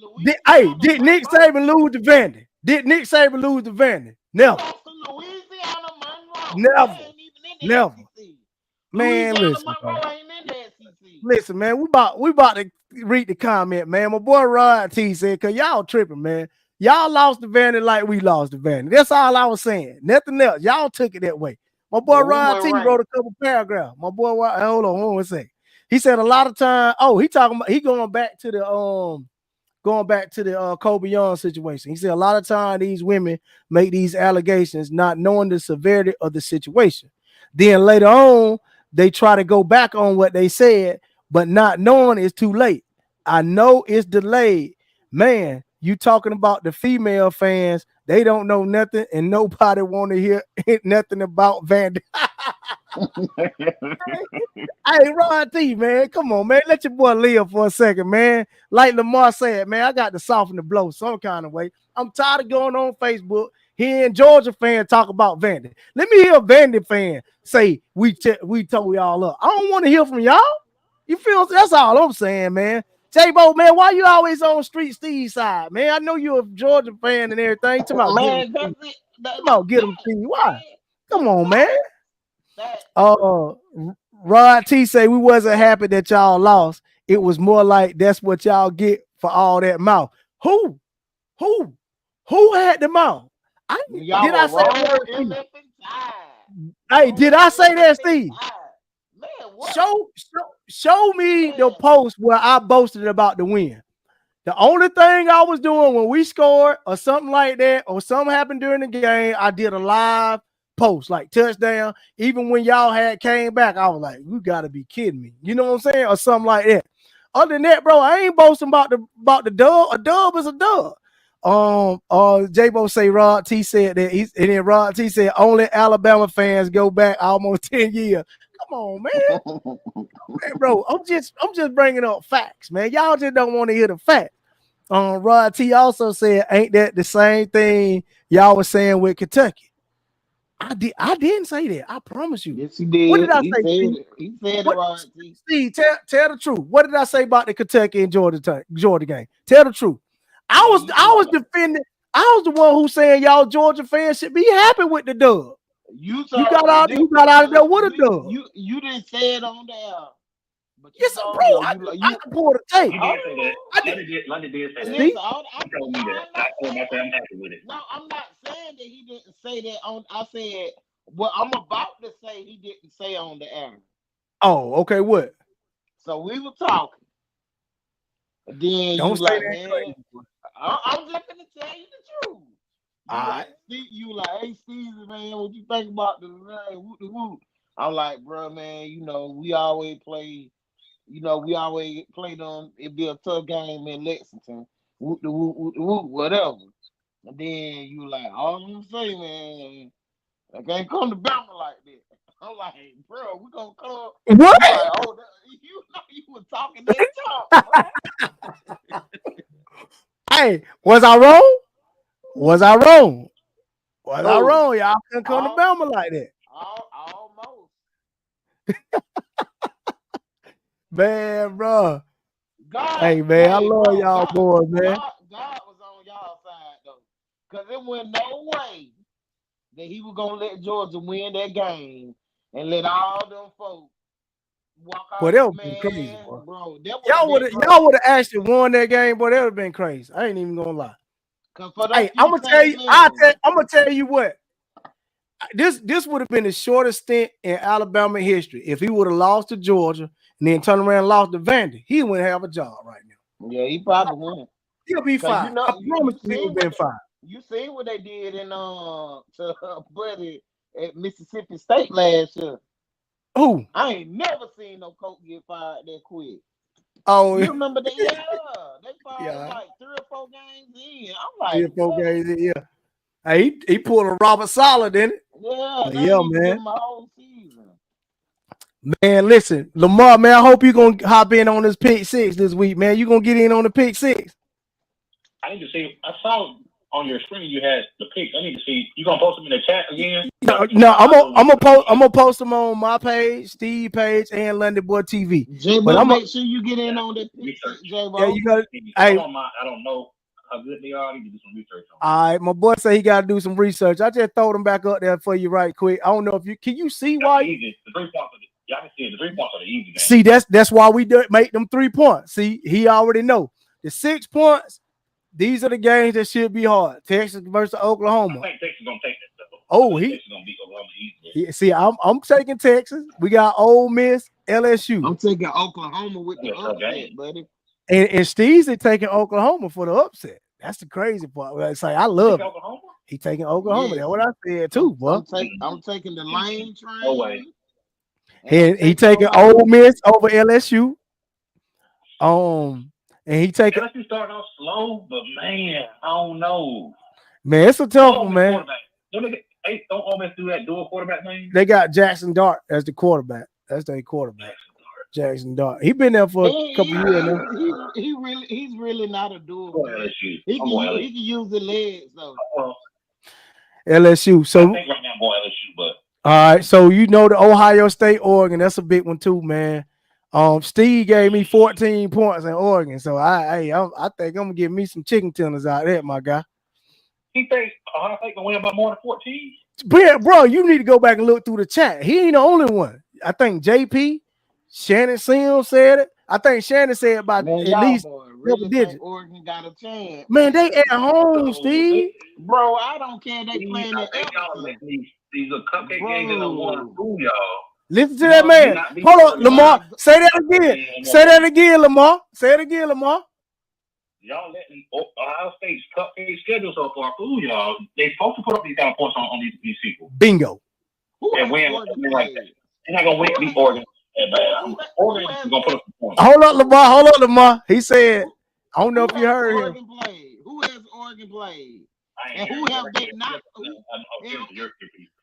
Hey, Louisiana did Nick Monroe. Saban lose to Vandy? Did Nick Saban lose to Vandy? You Never. lost to Louisiana Monroe. Never. They ain't even in the Never. SEC. Man, Louisiana listen, bro. Monroe ain't in the SEC. Listen, man. We about to read the comment, man. My boy Rod T said, cause y'all tripping, man. Y'all lost the Vandy like we lost the Vandy. That's all I was saying. Nothing else. Y'all took it that way. My boy But we Rod went T right. wrote a couple paragraphs. My boy, hold on one second. He said a lot of time. Oh, he talking about he going back to the Kobe Young situation. He said a lot of time these women make these allegations not knowing the severity of the situation. Then later on, they try to go back on what they said, but not knowing it's too late. I know it's delayed. Man, you talking about the female fans, they don't know nothing, and nobody want to hear nothing about Vandy. Hey, Ron T, man, come on, man. Let your boy live for a second, man. Like Lamar said, man, I got to soften the blow some kind of way. I'm tired of going on Facebook hearing Georgia fans talk about Vandy. Let me hear a Vandy fan say we told y'all up. I don't want to hear from y'all. You feel? That's all I'm saying, man. J-Bo, man, why you always on Street Steve side, man? I know you're a Georgia fan and everything. Come on, get him. Man, that's it. Come on, get him, Steve. Why? Come on, man. That Rod T say we wasn't happy that y'all lost. It was more like that's what y'all get for all that mouth. Who had the mouth? y'all Did I were say wrong that, in Steve? Hey, Did I say that, Steve? Man, what? Show me the post where I boasted about the win. The only thing I was doing when we scored or something like that, or something happened during the game, I did a live post, like touchdown. Even when y'all had came back, I was like, you gotta be kidding me. You know what I'm saying? Or something like that. Other than that, bro, I ain't boasting about the dub. A dub is a dub. J-Bo say Rod T said that and then Rod T said only Alabama fans go back almost 10 years. Come on, man. Man, bro, I'm just bringing up facts, man. Y'all just don't want to hear the facts. Rod T also said, ain't that the same thing y'all was saying with Kentucky? I didn't say that. I promise you. Yes, he did. What did I He say, said Steve? it. He said What, it right. Steve, tell the truth. What did I say about the Kentucky and Georgia game? Tell the truth. I was defending. I was the one who saying y'all Georgia fans should be happy with the dub. You got out of there with a dub. You didn't say it on there. But yes, bro. I can pull the tape. You did say that. Lundy did say that. Listen, He told me that. I told him I'm happy with it. No, I'm not saying that he didn't say that on. I said what I'm about to say. He didn't say on the air. Oh, okay. What? So we were talking. Then don't you say like, that man. crazy. I'm just gonna tell you the truth. You like, hey Steve, man, what you think about the whoop? I'm like, bro, man, we always play. We always play them. It'd be a tough game in Lexington. Whatever. And then you like, all I'm saying, man, I can't come to Bama like that. I'm like, bro, we gonna come. What? Like, you were talking that talk, bro. Hey, was I wrong? Was I wrong? Was I wrong? Y'all couldn't come to Bama like that. Almost. Man, bro. God, hey, man, I love y'all boys, man. God was on y'all side, though. Because there was no way that he was going to let Georgia win that game and let all them folks walk out. Boy, that would have been crazy, bro. Y'all would have actually won that game, boy. That would have been crazy. I ain't even going to lie. Hey, I'm going to tell you, I'm going to tell you what. This would have been the shortest stint in Alabama history if he would have lost to Georgia and then turned around and lost to Vandy. He wouldn't have a job right now. Yeah, he probably wouldn't. He'll be fine. I promise you, he would have been fine. You seen what they did in to Buddy at Mississippi State last year. Who? I ain't never seen no coach get fired that quick. Oh, you remember that? Yeah, they fired like 3 or 4 games in. I'm like, 3 or 4 games in, yeah. Hey, he pulled a Robert Saleh, didn't it? Yeah, man. My whole season. Man, listen, Lamar, man, I hope you're going to hop in on this pick 6 this week, man. You going to get in on the pick 6? I need to see. I saw on your screen you had the picks. I need to see. You gonna post them in the chat again? No, I'm gonna post them on my page, Steve page, and Lundy Boy TV. J-Bo, make sure you get in on that research. J-Bo. Yeah, you got. I don't know how good they are. I need to do some research on. All right, my boy say he got to do some research. I just throw them back up there for you right quick. I don't know if you can see why. Easy. The 3 points. Y'all can see it. The 3 points are the easy game. See, that's why we make them 3 points. See, he already know the 6 points. These are the games that should be hard. Texas versus Oklahoma. I think Texas gonna take that stuff. Texas gonna beat Oklahoma easily. See, I'm taking Texas. We got Ole Miss, LSU. I'm taking Oklahoma with the upset, buddy. And Steve's taking Oklahoma for the upset. That's the crazy part. It's like I love it. Oklahoma? He taking Oklahoma. That's what I said too, boy. I'm taking the lane train. No way. And he taking Ole Miss over LSU. And he taking. LSU starting off slow, but man, I don't know. Man, it's a tough one, man. Don't Ole Miss do that dual quarterback thing? They got Jackson Dart as the quarterback. That's their quarterback. Jackson Dart. He been there for a couple years now. He's really not a dual. He can use the legs though. LSU. So I think right now I'm going LSU, but all right. So you know the Ohio State, Oregon. That's a big one too, man. Steve gave me 14 points in Oregon, so I think I'm gonna give me some chicken tenders out there, my guy. He thinks Ohio State gonna win by more than 14. Bro, you need to go back and look through the chat. He ain't the only one. I think JP, Shannon Sims said it. I think Shannon said about at least double digits. Oregon got a chance. Man, they at home, Steve. Bro, I don't care. They playing at these are cupcake games that I want to do, y'all. Listen to that man. Hold on, Lamar. Say that again. Say that again, Lamar. Say it again, Lamar. Y'all letting Ohio State's cupcake schedule so far fool y'all. They supposed to put up these kind of points on these people. Bingo. And win like that. They're not gonna beat Oregon. Oregon is gonna put up some points. Hold up, Lamar. He said, I don't know if you heard him. Who has Oregon played? And who have they not?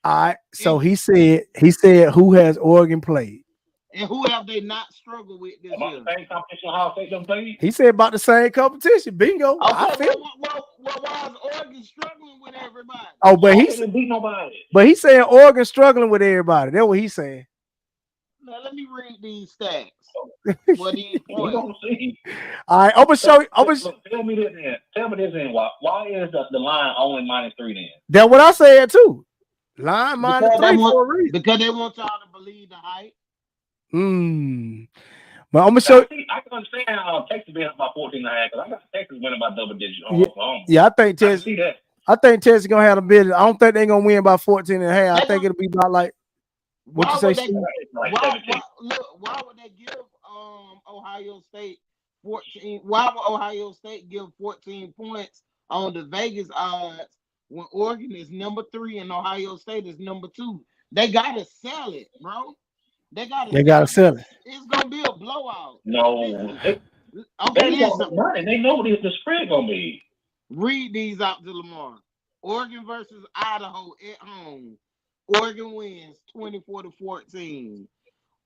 All right. So he said who has Oregon played? And who have they not struggled with this year? The same competition Ohio State done played? He said about the same competition. Bingo. Okay, why is Oregon struggling with everybody? Oh, but he didn't beat nobody. But he's saying Oregon struggling with everybody. That's what he's saying. Now let me read these stats. What do you point? All right, I'm gonna show you. Tell me this then. Tell me this then. Why is the line only -3 then? That's what I said too. Line -3 for a reason. Because they want y'all to believe the hype. But I'm gonna show you. I can understand how Texas being up by 14.5 because I got Texas winning by double digits. Yeah, I think Texas. I think Texas gonna have a bit. I don't think they're gonna win by 14.5. I think it'll be about like. What you say? Why would they give Ohio State 14? Why would Ohio State give 14 points on the Vegas odds when Oregon is number 3 and Ohio State is number 2? They gotta sell it, bro. They gotta sell it. It's gonna be a blowout. No. They know what the spread gonna be. Read these out to Lamar. Oregon versus Idaho at home. Oregon wins 24-14.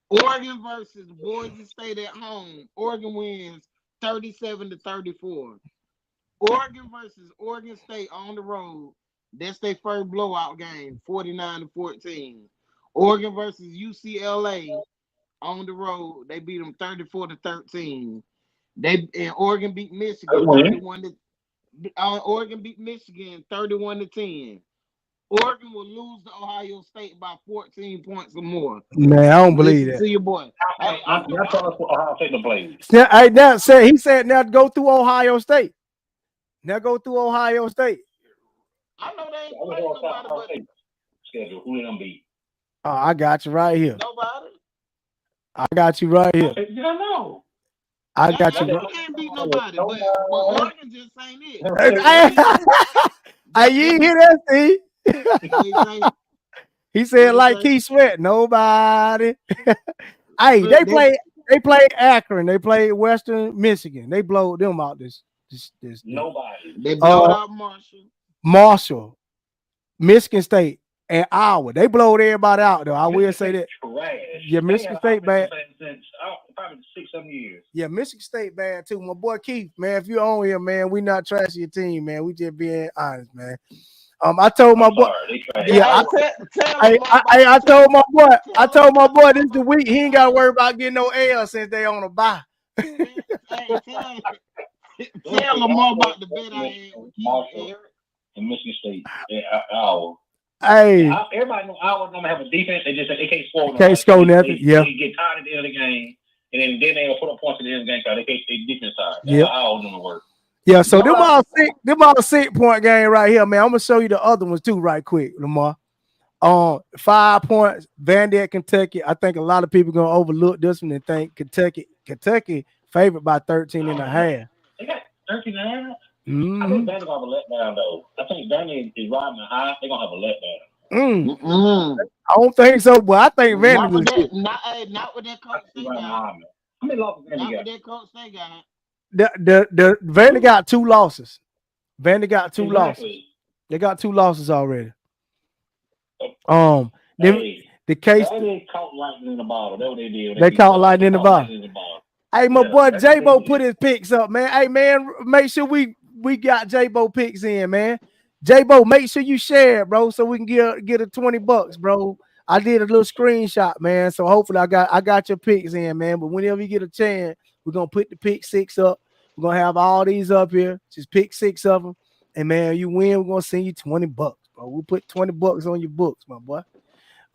Oregon versus Boise State at home. Oregon wins 37-34. Oregon versus Oregon State on the road. That's their first blowout game, 49-14. Oregon versus UCLA on the road. They beat them 34-13. Oregon beat Michigan 31 Oregon beat Michigan 31-10. Oregon will lose to Ohio State by 14 points or more. Man, I don't believe that. See your boy. I'm telling us what Ohio State to play. He said now go through Ohio State. Now go through Ohio State. I know they ain't playing nobody but schedule. Who they gonna beat? Oh, I got you right here. Nobody. I got you right here. Yeah, I know. I got you. You can't beat nobody, but Oregon just ain't it. You hear that, Steve? He said like Keith Sweat, nobody. Hey, they played Akron, they played Western Michigan. They blow them out this. Nobody. They blow out Marshall, Michigan State, and Iowa. They blowed everybody out though. I will say that. trash. Yeah, Michigan State bad. Since probably 6-7 years. Yeah, Michigan State bad too. My boy Keith, man, if you're on here, man, we not trashing your team, man. We just being honest, man. I told my boy. Yeah, I told my boy. I told my boy this the week. He ain't got to worry about getting no L since they on a bye. Tell Lamar about the bet I had with Marshall and Michigan State. Hey, everybody know Iowa's gonna have a defense. They can't score. Can't score nothing. Yeah. They get tired at the end of the game, and then they'll put up points at the end of the game because they can't stay defense side. Yeah. Iowa's gonna work. Yeah, so them all 6-point game right here, man. I'm gonna show you the other ones too, right quick, Lamar. 5 points, Vandy at Kentucky. I think a lot of people gonna overlook this one and think Kentucky favored by 13.5. They got 13.5. I think Vandy gonna have a letdown though. I think Vandy is riding the high. They're gonna have a letdown. I don't think so, but I think Vandy was not with that coach they got. How many losses Vandy got? Not with that coach they got. The Vandy got 2 losses. Vandy got 2 losses. They got 2 losses already. The case they caught lightning in the bottle. That's what they did. They caught lightning in the bottle. Hey, my boy J-Bo put his picks up, man. Hey, man, make sure we got J-Bo picks in, man. J-Bo, make sure you share it, bro, so we can get a $20, bro. I did a little screenshot, man. So hopefully I got your picks in, man. But whenever you get a chance, we're gonna put the pick 6 up. We're gonna have all these up here. Just pick 6 of them. And man, you win, we're gonna send you $20, bro. We'll put $20 on your books, my boy.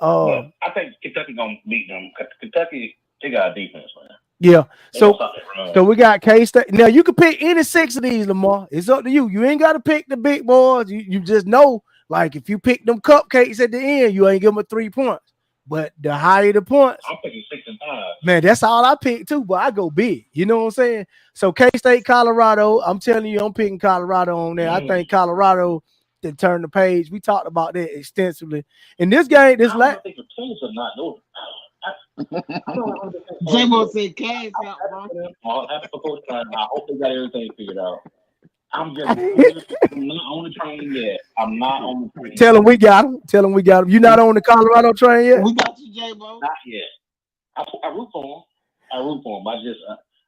I think Kentucky gonna beat them. Kentucky, they got a defense, man. Yeah. So we got K-State. Now you can pick any 6 of these, Lamar. It's up to you. You ain't gotta pick the big boys. You just know, like if you pick them cupcakes at the end, you ain't give them 3 points. But the higher the points, I'm picking 6 and 5. Man, that's all I pick too, but I go big. You know what I'm saying? So K-State, Colorado. I'm telling you, I'm picking Colorado on there. I think Colorado to turn the page. We talked about that extensively. In this game, this last. I think the teams are not doing. J-Bo said cash out, bro. I hope they got everything figured out. I'm not on the train yet. I'm not on the train. Tell them we got him. You not on the Colorado train yet? We got you, J-Bo. Not yet. I root for him.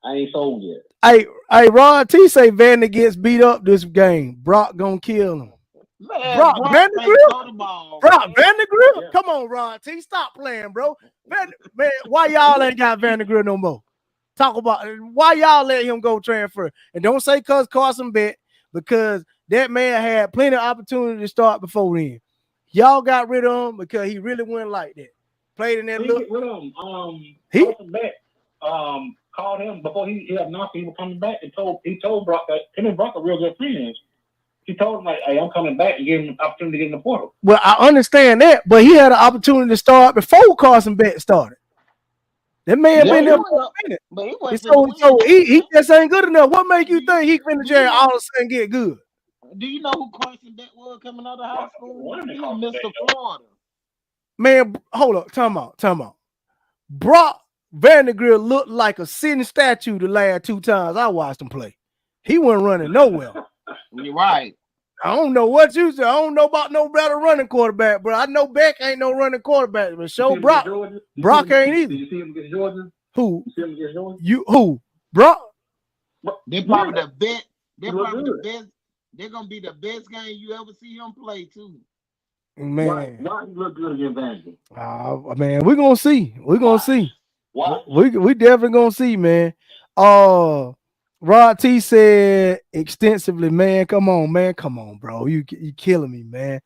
I ain't sold yet. Hey, Ron T say Vandy gets beat up this game. Brock gonna kill him. Man, Brock Vandergrill? Brock Vandergrill? Yeah. Come on, Ron T. Stop playing, bro. Man, why y'all ain't got Vandergrill no more? Talk about why y'all let him go transfer. And don't say cuz Carson bet, because that man had plenty of opportunity to start before then. Y'all got rid of him because he really went like that. Played in that look. Carson bet called him before he had knocked. He was coming back and told Brock that him and Brock are real good friends. He told him, like, hey, I'm coming back and give him an opportunity to get in the portal. Well, I understand that, but he had an opportunity to start before Carson Bet started. That man been there for a minute. But so he just ain't good enough. What make you think he finna jail all of a sudden get good? Do you know who Carson Bet was coming out of high school? He was Mr. Florida. Man, hold up. Time out. Brock Vandergrill looked like a sitting statue the last 2 times I watched him play. He wasn't running nowhere. You're right. I don't know what you said. I don't know about no better running quarterback, bro. I know Beck ain't no running quarterback, but Brock ain't either. Did you see him against Georgia? Who? You see him against Georgia? Who? Brock? They're probably the best. They're probably the best. They're gonna be the best game you ever see him play too. Man, why he look good against Vandy? Man, we're gonna see. Why? We definitely gonna see, man. Rod T said extensively, man. Come on, bro. You killing me, man.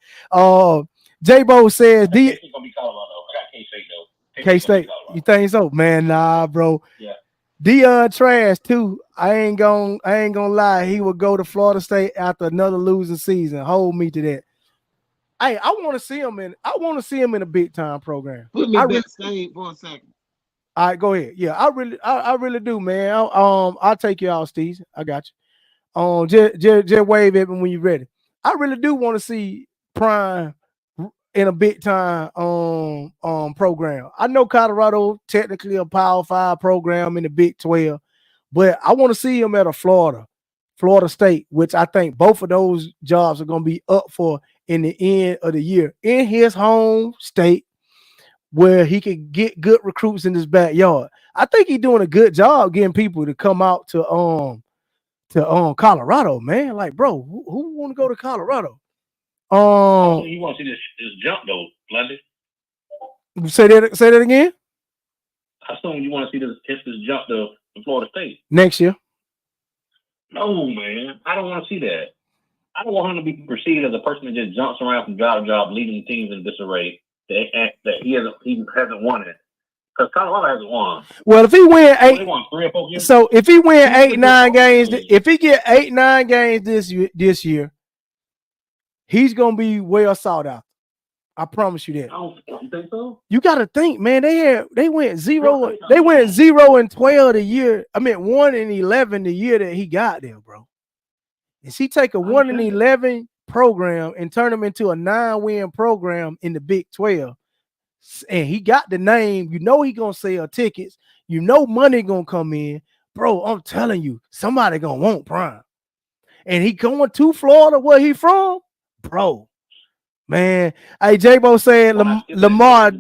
J-Bo says He's gonna be Colorado. I got K-State though. K-State. You think so? Man, nah, bro. Yeah. Dion trash too. I ain't gonna lie. He would go to Florida State after another losing season. Hold me to that. Hey, I want to see him in a big time program. Put me backstage for a second. All right, go ahead. Yeah, I really do, man. I'll take you out, Steve. I got you. Just wave at me when you're ready. I really do want to see Prime in a big time program. I know Colorado technically a Power 5 program in the Big 12, but I want to see him at a Florida State, which I think both of those jobs are going to be up for in the end of the year in his home state. where he could get good recruits in his backyard. I think he's doing a good job getting people to come out to Colorado, man. Like, bro, who want to go to Colorado? You want to see this jump though, Lundy? Say that again. How soon you want to see this jump to Florida State? Next year. No, man. I don't want to see that. I don't want him to be perceived as a person that just jumps around from job to job, leading teams in disarray. That he hasn't won it. Because Colorado hasn't won. Well, if he win they won 3 or 4 games. So if he win 8-9 games, if he get 8-9 games this year, he's gonna be well sought out. I promise you that. I don't think so. You got to think, man. They went 0-12 the year. I mean 1-11 the year that he got there, bro. Is he take a 1-11 program and turn them into a 9-win program in the Big 12? And he got the name. You know he gonna sell tickets. You know money gonna come in, bro. I'm telling you, somebody gonna want Prime. And he going to Florida, where he from, bro. Man, hey, J-Bo said Lamar.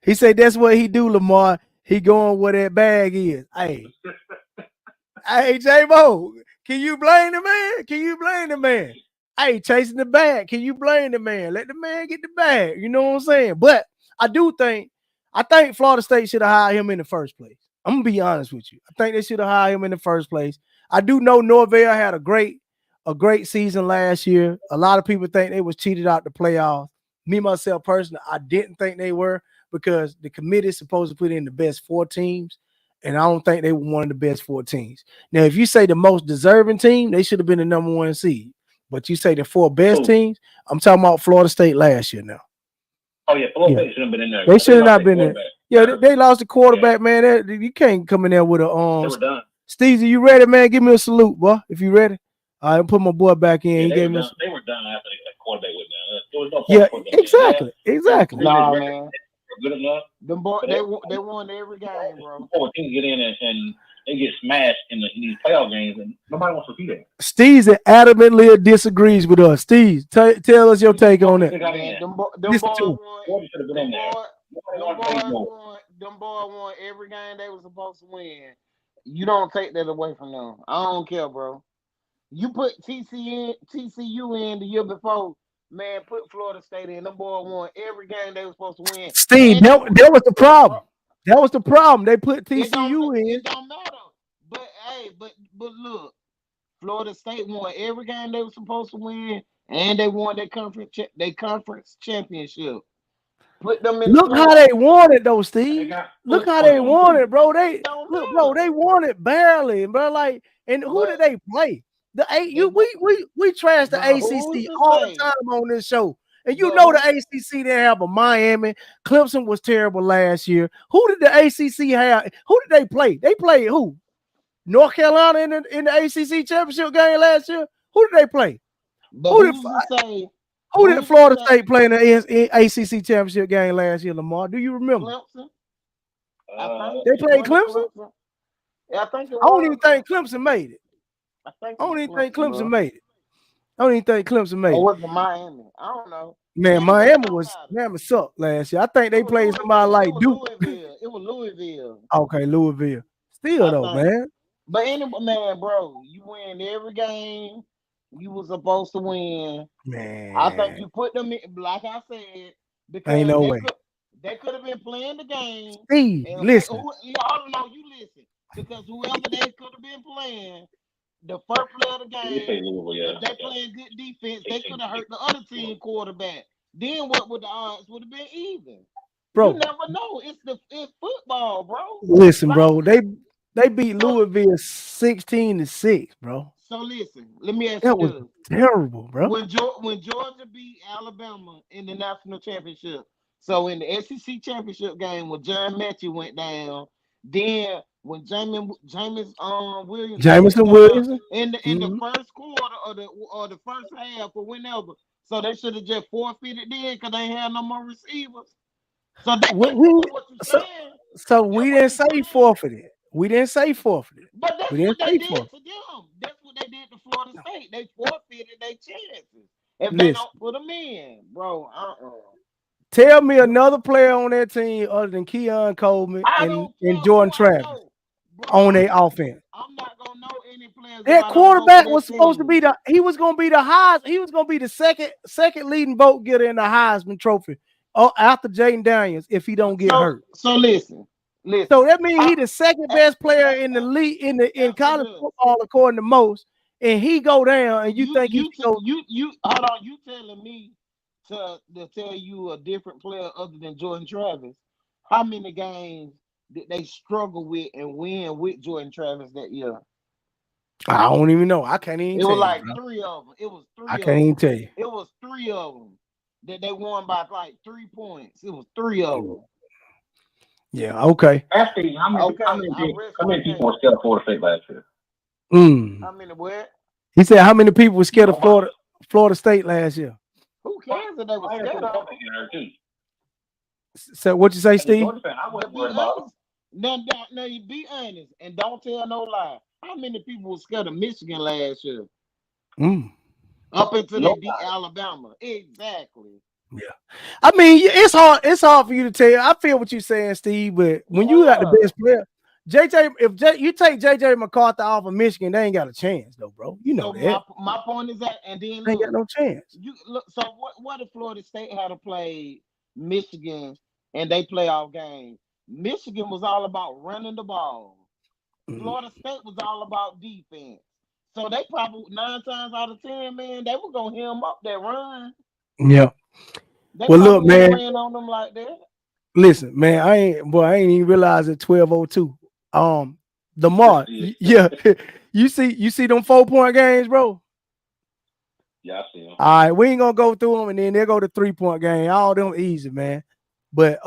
He said that's what he do, Lamar. He going where that bag is. Hey, hey, J-Bo, can you blame the man? Can you blame the man? Hey, chasing the bag. Can you blame the man? Let the man get the bag. You know what I'm saying? But I think Florida State should have hired him in the first place. I'm gonna be honest with you. I think they should have hired him in the first place. I do know Norvell had a great season last year. A lot of people think they was cheated out the playoffs. Me, myself, personally, I didn't think they were, because the committee is supposed to put in the best 4 teams, and I don't think they were one of the best 4 teams. Now, if you say the most deserving team, they should have been the number 1 seed. But you say the 4 best teams, I'm talking about Florida State last year now. Oh, yeah, Florida State should have been in there. They should have not been there. Yeah, they lost the quarterback, man. You can't come in there with a They were done. Steezy, you ready, man? Give me a salute, boy, if you ready. I put my boy back in. Yeah, they were done after the quarterback went down. There was no exactly. Nah, man. Good enough. Them boys, they won every game, bro. Before teams get in and they get smashed in these playoff games, and nobody wants to see that. Steezy adamantly disagrees with us. Steve, tell us your take on that. Them boys won every game they were supposed to win. You don't take that away from them. I don't care, bro. You put TCU in the year before, man. Put Florida State in. Them boys won every game they were supposed to win. Steve, that was the problem. That was the problem. They put TCU in. It don't matter. But hey, but look, Florida State won every game they were supposed to win, and they won their conference championship. Put them in. Look how they won it though, Steve. Look how they won it, bro. They won it barely, bro. Like, and who did they play? We trash the ACC all the time on this show, and you know the ACC didn't have a Miami. Clemson was terrible last year. Who did the ACC have? Who did they play? They played who? North Carolina in the ACC championship game last year. Who did they play? Who did Florida State play in the ACC championship game last year, Lamar? Do you remember? Clemson. They played Clemson? Yeah, I think I don't even think Clemson made it. I don't even think Clemson made it. Or was it Miami? I don't know. Man, Miami sucked last year. I think they played somebody like Duke. It was Louisville. Okay, Louisville. Still though, man. But anyway, man, bro, you win every game you was supposed to win. Man, I think you put them in, like I said, because ain't no way. They could have been playing the game. Steve, listen. You listen. Because whoever they could have been playing, the first play of the game, if they playing good defense, they could have hurt the other team quarterback. Then what would the odds would have been even? Bro, you never know. It's football, bro. Listen, bro, they beat Louisville 16-6, bro. So listen, let me ask that you. That was terrible, bro. When Georgia beat Alabama in the national championship, so in the SEC championship game when John Matthew went down, then when Jameson Williams in the first quarter or the first half or whenever, so they should have just forfeited then because they had no more receivers. So we didn't say forfeited. We didn't say forfeited. But that's what they did to them. That's what they did to Florida State. They forfeited their chances if they don't put them in, bro. Tell me another player on that team other than Keon Coleman I and, don't care and Jordan who I Travis know. Bro, on their I'm offense. not gonna know any players if That I don't go to quarterback that was supposed to be team. he was gonna be the highest, he was gonna be the second leading vote getter in the Heisman Trophy. After Jaden Daniels, if he don't get hurt. So listen. So that means he I- the second best player in the league in Answer college this. football according to most, and he go down, and you You think he you should go? you hold on. You telling me to tell you a different player other than Jordan Travis? How many games did they struggle with and win with Jordan Travis that year? I don't even know. I can't even It tell was you, like bro. 3 of them. It was I three can't of even them. tell you. It was 3 of them that they won by like 3 points. It was 3 of them. Yeah. Okay. Actually, Okay, how many people were scared of Florida State last year? How many what? He said, how many people were scared of Florida State last year? Who cares if they were scared of them? So what you say, Steve? I wasn't Be worried about honest. Now, you be honest and don't tell no lie. How many people were scared of Michigan last year? Up until they beat Alabama. Exactly. Yeah. I mean, it's hard. It's hard for you to tell. I feel what you're saying, Steve. But when you got the best player, you take JJ McCarthy off of Michigan, they ain't got a chance, though, bro. You know So that. my point is that, and then They ain't got no chance. You look. So what if Florida State had to play Michigan and they playoff game? Michigan was all about running the ball. Florida State was all about defense. So they probably 9 times out of 10, man, they were gonna hem up that run. Yeah. They Well, look, man. ran on them like that. Listen, man, I ain't even realize it 12:02. Lamar, yeah, you see them 4-point games, bro. Yeah, I see them. All right, we ain't gonna go through them, and then they go to 3-point game. All them easy, man. But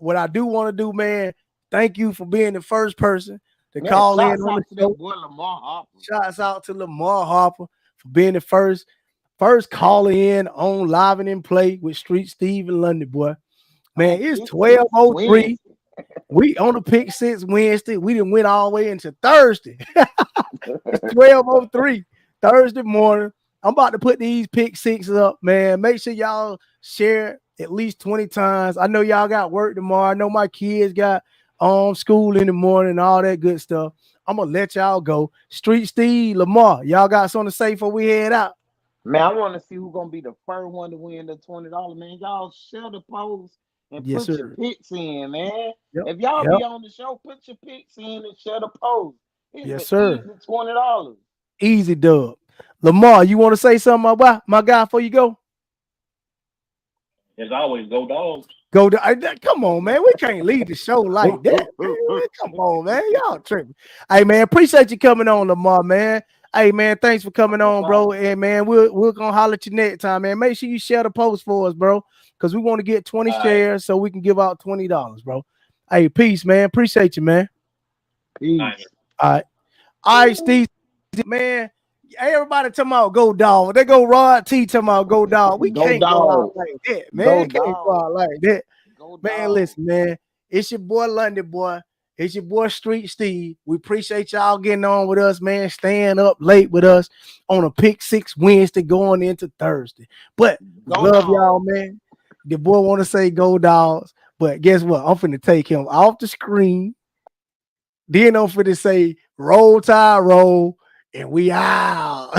what I do want to do, man, thank you for being the first person to call in on the show. Boy, Lamar Harper. Shouts out to Lamar Harper for being the first caller in on Live and in Play with Streetz, Steve, and Lundy, boy. Man, it's 12:03. We on the pick 6 Wednesday. We didn't win all the way into Thursday. It's 12:03 Thursday morning. I'm about to put these pick 6s up, man. Make sure y'all share at least 20 times. I know y'all got work tomorrow. I know my kids got school in the morning and all that good stuff. I'm gonna let y'all go. Street Steve, Lamar, y'all got something to say before we head out? Man, I want to see who's gonna be the first one to win the $20. Man, y'all share the post and put your picks in, man. Yep. If y'all be on the show, put your picks in and share the post. Yes, sir. Easy $20. Easy dub. Lamar, you want to say something about my guy before you go? As always, go Dogs. Go to, come on, man. We can't leave the show like that. Come on, man. Y'all tripping. Hey, man, appreciate you coming on, Lamar, man. Hey, man, thanks for coming on, bro. And man, we're gonna holler at you next time, man. Make sure you share the post for us, bro, because we want to get 20 shares so we can give out $20, bro. Hey, peace, man. Appreciate you, man. Peace. All right, Steve, man. Everybody talking about go dog. They go Rod T talking about go dog. We can't go out like that, man. Can't go out like that. Man, listen, man. It's your boy Lundy, boy. It's your boy Street Steve. We appreciate y'all getting on with us, man. Staying up late with us on a pick 6 Wednesday going into Thursday. But love y'all, man. The boy want to say go dogs, but guess what? I'm finna take him off the screen. Then I'm finna say roll tide roll, and we out.